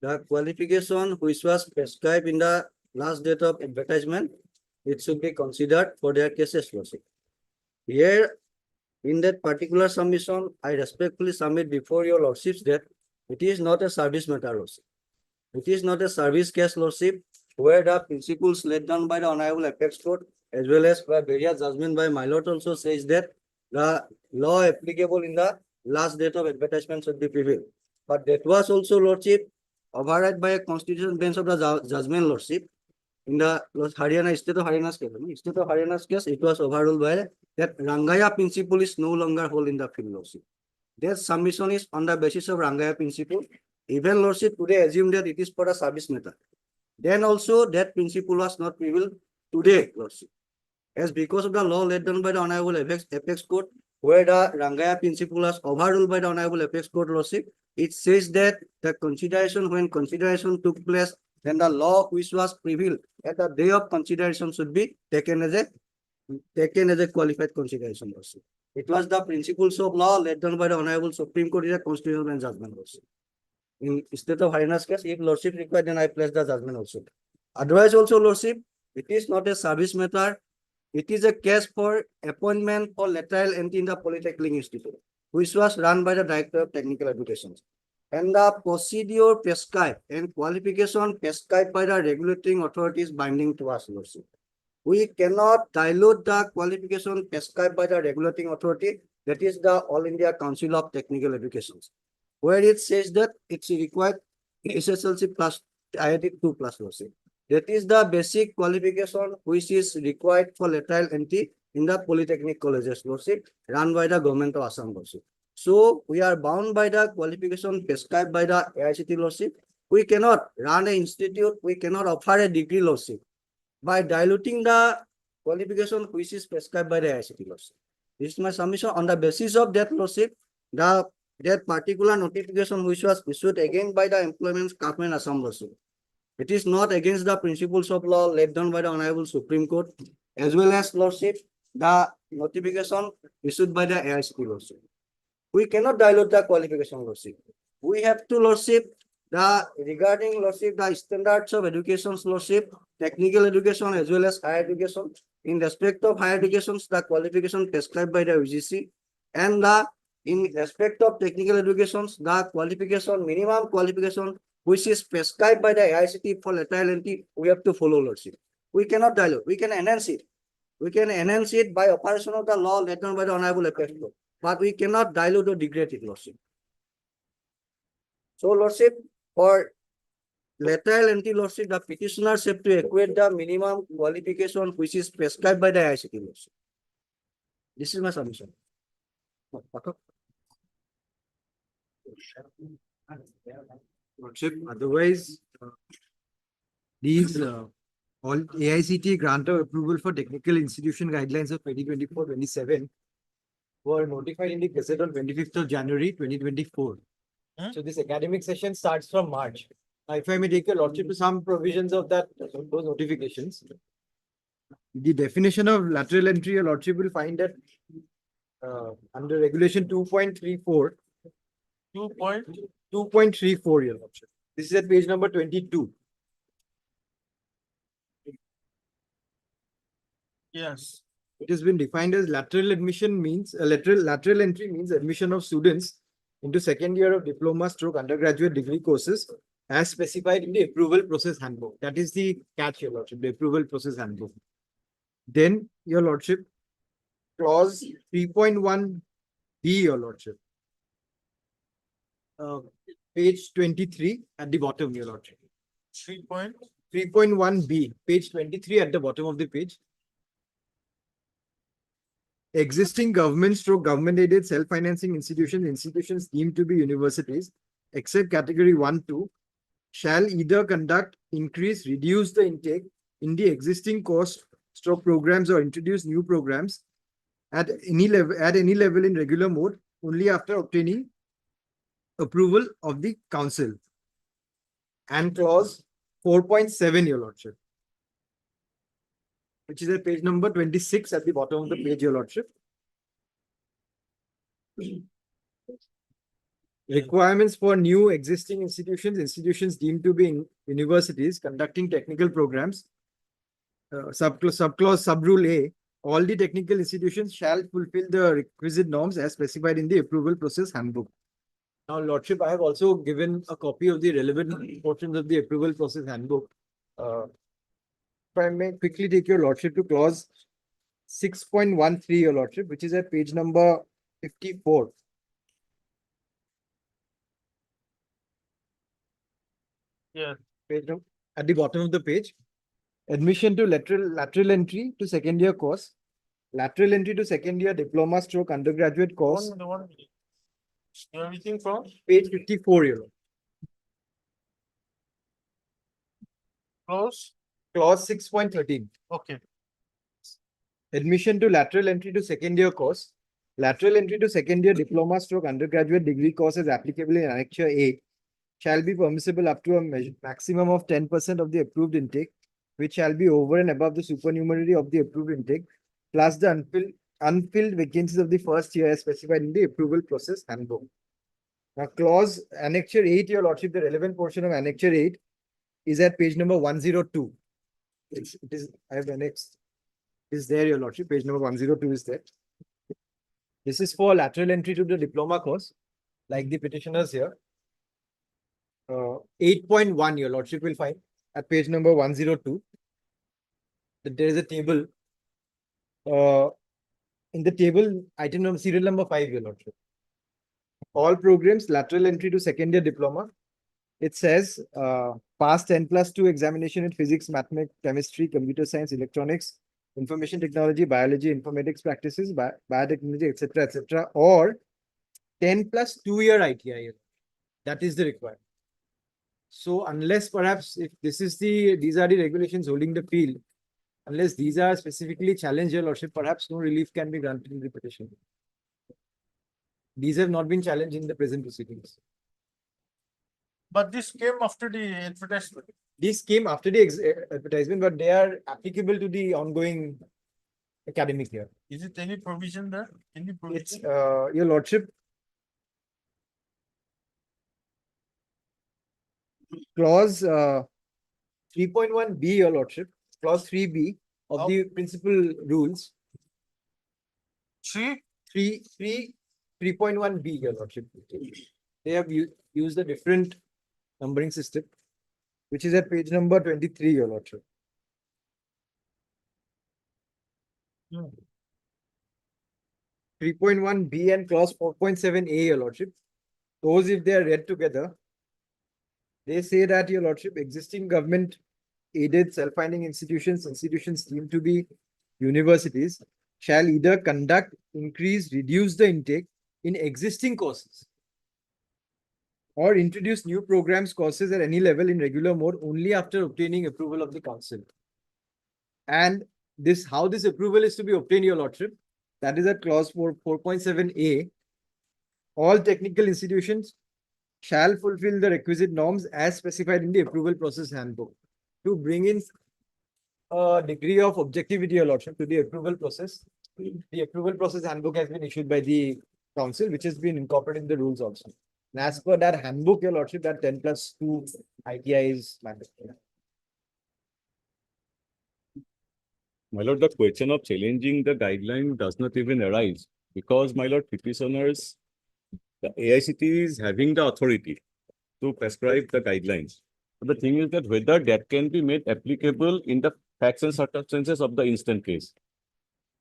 the qualification which was prescribed in the last date of advertisement, it should be considered for their cases, Lordship. Here, in that particular submission, I respectfully submit before your Lordships that it is not a service matter, Lordship. It is not a service case, Lordship, where the principles laid down by the Honorable Apex Court as well as by various judgment by my lord also says that the law applicable in the last date of advertisement should be prevailed. But that was also, Lordship, override by a constitutional bench of the judgment, Lordship. In the Haryana, state of Haryana's case, it was overruled by that Rangaya principle is no longer hold in the field, Lordship. That submission is on the basis of Rangaya principle. Even Lordship today assume that it is for a service matter. Then also that principle was not prevailed today, Lordship. As because of the law laid down by the Honorable Apex Court, where the Rangaya principle was overruled by the Honorable Apex Court, Lordship, it says that the consideration, when consideration took place, then the law which was prevailed at the day of consideration should be taken as a qualified consideration, Lordship. It was the principles of law laid down by the Honorable Supreme Court in a constitutional bench judgment, Lordship. In state of Haryana's case, if Lordship required, then I place the judgment also. Otherwise also, Lordship, it is not a service matter. It is a case for appointment for lateral entry in the Polytechnic Institute, which was run by the Director of Technical Education. And the procedure prescribed and qualification prescribed by the regulating authorities binding to us, Lordship. We cannot dilute the qualification prescribed by the regulating authority, that is the All India Council of Technical Education, where it says that it's required SSLC plus IIT 2 plus lordship. That is the basic qualification which is required for lateral entry in the polytechnic colleges lordship run by the government of Assam lordship. So we are bound by the qualification prescribed by the AICT lordship. We cannot run an institute, we cannot offer a degree lordship by diluting the qualification which is prescribed by the ICT lordship. This is my submission. On the basis of that lordship, that particular notification which was issued again by the Employment Government Assam lordship, it is not against the principles of law laid down by the Honorable Supreme Court, as well as lordship, the notification issued by the AICT lordship. We cannot dilute the qualification lordship. We have to lordship regarding lordship, the standards of education lordship, technical education as well as higher education. In respect of higher education, the qualification prescribed by the UGC, and in respect of technical education, the qualification, minimum qualification which is prescribed by the AICT for lateral entry, we have to follow lordship. We cannot dilute, we can enhance it. We can enhance it by operation of the law laid down by the Honorable Apex Court, but we cannot dilute or degrade it, lordship. So, lordship, for lateral entry lordship, the petitioners have to equate the minimum qualification which is prescribed by the ICT lordship. This is my submission. Lordship, otherwise, these all AICT grant of approval for technical institution guidelines of 2024-27 were notified in the Gazette on 25th of January 2024. So this academic session starts from March. Now, if I may take your lordship to some provisions of that, those notifications. The definition of lateral entry, your lordship will find that under regulation 2.34. 2.34, your lordship. This is at page number 22. Yes. It has been defined as lateral admission means lateral entry means admission of students into second year of diploma stroke undergraduate degree courses as specified in the approval process handbook. That is the catch, your lordship, the approval process handbook. Then, your lordship, clause 3.1b, your lordship. Page 23 at the bottom, your lordship. 3.1b, page 23 at the bottom of the page. Existing government stroke government aided self-financing institutions deemed to be universities, except category 1, 2, shall either conduct, increase, reduce the intake in the existing course stroke programs or introduce new programs at any level in regular mode only after obtaining approval of the council. And clause 4.7, your lordship, which is at page number 26 at the bottom of the page, your lordship. Requirements for new existing institutions deemed to be universities conducting technical programs. Subclause sub-rule A, all the technical institutions shall fulfill the requisite norms as specified in the approval process handbook. Now, lordship, I have also given a copy of the relevant portions of the approval process handbook. If I may quickly take your lordship to clause 6.13, your lordship, which is at page number 54. Yeah. At the bottom of the page. Admission to lateral entry to second year course. Lateral entry to second year diploma stroke undergraduate course. 1 minute. You are reading from? Page 54, your lord. Clause 6.13. Okay. Admission to lateral entry to second year course. Lateral entry to second year diploma stroke undergraduate degree course is applicable in Annexure A shall be permissible up to a maximum of 10% of the approved intake, which shall be over and above the supernumerary of the approved intake, plus the unfilled vacancies of the first year as specified in the approval process handbook. Now, clause Annexure 8, your lordship, the relevant portion of Annexure 8 is at page number 102. I have annexed. Is there, your lordship, page number 102 is there. This is for lateral entry to the diploma course, like the petitioners here. 8.1, your lordship will find at page number 102. that there is a table. In the table, item number, serial number 5, Your Lordship. All programs, lateral entry to second year diploma. It says, pass 10+2 examination in physics, mathematics, chemistry, computer science, electronics, information technology, biology, informatics practices, biotechnology, etc., or 10+2-year ITI. That is the requirement. So unless perhaps if these are the regulations holding the field, unless these are specifically challenged, Your Lordship, perhaps no relief can be granted in the petition. These have not been challenged in the present proceedings. But this came after the advertisement. These came after the advertisement, but they are applicable to the ongoing academic year. Is it any provision there? Any It's, provision? Your Lordship, clause 3.1B, Your Lordship, clause 3B of the principal rules. 3.1B, Your Lordship. They have used a different numbering system, which is at page number 23, Your Lordship. 3.1B and clause 4.7A, Your Lordship. Those, if they are read together, they say that, Your Lordship, existing government aided self-funding institutions deemed to be universities shall either conduct, increase, reduce the intake in existing courses or introduce new programs, courses at any level in regular mode only after obtaining approval of the council. And how this approval is to be obtained, Your Lordship, that is at clause 4.7A. All technical institutions shall fulfill the requisite norms as specified in the approval process handbook to bring in a degree of objectivity, Your Lordship, to the approval process. The approval process handbook has been issued by the council, which has been incorporated in the rules also. And as per that handbook, Your Lordship, that 10+2 ITI is mandatory. My lord, the question of challenging the guideline does not even arise because, my lord, petitioners, the AICT is having the authority to prescribe the guidelines. But the thing is that whether that can be made applicable in the facts and circumstances of the instant case.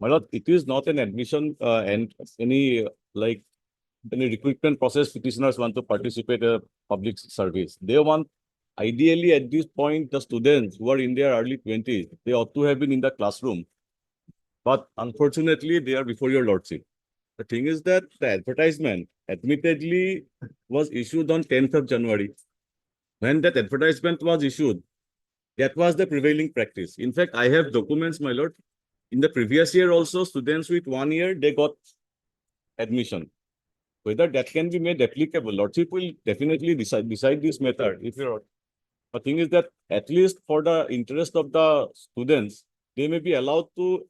My lord, it is not an admission and any recruitment process petitioners want to participate in a public service. They want, ideally at this point, the students who are in their early 20s, they ought to have been in the classroom. But unfortunately, they are before your lordship. The thing is that the advertisement admittedly was issued on 10th of January. When that advertisement was issued, that was the prevailing practice. In fact, I have documents, my lord. In the previous year also, students with 1 year, they got admission. Whether that can be made applicable, lordship will definitely decide this matter. If you're, the thing is that at least for the interest of the students, they may be allowed to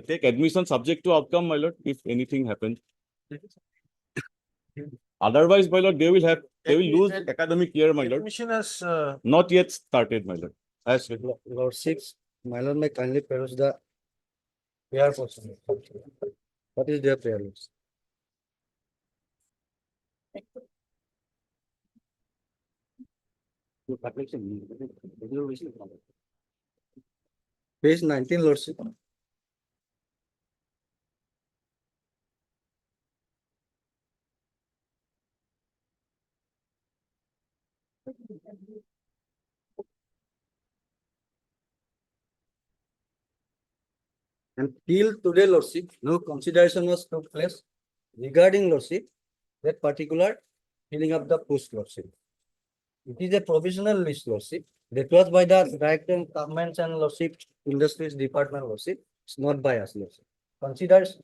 take admission subject to outcome, my lord, if anything happens. Otherwise, my lord, they will lose academic year, my lord. Admission has Not yet started, my lord. As Lordships, my lord, may kindly peruse the prayer portion. What is their prayer list? Page 19, Lordship. And till today, Lordship, no consideration was took place regarding, Lordship, that particular filling up the post, Lordship. It is a provisional list, Lordship. That was by the Direct and Governments and Lordship Industries Department, Lordship. It's not by us, Lordship. Considers.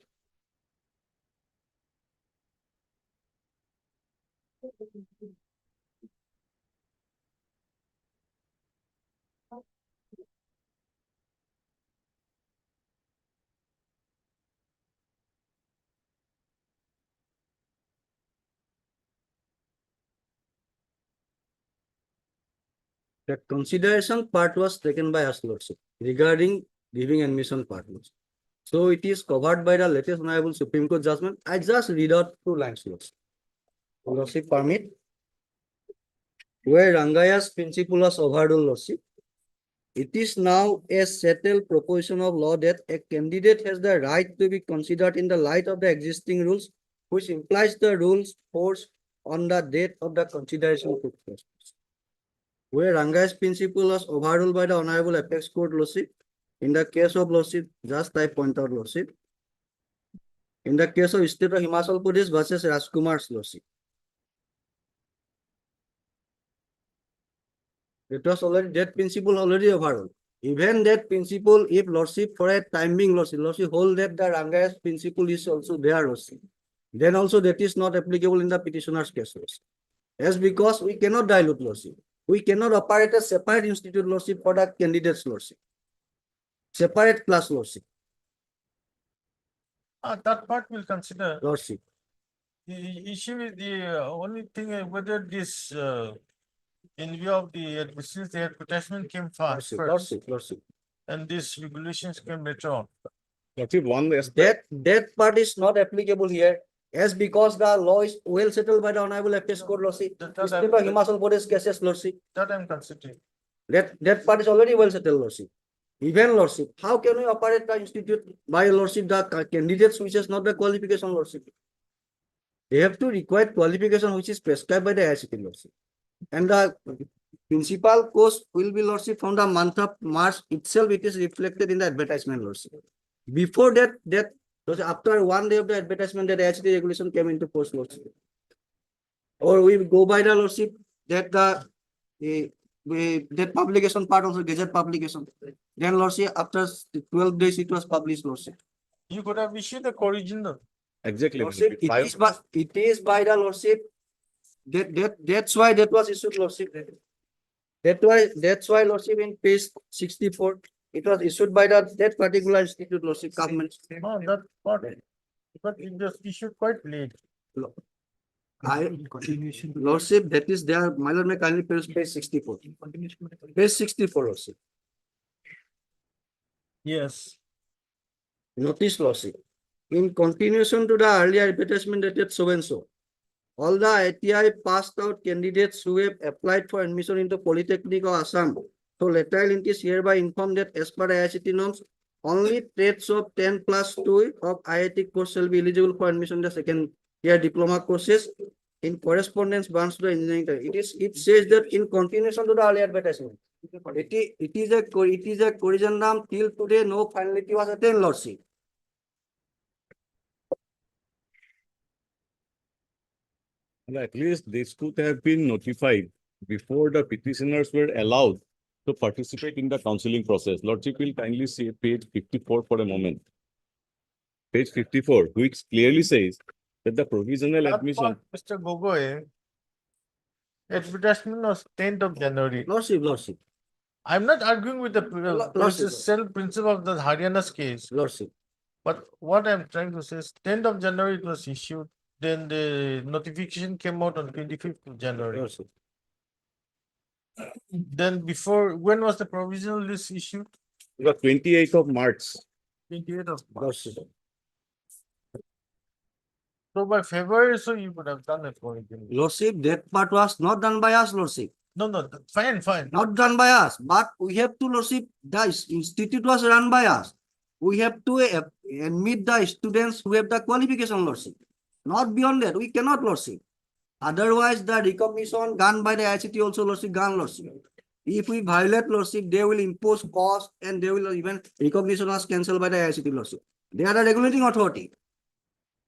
The consideration part was taken by us, Lordship, regarding giving admission part. Lordship. So it is covered by the latest Honorable Supreme Court judgment. I just read out 2 lines, Lordship. Lordship permit. Where Rangaya's principle was overruled, Lordship, It is now a settled proposition of law that a candidate has the right to be considered in the light of the existing rules, which implies the rules force on the date of the consideration took place. Where Ranga's principle was overruled by the Honorable Apex Court Lordship. In the case of Lordship, just I point out Lordship. In the case of State of Himachal Pradesh versus Rajkumar's Lordship. It was already, that principle already overruled. Even that principle, if Lordship for a time being Lordship hold that the Ranga's principle is also there Lordship, then also that is not applicable in the petitioner's case Lordship. As because we cannot dilute Lordship. We cannot operate a separate institute Lordship for the candidates Lordship. Separate class Lordship. That part we'll consider. Lordship. The issue is the only thing whether this in view of the since the advertisement came first, Lordship. and these regulations came later on. Lordship, one aspect. That part is not applicable here. As because the law is well settled by the Honorable Apex Court Lordship. State of Himachal Pradesh cases Lordship. That I'm considering. That part is already well settled Lordship. Even Lordship, how can we operate the institute by Lordship the candidates which is not the qualification Lordship? They have to require qualification which is prescribed by the ICT Lordship. And the principal cost will be Lordship from the month of March itself, it is reflected in the advertisement Lordship. Before that, after 1 day of the advertisement, that ICT regulation came into force Lordship. Or we go by the Lordship that that publication part also gazette publication. Then Lordship after 12 days it was published Lordship. You could have issued the original. Exactly. Lordship, it is by the Lordship. That's why that was issued Lordship. That's why Lordship in page 64 it was issued by that particular institute Lordship government. No, that part. But it was issued quite late. Lordship, that is there. My Lord, may kindly page 64. Page 64 Lordship. Yes. Notice Lordship. In continuation to the earlier advertisement dated so and so, all the ITI passed out candidates who have applied for admission into Polytechnic of Assam, so lateral is hereby informed that as per ICT norms, only trades of 10+2 of IIT course shall be eligible for admission in the second year diploma courses in correspondence branch to the engineering. It says that in continuation to the earlier advertisement. It is a corrigendum till today, no finality was attained, Lordship. At least this could have been notified before the petitioners were allowed to participate in the counseling process. Lordship will kindly see page 54 for a moment. Page 54, which clearly says that the provisional admission. Mr. Gogoi, advertisement was 10th of January. Lordship. I'm not arguing with the Lordship. self principle of the Haryana's case. Lordship. But what I'm trying to say is 10th of January it was issued. Then the notification came out on 25th of January. Lordship. Then before, when was the provisional list issued? The 28th of March. 28th of March. Lordship. So by February, so you could have done it for it. Lordship, that part was not done by us, Lordship. No, fine. Not done by us, but we have to, Lordship, the institute was run by us. We have to admit the students who have the qualification, Lordship. Not beyond that, we cannot, Lordship. Otherwise, the recognition done by the ICT also, Lordship, gone, Lordship. If we violate, Lordship, they will impose cost and they will even recognition was cancelled by the ICT, Lordship. They are the regulating authority.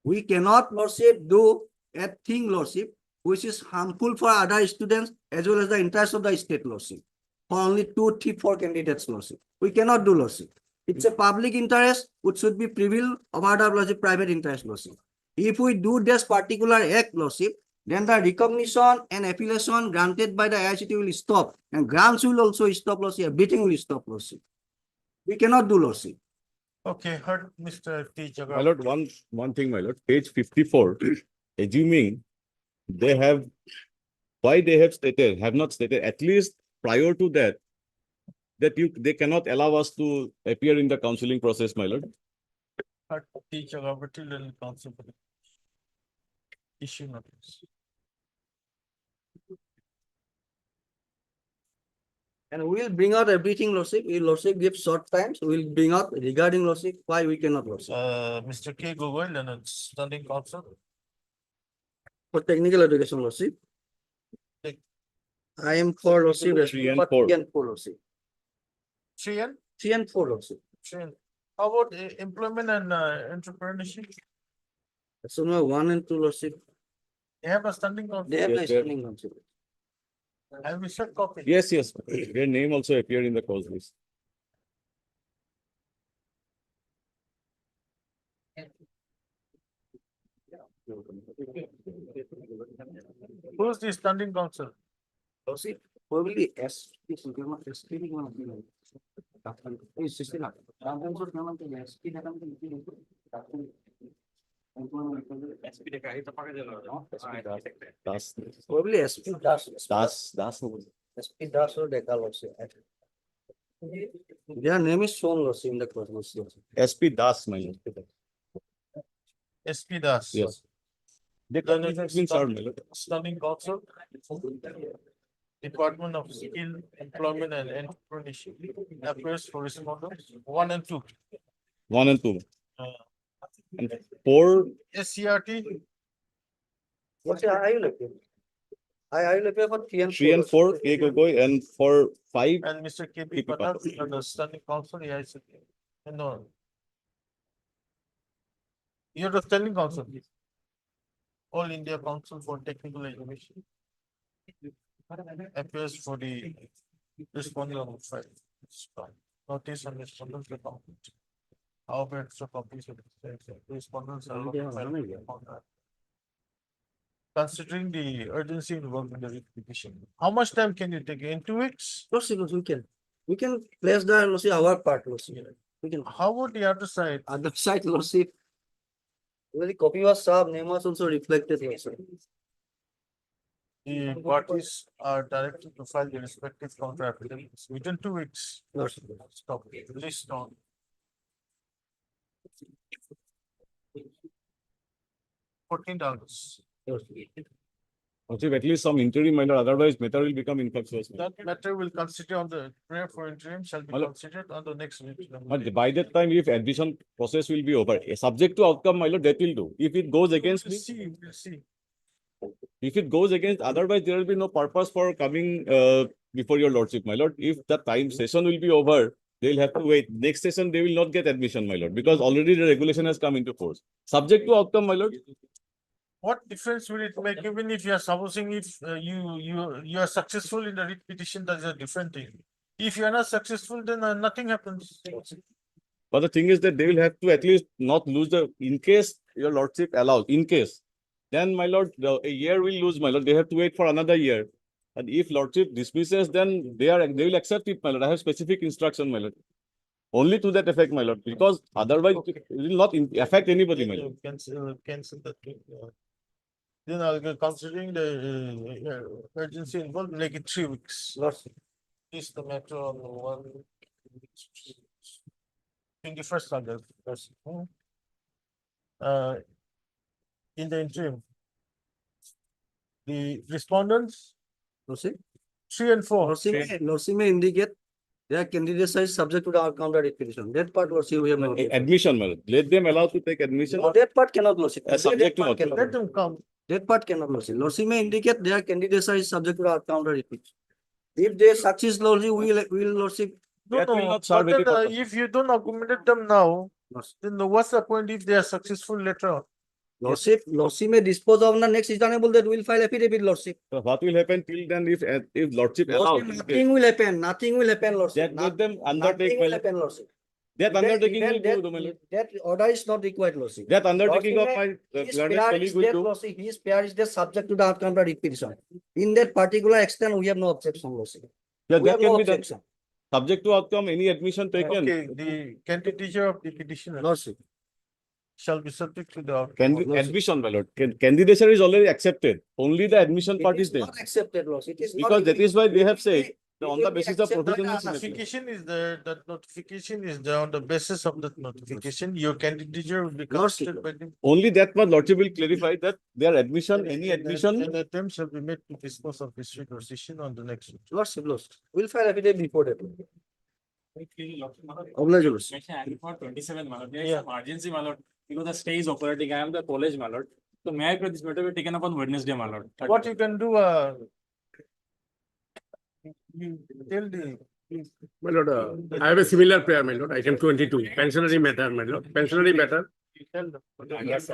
We cannot, Lordship, do a thing, Lordship, which is harmful for other students as well as the interest of the state, Lordship. For only 2, 3, 4 candidates, Lordship. We cannot do, Lordship. It's a public interest which should be prevail over the, Lordship, private interest, Lordship. If we do this particular act, Lordship, then the recognition and affiliation granted by the ICT will stop, and grants will also stop, Lordship. Everything will stop, Lordship. We cannot do, Lordship. Okay, heard Mr. T. My Lord, one thing, my Lord, page 54, assuming they have, why they have not stated, at least prior to that, that they cannot allow us to appear in the counseling process, my Lord. Heard T. Chakrabarty will counsel for the issue notice. And we will bring out everything, Lordship. If Lordship gives short times, we will bring out regarding Lordship, why we cannot, Lordship. Mr. K. Gogoi, Leonard, standing counsel. For technical education, Lordship. I am for Lordship. Three and for four. 3 and 4, Lordship. 3 and 3 and 4, Lordship. 3 and. How about employment and entrepreneurship? So now 1 and 2, Lordship. They have a standing counsel. They have Yes, the they have. standing, Lordship. Have we shared copy? Yes, yes. Their name also appear in the cause list. Who's the standing counsel? Lordship, probably S. Das. Probably SP Das. Das. SP Das or Decca, Lordship. Their name is shown, Lordship, in the clause, Lordship. SP Das, my lord. SP Das. Yes. They Then have been served, my lord. Standing counsel. Department of Skill, Employment and Entrepreneurship. Appears for respondents, 1 and 2. 1 and 2. Uh, And 4, SCRT, What's your I will appear? I will appear for 3 and 4. 3 and 4, K. Gogoi, and for 5, and Mr. KP KP Patel, Patel. and the standing counsel, yes. No. You're the standing counsel. All India Council for Technical Education. Appears for the respondent of file. Notice and respondents the complete. However, extra copies of the respondents are not filed on that. Considering the urgency involved in the petition, how much time can you take? In 2 weeks? Lordship, we can place the, Lordship, our part, Lordship. We can, How about the other side? other side, Lordship. Well, the copy was served, name was also reflected, Lordship. The parties are directed to file the respective counter affidavits within 2 weeks. Lordship. Stop, list on. $14. also at least some interim, my lord, otherwise matter will become infructuous. my lord. That matter will consider on the prayer for interim shall be Hello. considered on the next week. But by that time, if admission process will be over, subject to outcome, my lord, that will do. If it goes against We'll me, see, we'll see. if it goes against, otherwise there will be no purpose for coming before your lordship, my lord. If the time session will be over, they will have to wait. Next session, they will not get admission, my lord, because already the regulation has come into force. Subject to outcome, my lord. What difference will it make even if you are supposing if you are successful in the writ petition, that is a different thing. If you are not successful, then nothing happens. But the thing is that they will have to at least not lose in case your lordship allows, in case, then my lord, a year will lose, my lord. They have to wait for another year. And if lordship dismisses, then they will accept it, my lord. I have specific instruction, my lord. Only to that effect, my lord, because otherwise it will not affect anybody, my lord. Cancel that. Then I'll go considering the urgency involved, make it 3 weeks. Is the matter on 21st August. In the interim, the respondents, Lordship. 3 and 4. Lordship may indicate their candidates are subject to the counter petition. That part, Lordship, we have not. Admission, my lord. Let them allow to take admission. No, that part cannot, Lordship. Subject to That part outcome. cannot. Let them come. That part cannot, Lordship. Lordship may indicate their candidates are subject to the counter petition. If they succeed, Lordship, we will, Lordship. No, That will no, not serve but any then, purpose. if you don't accommodate them now, then what's the point if they are successful later on? Lordship may dispose of the next reasonable that will file affidavit, Lordship. So what will happen till then if lordship allows? Lordship, nothing will happen, nothing will happen, Lordship. That let them Nothing undertake, my will lord. happen, Lordship. That undertaking will do, my lord. That order is not required, Lordship. That undertaking of Lordship, my his learned pair colleague is will there, do. Lordship. His pair is there subject to the counter petition. In that particular extent, we have no objection, Lordship. Yeah, We that have can no be done. objection. Subject to outcome, any admission taken. Okay, the candidature of the petitioner Lordship. shall be subject to the outcome. of- Admission, my lord. Candidature is already accepted. Only the admission part It is is there. not accepted, Lordship. It is not. Because that is why they have said On the basis of provision. Notification is there, that notification is there. On the basis of that notification, your candidature will be Lordship. considered by the. Only that much Lordship will clarify that their admission, any admission. An attempt shall be made to dispose of district decision on the next. Lordship, Lordship. We'll file affidavit before that. Oblige, Lordship. For 27, my lord, there is some emergency, my lord, because the stay is operating. I am the college, my lord. So may I pray this matter be taken up on Wednesday, my lord? What you can do, you tell the. My lord, I have a similar prayer, my lord, item 22, pensionary matter, my lord, pensionary matter,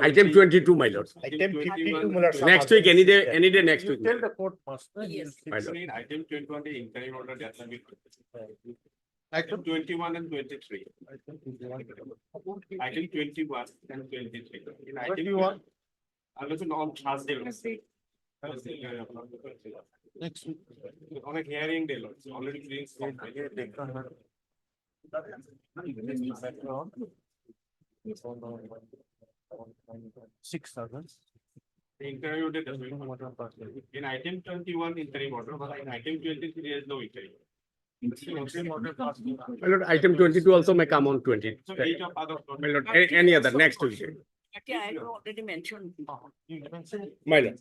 item 22, my lord. Item 52, my lord. Next week, any day next You week. tell the court master. Yes. My lord. Item 21, the interim order that will be. Item 21 and 23. Item 21 and 23. In What do you want? I was on Thursday. Next week. On a hearing day, lord, so already please. 6,000. The interview date is in item 21 interim order, but in item 23 there is no interim. My lord, item 22 also may come on 20. So 8 of August. My lord, any other, next week. Okay, I have already mentioned. My lord.